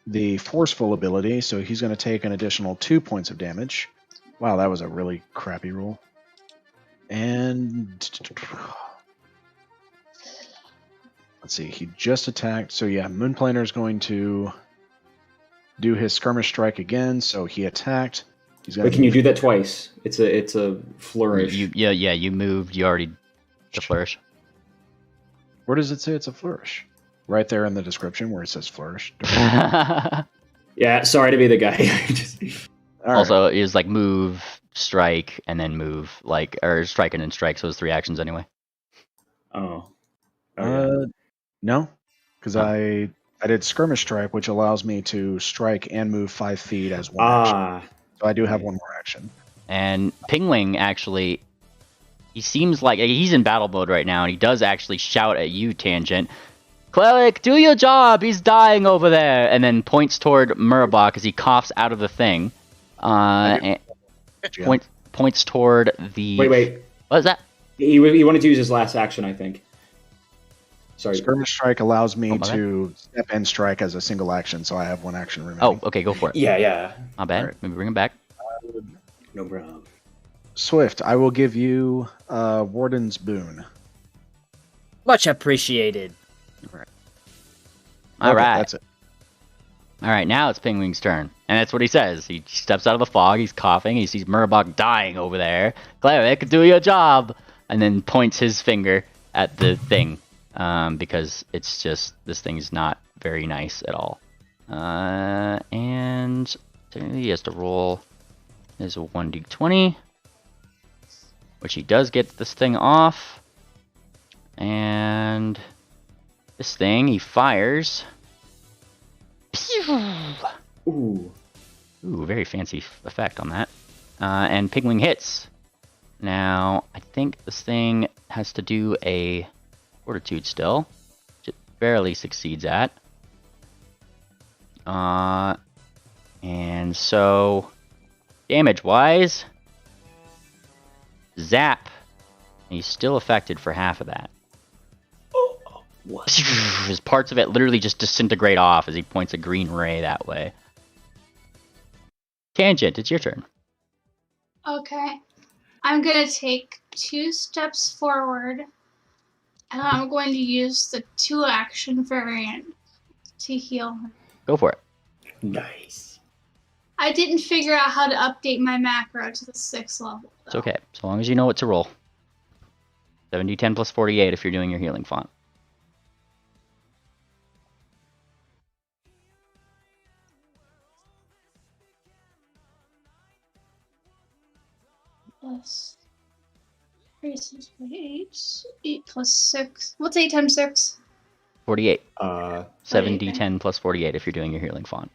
the forceful ability, so he's going to take an additional 2 points of damage. Wow, that was a really crappy roll. And let's see, he just attacked. So yeah, Moonplaner is going to do his skirmish strike again. So he attacked. He's going Wait, can you do that twice? It's a flourish. You moved. You already the flourish. Where does it say it's a flourish? Right there in the description where it says flourish. Yeah, sorry to be the guy. All right. Also, it was like move, strike, and then move, like, or strike and then strike. So it was 3 actions anyway. Oh. No, because Oh. I did skirmish strike, which allows me to strike and move 5 feet as one action. Ah. So I do have one more action. And Pingwing actually, he seems like he's in battle mode right now, and he does actually shout at you, Tangent. Cleric, do your job. He's dying over there, and then points toward Murabok as he coughs out of the thing. And Yeah. points toward the. Wait. What is that? He wanted to use his last action, I think. Sorry. Skirmish strike allows me Oh, my bad. to step and strike as a single action, so I have one action remaining. Oh, okay, go for it. Yeah. Not bad. Alright. Maybe bring him back. No problem. Swift, I will give you Warden's Boon. Much appreciated. All Okay, right. That's it. All right, now it's Pingwing's turn. And that's what he says. He steps out of the fog, he's coughing, he sees Murabok dying over there. Cleric, do your job! And then points his finger at the thing. Because it's just, this thing's not very nice at all. And technically he has to roll his 1d20. Which he does get this thing off. And this thing, he fires. Ooh. Ooh, very fancy effect on that. And Pigwing hits. Now, I think this thing has to do a Fortitude still, which it barely succeeds at. And so, damage-wise, zap. He's still affected for half of that. What? His parts of it literally just disintegrate off as he points a green ray that way. Tangent, it's your turn. Okay. I'm going to take 2 steps forward, and I'm going to use the 2-action variant to heal him. Go for it. Nice. I didn't figure out how to update my macro to the 6th level. It's okay, so long as you know what to roll. 7d10 plus 48 if you're doing your healing font. Plus 3, 6, 8. 8 plus 6. What's 8 times 6? 48. 48. 7d10 plus 48 if you're doing your healing font.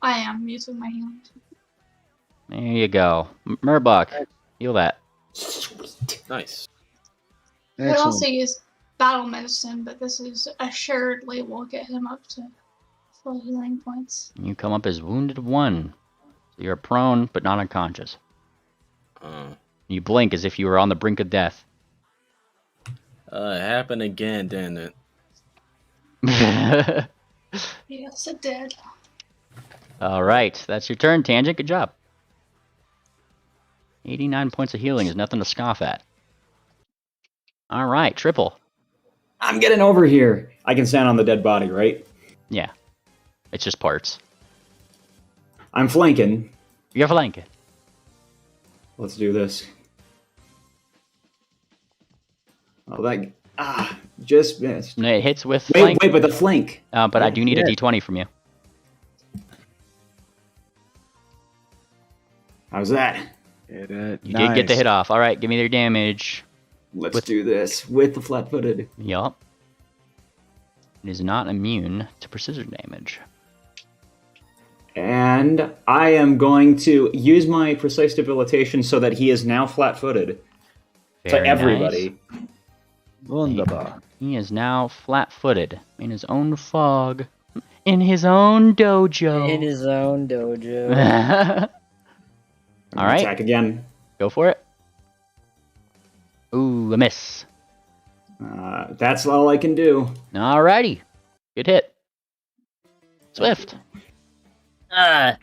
I am using my healing. There you go. Murbuck, heal that. Sweet. Nice. I could Excellent. also use battle medicine, but this is assuredly will get him up to full healing points. You come up as wounded 1. So you're prone, but not unconscious. You blink as if you were on the brink of death. It happened again, didn't it? Yes, it did. All right, that's your turn, Tangent. Good job. 89 points of healing is nothing to scoff at. All right, triple. I'm getting over here. I can stand on the dead body, right? Yeah. It's just parts. I'm flanking. You're flanking. Let's do this. Oh, that just missed. No, it hits with Wait, flank. but the flank. But I do need a Yeah. d20 from you. How's that? Hit it. You did get the hit off. All right, give me their damage. Let's do this with the flat-footed. Yup. It is not immune to precision damage. And I am going to use my precise debilitation so that he is now flat-footed. To Very everybody. nice. Wunderbar. He is now flat-footed in his own fog, in his own dojo. In his own dojo. All right, Attack again. go for it. Ooh, a miss. That's all I can do. Alrighty, good hit. Swift. All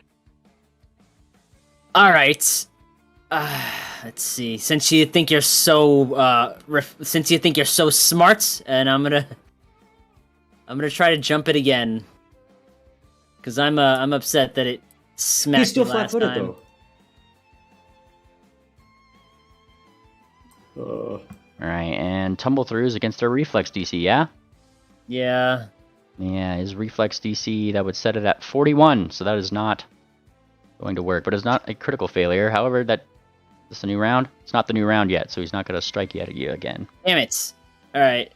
right. Let's see. Since you think you're so smart, and I'm gonna try to jump it again, because I'm upset that it smacked He's still me last flat-footed, time. though. All right, and tumble throughs against our reflex DC. Yeah. Yeah. Yeah, his reflex DC, that would set it at 41, so that is not going to work. But it's not a critical failure. However, is this a new round? It's not the new round yet, so he's not going to strike yet again. Damn it. All right.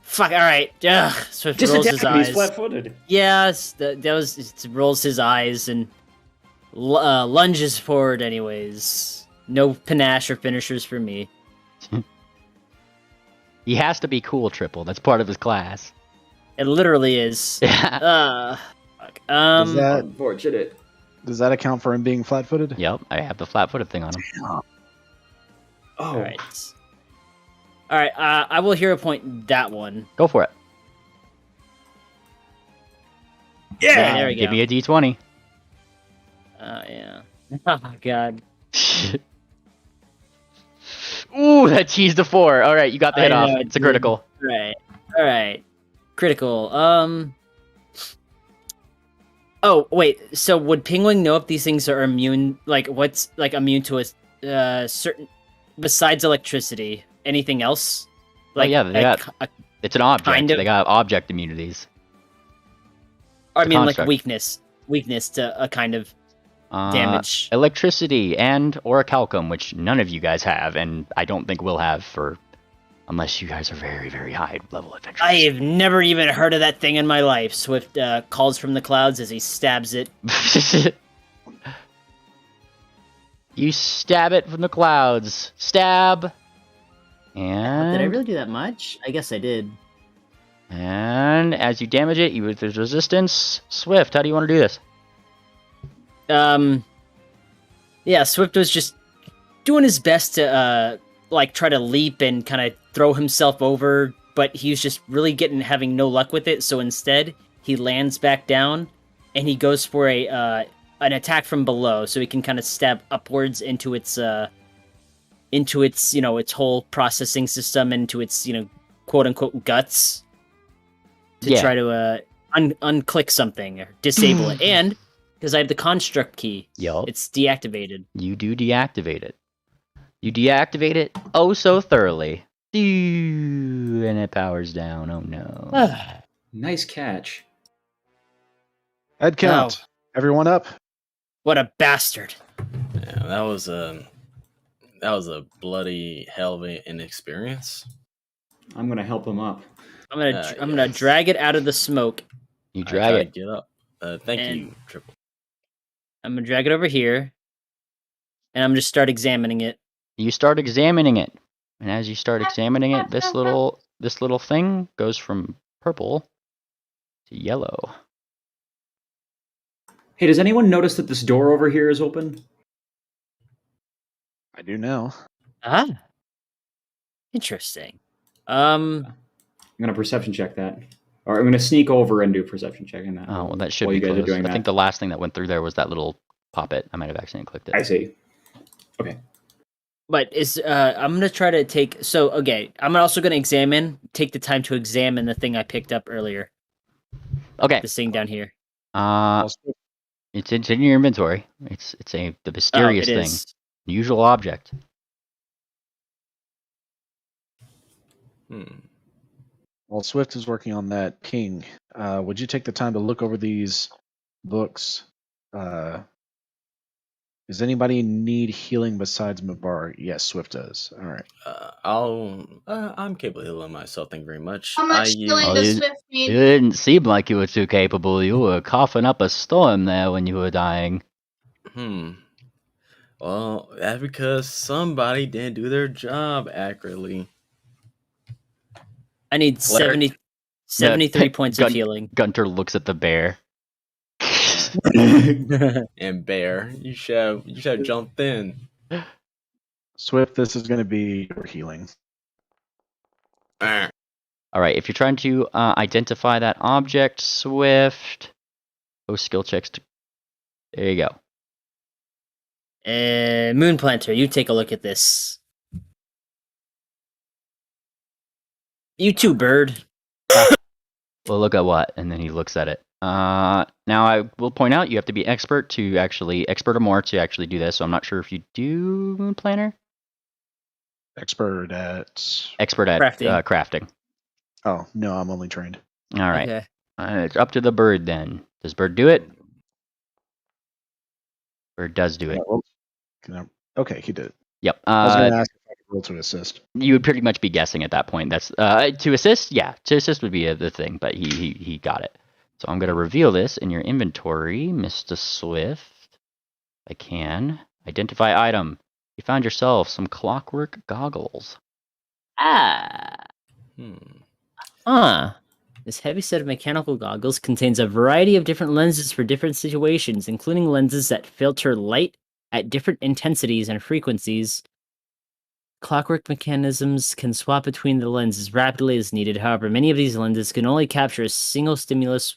Fuck. All right. Ugh. Swift Just rolls attack his him. eyes. He's flat-footed. Yes, it rolls his eyes and lunges forward. Anyways, no panache or finishers for me. He has to be cool, Triple. That's part of his class. It literally is. Fuck. Unfortunate. Does that account for him being flat-footed? Yep, I have the flat-footed thing on him. Oh. All right. All right. I will hero point that one. Go for it. Yeah, there we Give go. me a d20. Yeah. Oh God. Ooh, that teased a 4. All right, you got the hit off. know, It's a critical. Right. All right. Critical. Oh wait. So would Penguin know if these things are immune? Like what's like immune to a certain besides electricity? Anything else? Like yeah, they got. It's an object. kind of- They got object immunities. I It's a mean, like construct. weakness to a kind of damage. Electricity and orichalcum, which none of you guys have, and I don't think we'll have unless you guys are very, very high level adventurers. I have never even heard of that thing in my life. Swift calls from the clouds as he stabs it. You stab it from the clouds. Stab. And Did I really do that much? I guess I did. And as you damage it, there's resistance. Swift, how do you want to do this? Yeah, Swift was just doing his best to try to leap and kind of throw himself over, but he was just really having no luck with it. So instead, he lands back down and he goes for an attack from below, so he can kind of stab upwards into its its whole processing system, into its quote unquote guts, to try to unclick something or disable it. And because I have the construct key, it's deactivated. You do deactivate it. You deactivate it oh so thoroughly. And it powers down. Oh no. Nice catch. Head count. Everyone up. What a bastard. Yeah, that was a bloody hell of an experience. I'm gonna help him up. I'm gonna drag it out of the smoke. You drag it. Get up. Thank you, Triple. I'm gonna drag it over here, and I'm gonna start examining it. You start examining it, and as you start examining it, this little thing goes from purple to yellow. Hey, does anyone notice that this door over here is open? I do now. Ah, interesting. I'm gonna perception check that, or I'm gonna sneak over and do a perception check in that. Oh well, that should while be you guys close. are doing I that. think the last thing that went through there was that little poppet. I might have accidentally clicked it. I see. Okay. But I'm gonna try to take. So okay, I'm also gonna take the time to examine the thing I picked up earlier. Okay. This thing down here. It's in your inventory. It's the mysterious thing, usual object. While Swift is working on that, King, would you take the time to look over these books? Does anybody need healing besides Mabar? Yes, Swift does. All right. I'm capable of healing myself. Thank you very much. How much healing Oh, does you Swift need? didn't seem like you were too capable. You were coughing up a storm there when you were dying. Well, that's because somebody didn't do their job accurately. I need 73 points of healing. Gunter looks at the bear. And bear, you should have jumped in. Swift, this is going to be your healing. All right, if you're trying to identify that object, Swift, skill checks. There you go. Moon Planter, you take a look at this. You too, bird. Well, look at what? And then he looks at it. Now I will point out you have to be expert or more to actually do this. So I'm not sure if you do Moon Planner. Expert at crafting. Oh no, I'm only trained. All right. Okay. It's up to the bird then. Does bird do it? Bird does do it. Okay, he did. Yep. I was going to ask if I could roll to assist. You would pretty much be guessing at that point. That's to assist. Yeah, to assist would be the thing, but he got it. So I'm going to reveal this in your inventory, Mr. Swift. I can identify item. You found yourself some clockwork goggles. This heavy set of mechanical goggles contains a variety of different lenses for different situations, including lenses that filter light at different intensities and frequencies. Clockwork mechanisms can swap between the lenses rapidly as needed. However, many of these lenses can only capture a single stimulus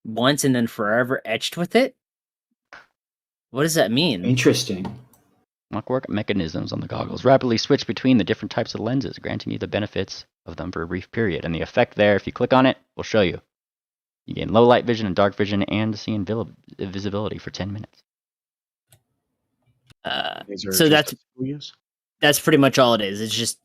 once and then forever etched with it. What does that mean? Interesting. Clockwork mechanisms on the goggles rapidly switch between the different types of lenses, granting you the benefits of them for a brief period. And the effect there, if you click on it, will show you. You gain low light vision and dark vision and see invisibility for 10 minutes. So that's pretty much all it is. It's just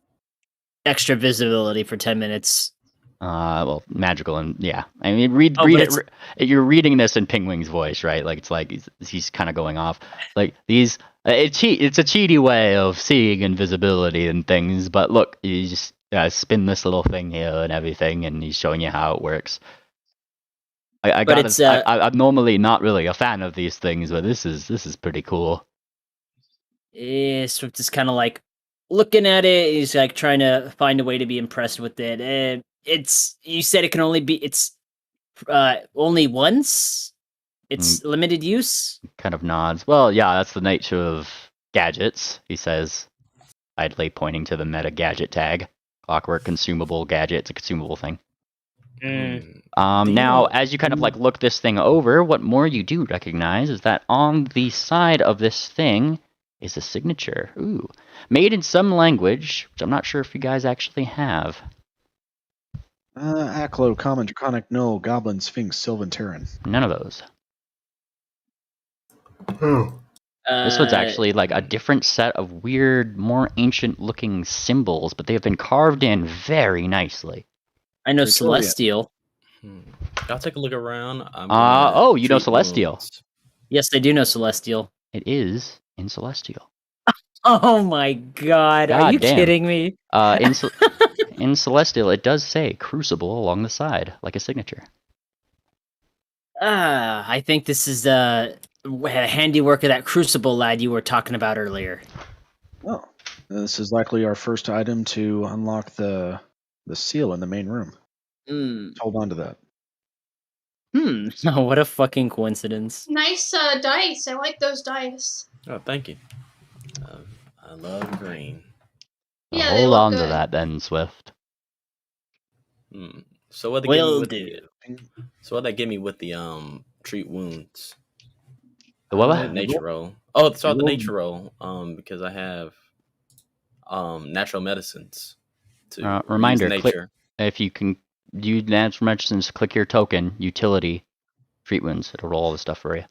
extra visibility for 10 minutes. Well, magical and yeah. I mean, read it. You're reading this in Pingwing's voice, right? Like it's like he's kind of going off. Like these, it's a cheaty way of seeing invisibility and things. But look, you just spin this little thing here and everything, and he's showing you how it works. I'm normally not really a fan of these things, but this is pretty cool. Yeah, Swift is kind of like looking at it. He's like trying to find a way to be impressed with it. You said it can only be. It's only once. It's limited use. Kind of nods. Well, yeah, that's the nature of gadgets. He says, idly pointing to the meta gadget tag. Clockwork consumable gadget. It's a consumable thing. Now, as you kind of like look this thing over, what more you do recognize is that on the side of this thing is a signature. Ooh, made in some language, which I'm not sure if you guys actually have. Aklo, Common, Draconic, Null, Goblin, Sphinx, Sylvan, Terran. None of those. This one's actually like a different set of weird, more ancient-looking symbols, but they have been carved in very nicely. I know Celestial. I'll take a look around. You know Celestial. Yes, I do know Celestial. It is in Celestial. Oh my god, are you kidding me? In Celestial, it does say Crucible along the side, like a signature. I think this is the handiwork of that Crucible lad you were talking about earlier. Oh, this is likely our first item to unlock the seal in the main room. Hold on to that. Oh, what a fucking coincidence. Nice dice. I like those dice. Oh, thank you. I love green. Yeah, hold on to that then, Swift. So what they So what they give me with the treat wounds? The what? Nature roll. Oh, it's all the nature roll. Because I have natural medicines to reuse Reminder, click nature. if you can use natural medicines, click your token, utility, treat wounds. It'll roll all the stuff for you.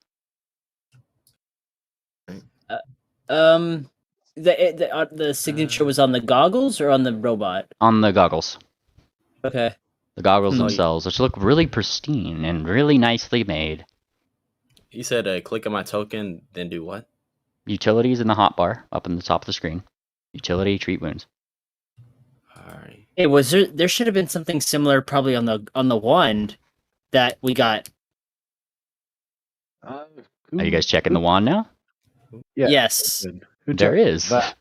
The signature was on the goggles or on the robot? On the goggles. Okay. The goggles Hmm. themselves, which look really pristine and really nicely made. He said, click on my token, then do what? Utilities in the hotbar up in the top of the screen. Utility, treat wounds. Alright. Hey, was there should have been something similar probably on the wand that we got. Are you guys checking the wand now? Yeah. Yes. Who There took is. that?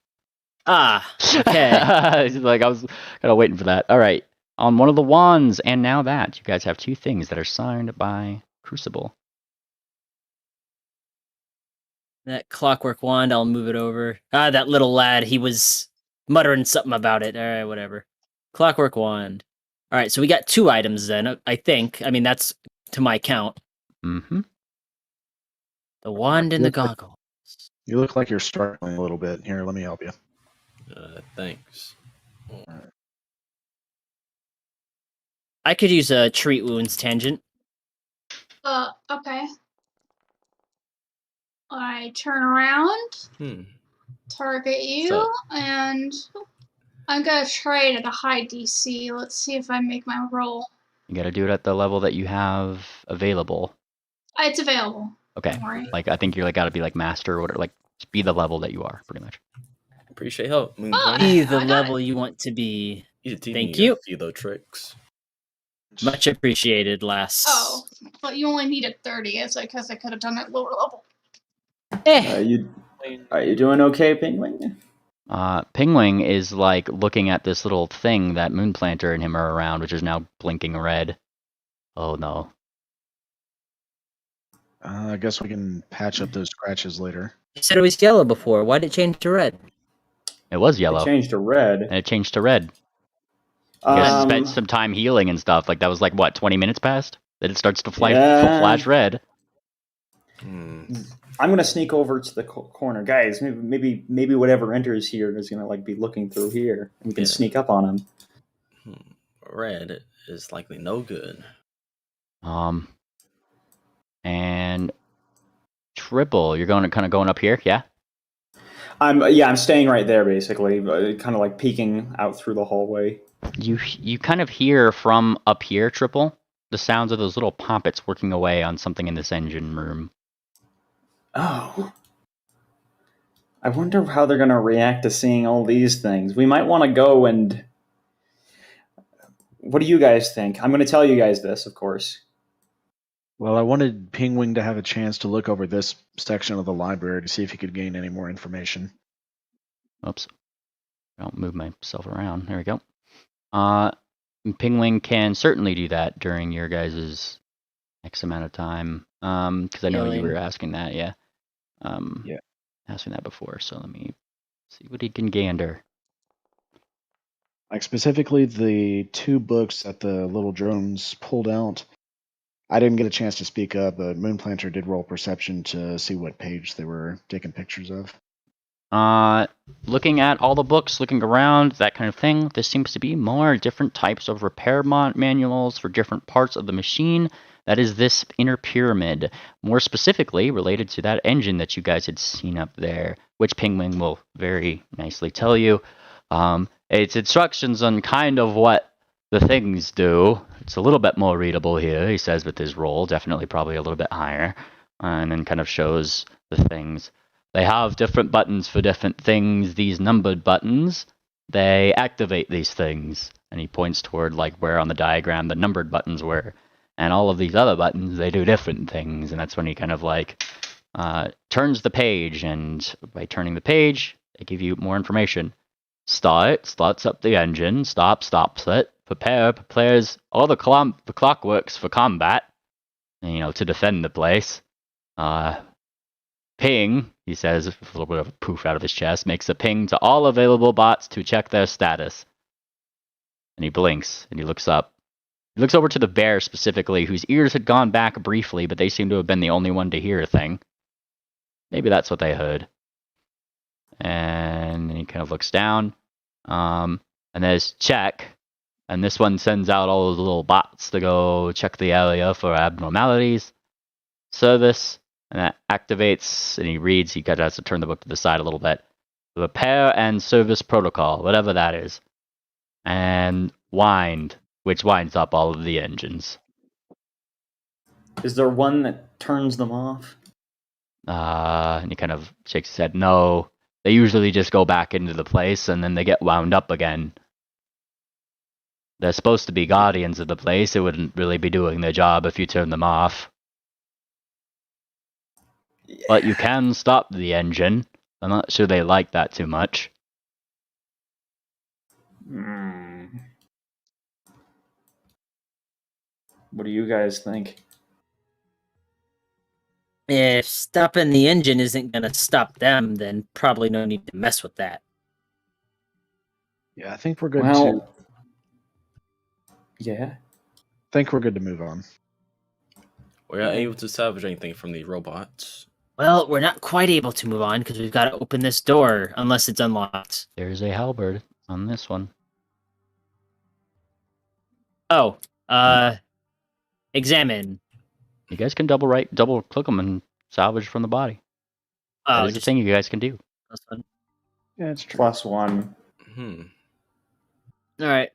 Ah, okay. He's like, I was kind of waiting for that. All right. On one of the wands, and now that, you guys have two things that are signed by Crucible. That clockwork wand, I'll move it over. Ah, that little lad, he was muttering something about it. All right, whatever. Clockwork wand. All right, so we got 2 items then, I think. I mean, that's to my count. Mm-hmm. The wand and the Look like- goggle. You look like you're struggling a little bit. Here, let me help you. Thanks. I could use a treat wounds tangent. Okay. I turn around, target you, So- and I'm gonna try it at a high DC. Let's see if I make my roll. You got to do it at the level that you have available. It's available. Okay. Don't worry. Like, I think you're like got to be like master or whatever. Like, just be the level that you are, pretty much. Appreciate help. Moon Oh, Point. Be I the got level it. you want to be. You teach Thank me you. a few little tricks. Much appreciated, lass. Oh, but you only needed 30. It's because I could have done it lower level. Eh. Are you doing okay, Penguin? Pingwing is like looking at this little thing that Moonplanter and him are around, which is now blinking red. Oh no. I guess we can patch up those scratches later. You said it was yellow before. Why did it change to red? It was yellow. It changed to red. And it changed to red. You guys spent some time healing and stuff. Like, that was like, what, 20 minutes past? Then it starts to flash red. I'm gonna sneak over to the corner, guys. Maybe whatever enters here is gonna like be looking through here, and we can sneak up on him. Red is likely no good. And Triple, you're kind of going up here, yeah? I'm staying right there, basically, kind of like peeking out through the hallway. You kind of hear from up here, Triple, the sounds of those little poppets working away on something in this engine room. Oh. I wonder how they're going to react to seeing all these things. We might want to go and... What do you guys think? I'm going to tell you guys this, of course. Well, I wanted Pingwing to have a chance to look over this section of the library to see if he could gain any more information. Oops. I'll move myself around. There we go. Pingwing can certainly do that during your guys' X amount of time. Because I know you were asking that, yeah. Yeah. Asking that before, so let me see what he can gander. Like specifically the 2 books that the little drones pulled out. I didn't get a chance to speak up, but Moonplanter did roll perception to see what page they were taking pictures of. Looking at all the books, looking around, that kind of thing, there seems to be more different types of repair manuals for different parts of the machine. That is this inner pyramid, more specifically related to that engine that you guys had seen up there, which Pingwing will very nicely tell you. It's instructions on kind of what the things do. It's a little bit more readable here, he says with his roll, definitely probably a little bit higher, and then kind of shows the things. They have different buttons for different things. These numbered buttons, they activate these things. And he points toward like where on the diagram the numbered buttons were. And all of these other buttons, they do different things. And that's when he kind of like turns the page. And by turning the page, they give you more information. Start, starts up the engine. Stop, stops it. Prepare, prepares all the clockworks for combat. You know, to defend the place. Ping, he says, with a little bit of a poof out of his chest, makes a ping to all available bots to check their status. And he blinks, and he looks up. He looks over to the bear specifically, whose ears had gone back briefly, but they seem to have been the only one to hear a thing. Maybe that's what they heard. And then he kind of looks down. And there's check, and this one sends out all those little bots to go check the area for abnormalities. Service, and that activates, and he reads. He kind of has to turn the book to the side a little bit. Repair and service protocol, whatever that is, and wind, which winds up all of the engines. Is there one that turns them off? And he kind of shakes his head. No, they usually just go back into the place and then they get wound up again. They're supposed to be guardians of the place. It wouldn't really be doing their job if you turn them off. Yeah. But you can stop the engine. I'm not sure they like that too much. What do you guys think? If stopping the engine isn't going to stop them, then probably no need to mess with that. Yeah, I think we're good to... Yeah? I think we're good to move on. We're not able to salvage anything from the robots. Well, we're not quite able to move on because we've got to open this door unless it's unlocked. There's a halberd on this one. Oh, examine. You guys can double click them and salvage from the body. That is a thing you guys can do. +1. Yeah, it's true. +1. All right,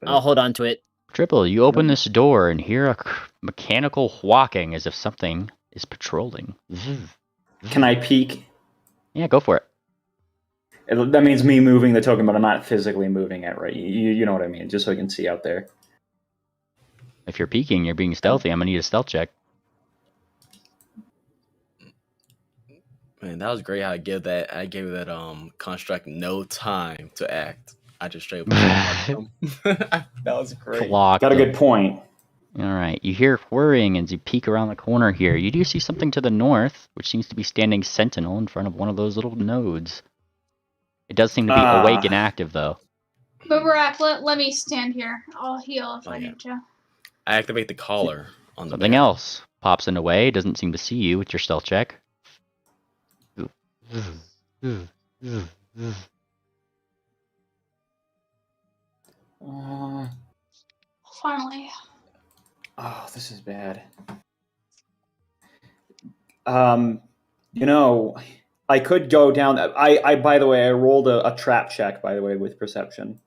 I'll hold on to it. Triple, you open this door and hear a mechanical whocking as if something is patrolling. Can I peek? Yeah, go for it. That means me moving the token, but I'm not physically moving it, right? You know what I mean, just so I can see out there. If you're peeking, you're being stealthy. I'm going to need a stealth check. Man, that was great how I gave that construct no time to act. I just straight up that was great. Got a good point. All right, you hear whirring as you peek around the corner here. You do see something to the north, which seems to be standing sentinel in front of one of those little nodes. It does seem to be awake and active, though. But Barack, let me stand here. I'll heal if I need to. I activate the collar on the Something else pops in the way. Doesn't seem to see you with your stealth check. Finally. Oh, this is bad. You know, I could go down. I by the way, I rolled a trap check, by the way, with perception.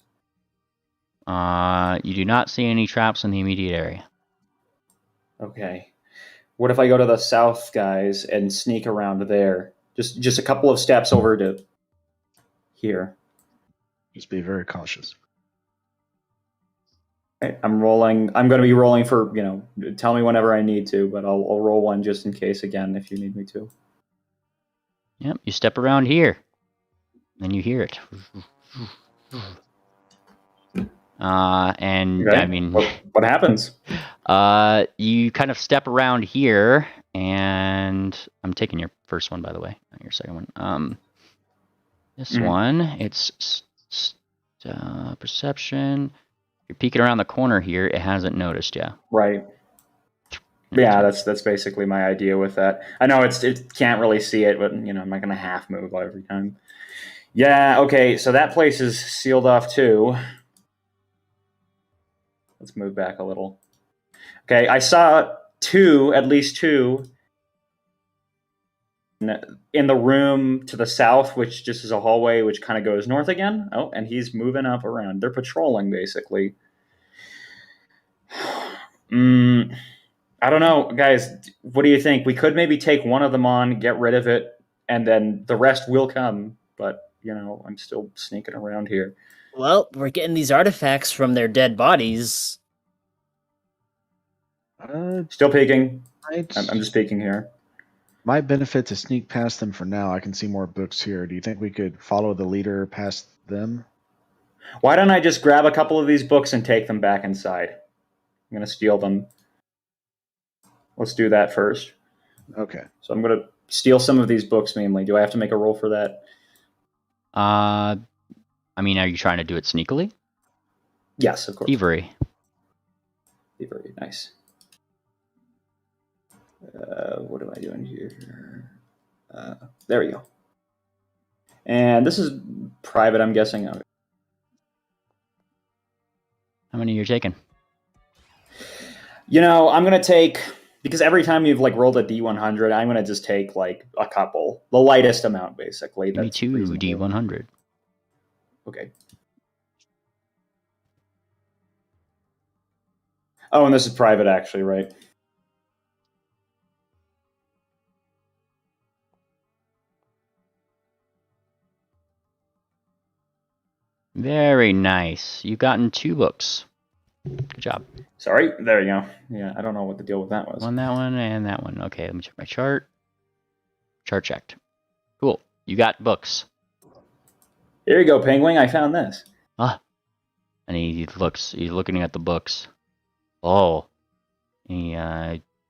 You do not see any traps in the immediate area. Okay. What if I go to the south, guys, and sneak around there? Just a couple of steps over to here. Just be very cautious. Okay, I'm rolling. I'm going to be rolling for, tell me whenever I need to, but I'll roll one just in case again if you need me to. Yep, you step around here. Then you hear it. And okay. I mean, what happens? You kind of step around here, and I'm taking your first one, by the way, not your second one. This one, it's perception. You're peeking around the corner here. It hasn't noticed yet. Right. Yeah, that's basically my idea with that. I know it can't really see it, but I'm not gonna half move every time. Yeah. Okay. So that place is sealed off too. Let's move back a little. Okay, I saw at least two, in the room to the south, which just is a hallway which kind of goes north again. Oh, and he's moving up around. They're patrolling, basically. I don't know, guys. What do you think? We could maybe take one of them on, get rid of it, and then the rest will come. But, I'm still sneaking around here. Well, we're getting these artifacts from their dead bodies. Still peeking. I'm just peeking here. Might benefit to sneak past them for now. I can see more books here. Do you think we could follow the leader past them? Why don't I just grab a couple of these books and take them back inside? I'm going to steal them. Let's do that first. Okay. So I'm going to steal some of these books mainly. Do I have to make a roll for that? I mean, are you trying to do it sneakily? Yes, of course. Thievery. Thievery, nice. What am I doing here? There we go. And this is private, I'm guessing. How many you're taking? You know, I'm gonna take, because every time you've like rolled a D100, I'm gonna just take like a couple, the lightest amount basically. Give me That's 2 reasonable. D100. Okay. Oh, and this is private, actually, right? Very nice. You've gotten 2 books. Good job. Sorry, there you go. Yeah, I don't know what the deal with that was. That one, and that one. Okay, let me check my chart. Chart checked. Cool. You got books. Here you go, Penguin. I found this. Ah. And he's looking at the books. Oh. He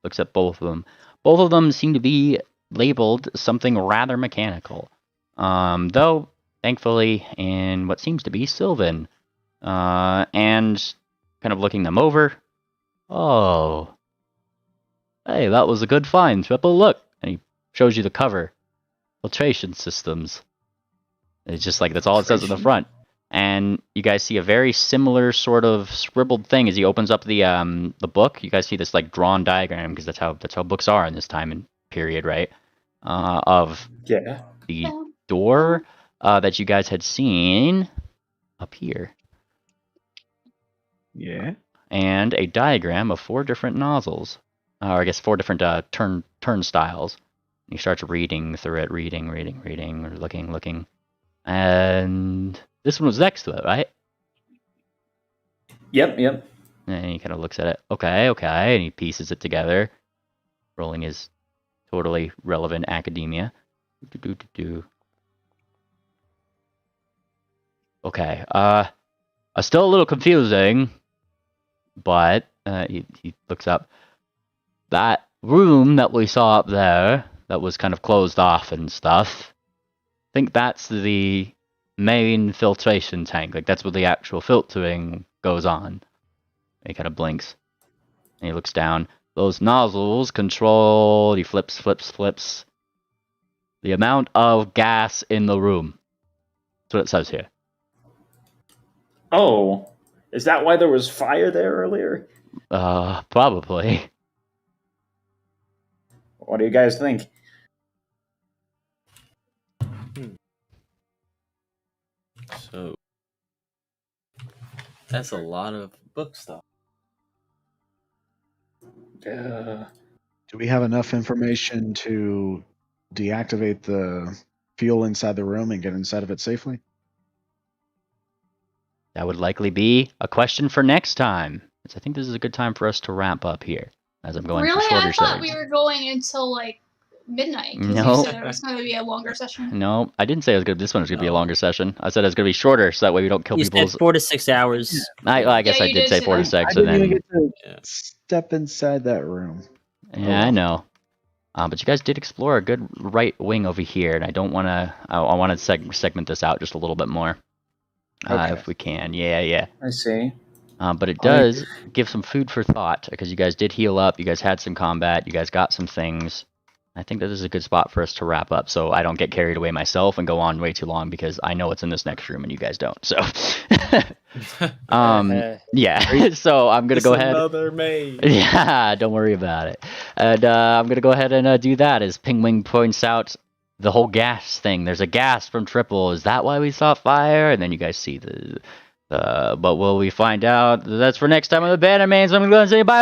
looks at both of them. Both of them seem to be labeled something rather mechanical. Though, thankfully, in what seems to be Sylvan. And kind of looking them over. Oh. Hey, that was a good find, Triple. Look. And he shows you the cover. Filtration systems. It's just like, that's all it says in the front. And you guys see a very similar sort of scribbled thing as he opens up the book. You guys see this like drawn diagram, because that's how books are in this time and period, right? Of the door that you guys had seen up here. Yeah. And a diagram of 4 different nozzles, or I guess 4 different turnstiles. And he starts reading through it, reading, or looking. And this one was next to it, right? Yep. And he kind of looks at it. Okay, and he pieces it together, rolling his totally relevant academia. Okay, still a little confusing, but he looks up. That room that we saw up there, that was kind of closed off and stuff, I think that's the main filtration tank. Like, that's where the actual filtering goes on. He kind of blinks. And he looks down. Those nozzles control... He flips. The amount of gas in the room. That's what it says here. Oh, is that why there was fire there earlier? Probably. What do you guys think? So that's a lot of book stuff. Do we have enough information to deactivate the fuel inside the room and get inside of it safely? That would likely be a question for next time. I think this is a good time for us to wrap up here, as I'm going for shorter I thought sessions. we were going until like midnight. 'Cause No. You said it was going to be a longer session. No, I didn't say this one was going to be a longer session. I said it was going to be shorter, so that way we don't kill You people's... said 4 to 6 hours. I guess Yeah, I you did did say say 4 to that. 6, I and didn't then... even get to step inside that room. Yeah, I know. But you guys did explore a good right wing over here, and I don't want to... I want to segment this out just a little bit more. If we can. Yeah. I see. But it does give some food for thought, because you guys did heal up, you guys had some combat, you guys got some things. I think that this is a good spot for us to wrap up, so I don't get carried away myself and go on way too long, because I know what's in this next room and you guys don't. So, yeah. So I'm gonna go ahead. Another maid. Yeah, don't worry about it. And I'm gonna go ahead and do that as Pingwing points out the whole gas thing. There's a gas from Triple. Is that why we saw fire? And then you guys see the. But will we find out? That's for next time on the Bannermanes. I'm going to say bye.